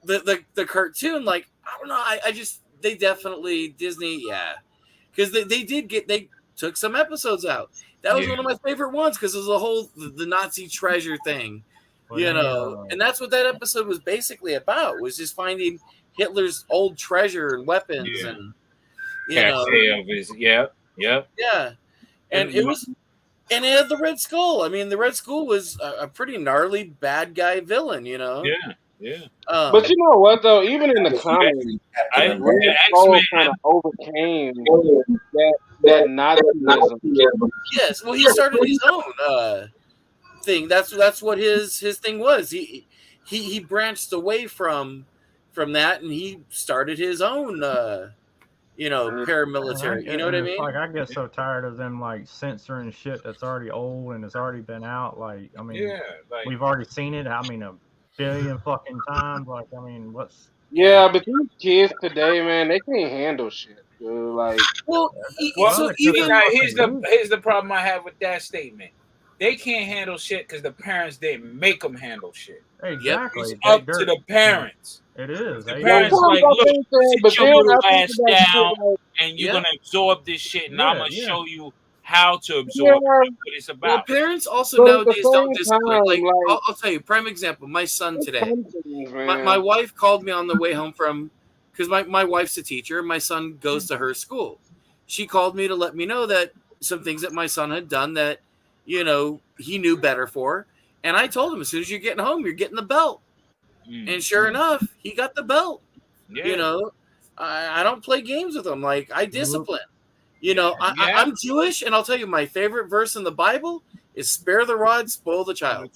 the cartoon, like, I don't know. I just, they definitely, Disney, yeah, because they took some episodes out. That was one of my favorite ones because it was the whole the Nazi treasure thing, Well, you know, and that's what that episode was basically about, was just finding Hitler's old treasure and weapons and you know, Cache of his, yeah. And it was, and it had the Red Skull. I mean, the Red Skull was a pretty gnarly bad guy villain, you know. Yeah. But you know what though? Even in the comics, Red Skull kind of overcame that Nazism. Yes, well, he started his own thing. That's what his thing was. He branched away from that, and he started his own paramilitary. You know what I mean? Like, I get so tired of them like censoring shit that's already old and it's already been out. Like, I mean, we've already seen it. I mean, a billion fucking times. Like, I mean, what's? Yeah, but these kids today, man, they can't handle shit, dude. Like, so even here's the problem I have with that statement. They can't handle shit because the parents didn't make them handle shit. Exactly. It's up to the parents. It is. The parents like, look, sit your little ass down, and you're gonna absorb this shit, and I'm gonna show you how to absorb what it's about. Well, parents also nowadays don't discipline. Like, I'll tell you, prime example. My son today. My wife called me on the way home from, because my wife's a teacher. My son goes to her school. She called me to let me know that some things that my son had done that, you know, he knew better for. And I told him, as soon as you're getting home, you're getting the belt. And sure enough, he got the belt. You know, I don't play games with him. Like, I discipline. You know, I'm Jewish, and I'll tell you, my favorite verse in the Bible is "Spare the rod, spoil the child."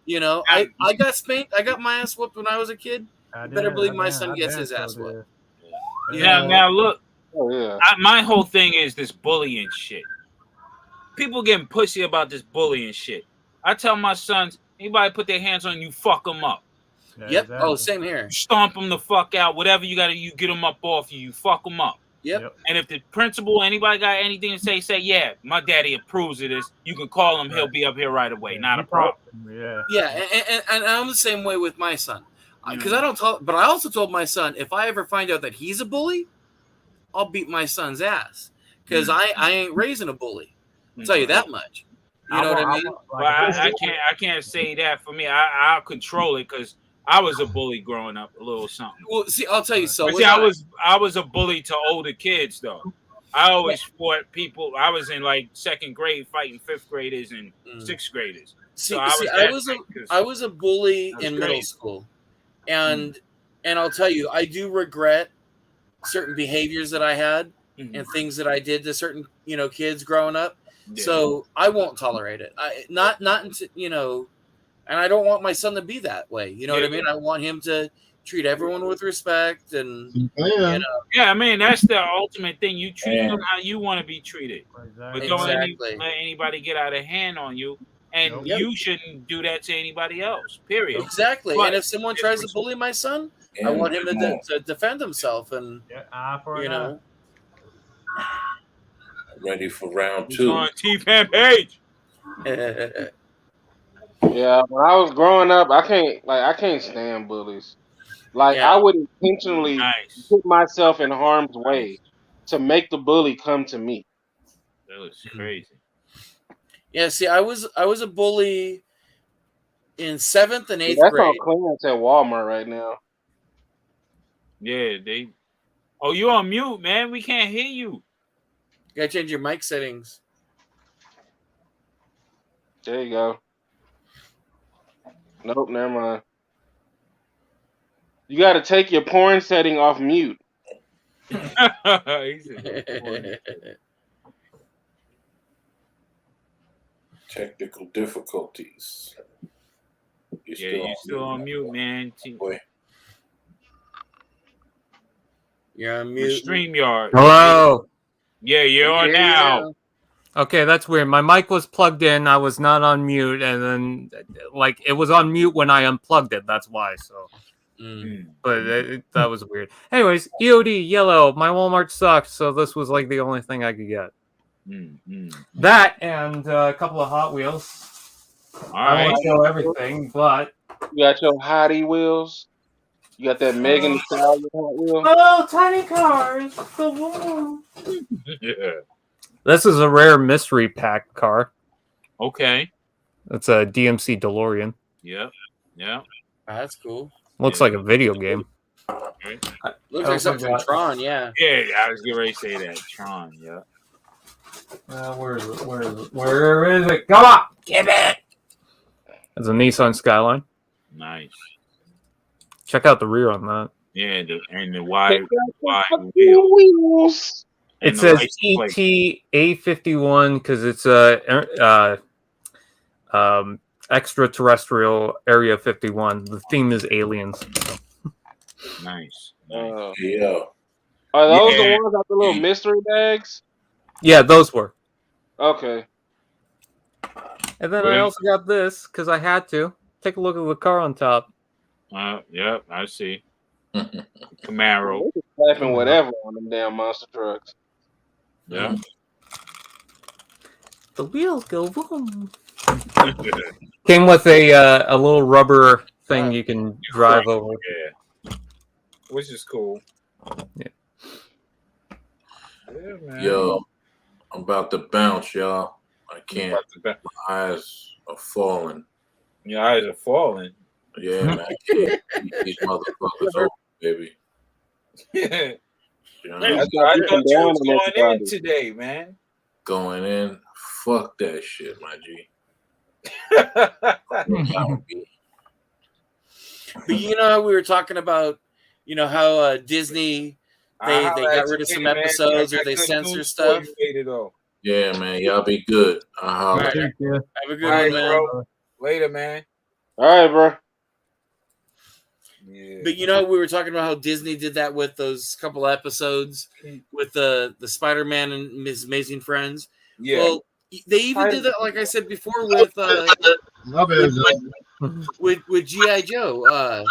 You know, I got spanked. I got my ass whooped when I was a kid. You better believe my son gets his ass whooped. Now look. My whole thing is this bullying shit. People getting pussy about this bullying shit. I tell my sons, anybody put their hands on you, fuck them up. Yep. Exactly. Oh, same here. You stomp them the fuck out. Whatever you got to, you get them up off you. You fuck them up. Yep. And if the principal, anybody got anything to say, yeah, my daddy approves of this. You can call him. He'll be up here right away. Not a problem. Yeah. And I'm the same way with my son. Because I don't talk, but I also told my son, if I ever find out that he's a bully, I'll beat my son's ass. Because I ain't raising a bully. I'll tell you that much. You know what I mean? Well, I can't say that for me. I'll control it because I was a bully growing up, a little something. Well, see, I'll tell you. So see, I was a bully to older kids though. I always fought people. I was in like second grade fighting fifth graders and sixth graders. So I was a bully in middle school, and I'll tell you, I do regret certain behaviors that I had and things that I did to certain kids growing up. Yeah. So I won't tolerate it. Not until and I don't want my son to be that way. You know what I mean? I want him to treat everyone with respect and I mean, that's the ultimate thing. You treat them how you want to be treated. But don't let anybody get out of hand on you. And you shouldn't do that to anybody else. Period. Exactly. But, and if someone tries to bully my son, I want him to defend himself and Ready for round 2. On T-Fan page. Yeah, when I was growing up, I can't stand bullies. Like I would intentionally put myself in harm's way to make the bully come to me. That was crazy. Yeah, see, I was a bully in 7th and 8th That's grade. on clearance at Walmart right now. Yeah, they. Oh, you on mute, man. We can't hear you. You gotta change your mic settings. There you go. Nope, never mind. You got to take your porn setting off mute. He said, Technical difficulties. you're still on mute, man. Boy. You're on The mute. StreamYard. Hello. Yeah, you're on now. Okay, that's weird. My mic was plugged in. I was not on mute, and then like it was on mute when I unplugged it. That's why. So, but that was weird. Anyways, EOD yellow. My Walmart sucked, so this was like the only thing I could get. That and a couple of Hot Wheels. I won't show everything, but You got your Hottie Wheels. You got that Megan Thee Stallion Hot Wheel. oh, tiny cars. Yeah. This is a rare mystery pack car. Okay. It's a DMC DeLorean. Yeah. Yeah. That's cool. Looks like a video game. Looks like something from Tron, yeah. Yeah, I was getting ready to say that. Tron, yeah. Where is it? Where is it? Where is it? Come on! Give it! It's a Nissan Skyline. Nice. Check out the rear on that. Yeah, the wide wheels. It says ET A51 because it's a extraterrestrial Area 51. The theme is aliens. Nice. Yeah. Are those the ones with the little mystery bags? Yeah, those were. Okay. And then I also got this because I had to. Take a look at the car on top. Yep, I see. Camaro. They just slapping whatever on them damn monster trucks. Yeah. The wheels go boom. Came with a little rubber thing you can drive over. Yeah. Which is cool. Yeah. Yeah, man. Yo, I'm about to bounce, y'all. I can't. My eyes are falling. Your eyes are falling. Yeah, man. I can't keep these motherfuckers open, baby. Yeah. You know, I thought you was going in today, man. Going in? Fuck that shit, my G. But you know how we were talking about, you know, how Disney they got rid of some episodes or they censor stuff. Yeah, man. Y'all be good. All right. Have a good one, man. Bro. Later, man. All right, bro. Yeah. But you know, we were talking about how Disney did that with those couple episodes with the Spider-Man and His Amazing Friends. Yeah. Well, they even did that, like I said before, with with G.I. Joe.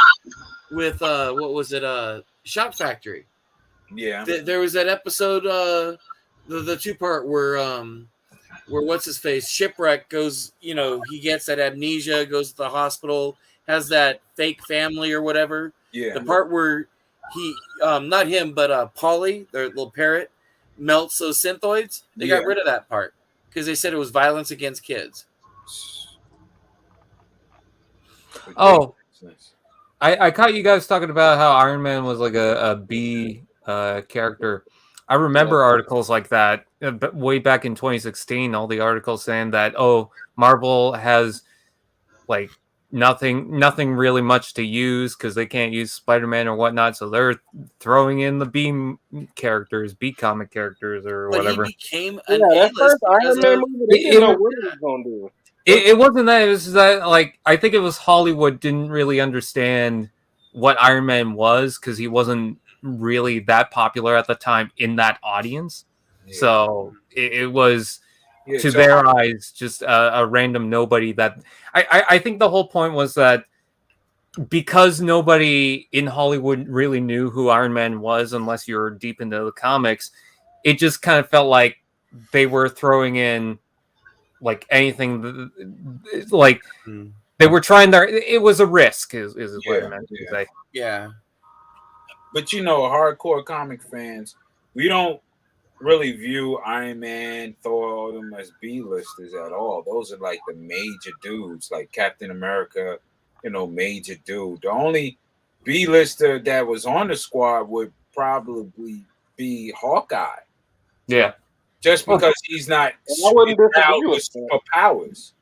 With what was it? Shot Factory. Yeah. There was that episode, the two-part where what's his face Shipwreck goes, you know, he gets that amnesia, goes to the hospital, has that fake family or whatever. Yeah. The part where he, not him, but Polly, their little parrot, melts those synthoids. They got rid of that part because they said it was violence against kids. Oh, I caught you guys talking about how Iron Man was like a B character. I remember articles like that way back in 2016. All the articles saying that Marvel has like nothing really much to use because they can't use Spider-Man or whatnot, so they're throwing in the B characters, B comic characters or whatever. He became an that first Iron Man movie, they didn't know what he was gonna do. It wasn't that. It was that, like, I think it was Hollywood didn't really understand what Iron Man was because he wasn't really that popular at the time in that audience. Yeah. So it was, to their eyes, just a random nobody that... I think the whole point was that because nobody in Hollywood really knew who Iron Man was unless you're deep into the comics, it just kind of felt like they were throwing in like anything, like they were trying their. It was a risk, is what I meant to say. Yeah, but you know, hardcore comic fans, we don't really view Iron Man, Thor, all them as B-listers at all. Those are like the major dudes, like Captain America, major dude. The only B-lister that was on the squad would probably be Hawkeye, Yeah. just because he's not And I wouldn't endowed disagree with with that. superpowers.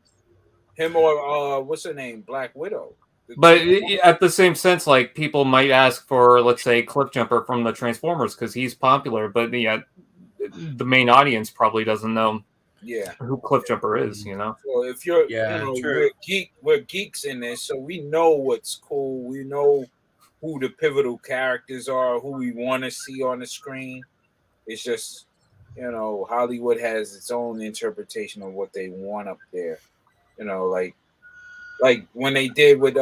Him or what's her name, Black Widow. But at the same sense, like people might ask for, let's say, Cliffjumper from the Transformers because he's popular, but yeah, the main audience probably doesn't know who Cliffjumper is. So if you're, true. we're geeks in this, so we know what's cool. We know who the pivotal characters are, who we want to see on the screen. It's just, Hollywood has its own interpretation of what they want up there. Like when they did with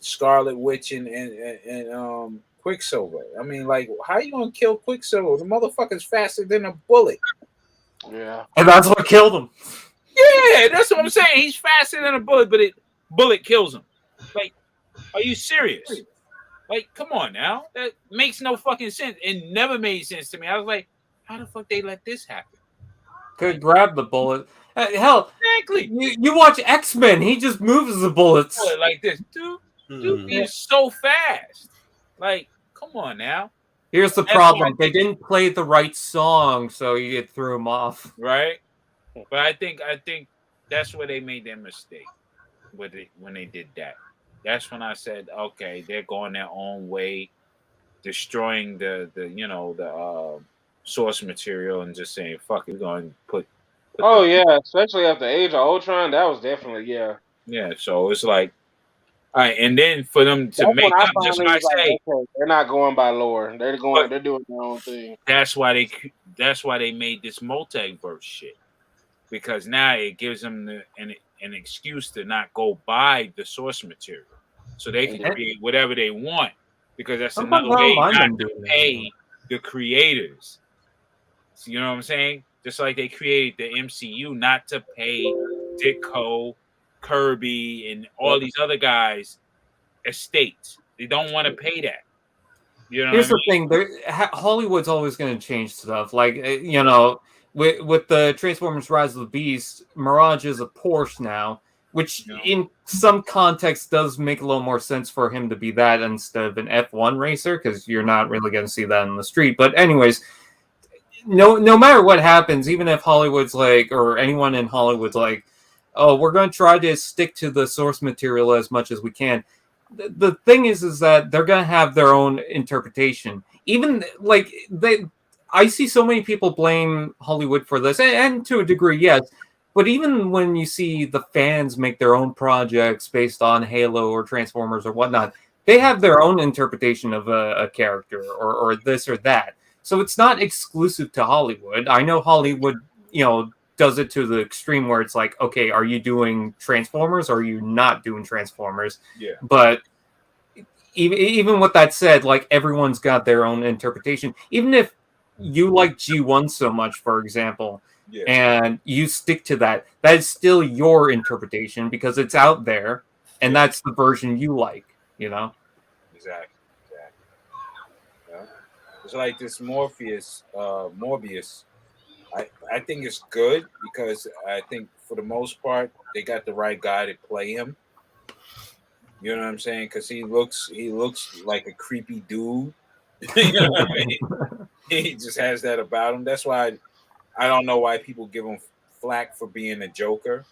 Scarlet Witch and Quicksilver. I mean, like, how you gonna kill Quicksilver? The motherfucker's faster than a bullet. Yeah. And that's what killed him. Yeah, that's what I'm saying. He's faster than a bullet, but bullet kills him. Like, are you serious? Like, come on now. That makes no fucking sense. It never made sense to me. I was like, how the fuck they let this happen? Could grab the bullet. Hell, exactly. You watch X-Men. He just moves the bullets like this. Dude, he's so fast. Like, come on now. Here's the problem: they didn't play the right song, so it threw him off. Right. But I think that's where they made their mistake when they did that. That's when I said, okay, they're going their own way, destroying the source material and just saying, fuck it, we're going to put Oh yeah, especially after Age of Ultron, that was definitely Yeah, so it's like, all right, and then for them to make up, just like I say, okay, they're not going by lore. They're doing their own thing. That's why they made this multiverse shit, because now it gives them an excuse to not go by the source material, so they can create whatever they want, because that's another way not to pay the creators. So, you know what I'm saying? Just like they created the MCU not to pay Ditko, Kirby, and all these other guys estates. They don't want to pay that. Here's the thing: Hollywood's always going to change stuff. Like with the Transformers: Rise of the Beast, Mirage is a Porsche now, which in some context does make a little more sense for him to be that instead of an F1 racer, because you're not really going to see that in the street. But anyways, no matter what happens, even if Hollywood's like, or anyone in Hollywood's like, oh, we're going to try to stick to the source material as much as we can. The thing is that they're going to have their own interpretation. Even like I see so many people blame Hollywood for this, and to a degree, yes. But even when you see the fans make their own projects based on Halo or Transformers or whatnot, they have their own interpretation of a character or this or that. So it's not exclusive to Hollywood. I know Hollywood, does it to the extreme where it's like, okay, are you doing Transformers or are you not doing Transformers? Yeah. But even with that said, like, everyone's got their own interpretation. Even if you like G1 so much, for example, and you stick to that is still your interpretation because it's out there, and that's the version you like, Exactly. Yeah. It's like this Morbius. I think it's good because I think for the most part they got the right guy to play him. You know what I'm saying? Because he looks like a creepy dude. You know what I mean? He just has that about him. That's why I don't know why people give him flack for being a Joker,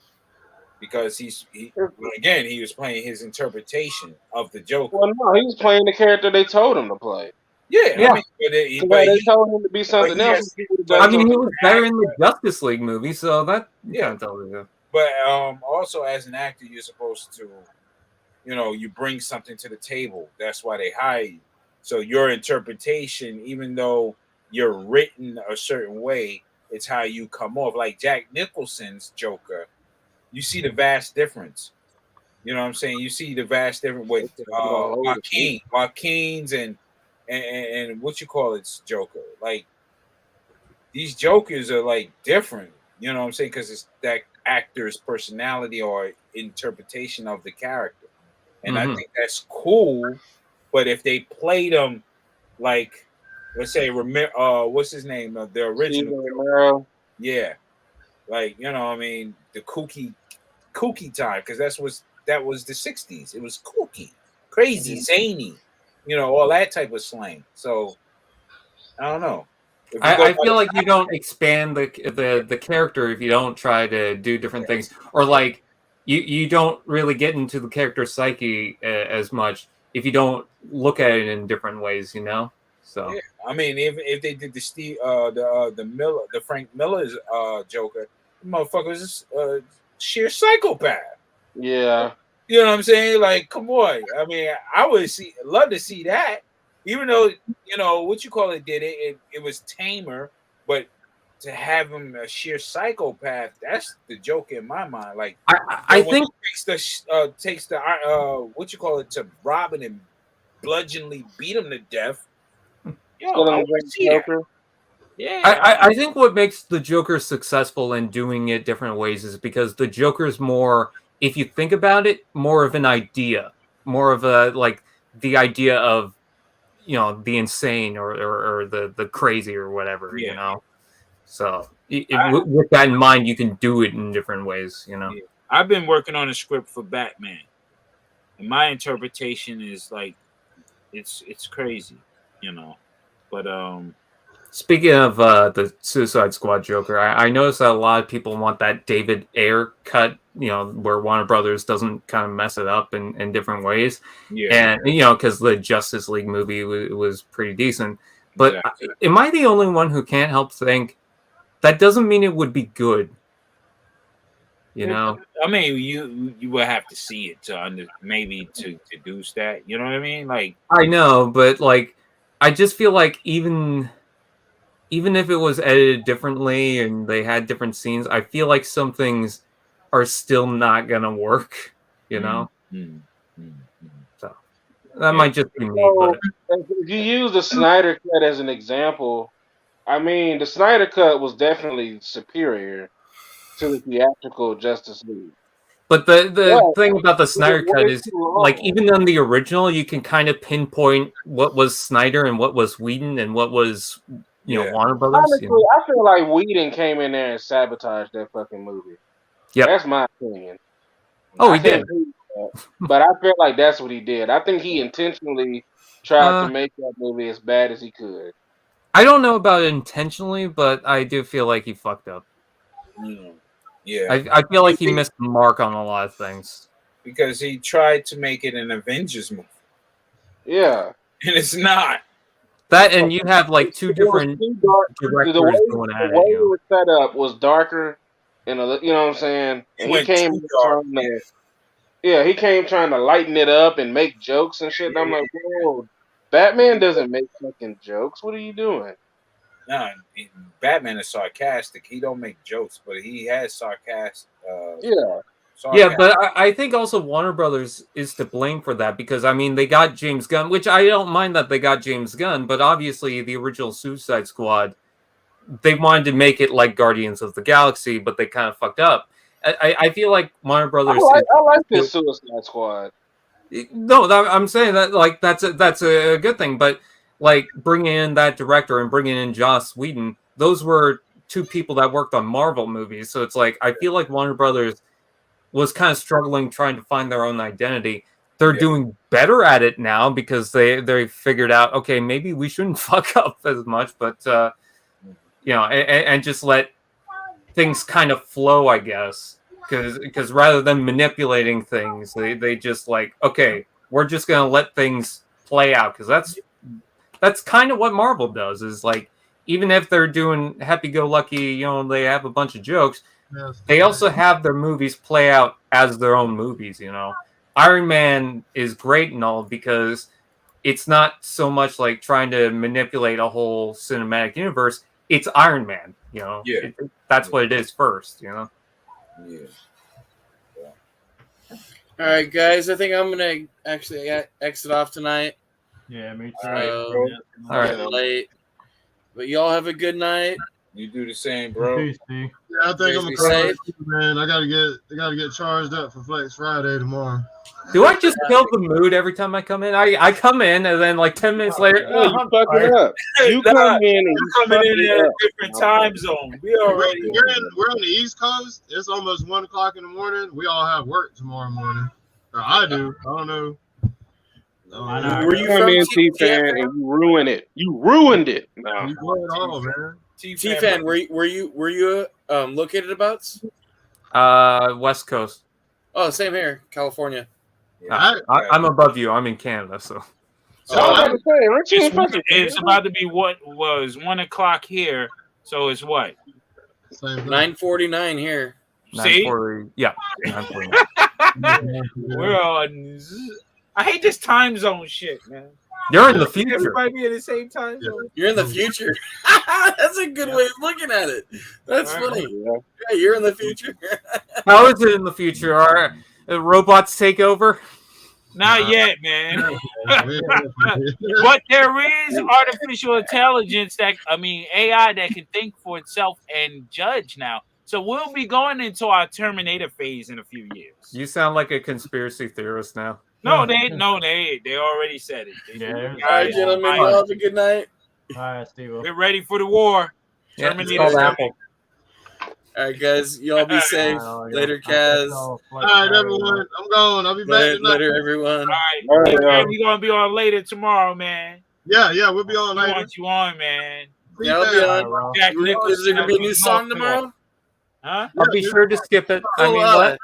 because he was playing his interpretation of the Joker. Well, no, he was playing the character they told him to play. Yeah. I mean, they told him to be something else. He was better in the Justice League movie, so that kind of tells you. But also as an actor, you're supposed to, you bring something to the table. That's why they hire you. So your interpretation, even though you're written a certain way, it's how you come off. Like Jack Nicholson's Joker, you see the vast difference. You know what I'm saying? You see the vast difference with Joaquin's and what you call it's Joker. Like, these Jokers are like different. You know what I'm saying? Because it's that actor's personality or interpretation of the character. And I think that's cool. But if they played them like let's say, what's his name? The original. Romero. Yeah, like I mean, the kooky time, because that was the '60s. It was kooky, crazy, zany, all that type of slang. So I don't know. I feel like you don't expand the character if you don't try to do different things, or like you don't really get into the character's psyche as much if you don't look at it in different ways, So yeah, I mean, if they did the Frank Miller's Joker, the motherfucker was a sheer psychopath. Yeah. You know what I'm saying? Like, come on. I mean, I would love to see that. Even though, what you call it did it was tamer, but to have him a sheer psychopath, that's the joke in my mind. Like, I think takes the what you call it to Robin and bludgeoningly beat him to death. I want to see that. Yeah, I think what makes the Joker successful in doing it different ways is because the Joker's more, if you think about it, more of an idea, more of a the idea of the insane or the crazy or whatever, So with that in mind, you can do it in different ways, Yeah. I've been working on a script for Batman, and my interpretation is like it's crazy, But speaking of the Suicide Squad Joker, I noticed that a lot of people want that David Ayer cut, where Warner Brothers doesn't kind of mess it up in different ways. Yeah. And, because the Justice League movie was pretty decent. But am I the only one who can't help think that doesn't mean it would be good? I mean, you would have to see it to maybe to deduce that. You know what I mean? Like, I know, but I just feel like even if it was edited differently and they had different scenes, I feel like some things are still not gonna work, So that might just be me. But If you use the Snyder Cut as an example, I mean, the Snyder Cut was definitely superior to the theatrical Justice League. But the thing about the Snyder Cut is, even on the original, you can kind of pinpoint what was Snyder and what was Whedon and what was, Warner Brothers. Honestly, I feel like Whedon came in there and sabotaged that fucking movie. Yeah, that's my opinion. Oh, he did. But I feel like that's what he did. I think he intentionally tried to make that movie as bad as he could. I don't know about it intentionally, but I do feel like he fucked up. Yeah, I feel like he missed the mark on a lot of things. Because he tried to make it an Avengers movie. Yeah. And it's not. That, and you have two different directors going at it. The way it was set up was darker, and you know what I'm saying? And he came trying to lighten it up and make jokes and shit. And I'm like, whoa, Batman doesn't make fucking jokes. What are you doing? No, Batman is sarcastic. He don't make jokes, but he has sarcastic. Yeah, but I think also Warner Brothers is to blame for that because, they got James Gunn, which I don't mind that they got James Gunn, but obviously the original Suicide Squad, they wanted to make it like Guardians of the Galaxy, but they kind of fucked up. I feel like Warner Brothers... I like this Suicide Squad. No, I'm saying that, that's a good thing, but, bringing in that director and bringing in Joss Whedon, those were two people that worked on Marvel movies, so it's I feel like Warner Brothers was kind of struggling trying to find their own identity. They're doing better at it now because they figured out, okay, maybe we shouldn't fuck up as much, but and just let things kind of flow, I guess. Because rather than manipulating things, they just okay, we're just gonna let things play out because that's kind of what Marvel does. Is even if they're doing happy-go-lucky, they have a bunch of jokes. They also have their movies play out as their own movies, Iron Man is great and all because it's not so much trying to manipulate a whole cinematic universe. It's Iron Man, that's what it is first, All right, guys, I think I'm going to actually exit off tonight. Yeah, me too. All right, late. But y'all have a good night. You do the same, bro. Peace, D. Yeah, I think I'm Be gonna safe. man. I gotta get charged up for Flex Friday tomorrow. Do I just kill the mood every time I come in? I come in and then like 10 minutes later, Yeah, you fuck it up. You Nah, come in and you coming fuck in it at a up. different time zone. We already. We're on the East Coast. It's almost 1 o'clock in the morning. We all have work tomorrow morning. Or I do. I don't know. I know. Were You you come from in, T-Fan? T-Fan, and you ruin it. You ruined it. No. You blow it all, man. T-Fan, were you located abouts? West Coast. Oh, same here, California. I'm above you. I'm in Canada, so. So I was about to say, aren't you in fucking It's about to be what was 1 o'clock here. So it's what? 9:49 here. See? 9:40. Yeah. 9:49. We're on. I hate this time zone shit, man. You're in the future. Everybody be in the same time zone. You're in the future. That's a good way of looking at it. That's funny. Yeah, you're in the future. How is it in the future? Are robots take over? Not yet, man. But there is artificial intelligence AI that can think for itself and judge now. So we'll be going into our Terminator phase in a few years. You sound like a conspiracy theorist now. No, they already said it. Yeah, All right, gentlemen, y'all have a good night. All right, Steve. Get ready for the war. Yeah, Terminator. it's called Apple. All right, guys, y'all be safe. Later, Kaz. All right, everyone. I'm going. I'll be back tonight. Later, everyone. All right, we're gonna be on later tomorrow, man. Yeah, we'll be on We later. want you on, man. Yeah, I'll be on. Jack Nicholson. Is there gonna be a new song tomorrow? Huh? I'll be sure to skip it. I mean, Oh, what?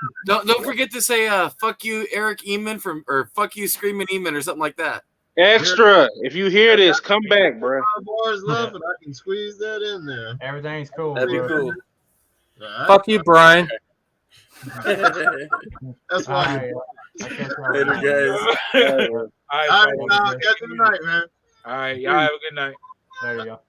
don't forget to say "fuck you, Eric Eamon" or "fuck you, Screaming Eamon" or something like that. Extra. If you hear this, come back, bro. Bars left, and I can squeeze that in there. Everything's cool. That'd be bro. cool. Right. Fuck you, Brian. That's why. Later, guys. All right, All right, catch you tonight, man. all right, y'all have a good night. There you go.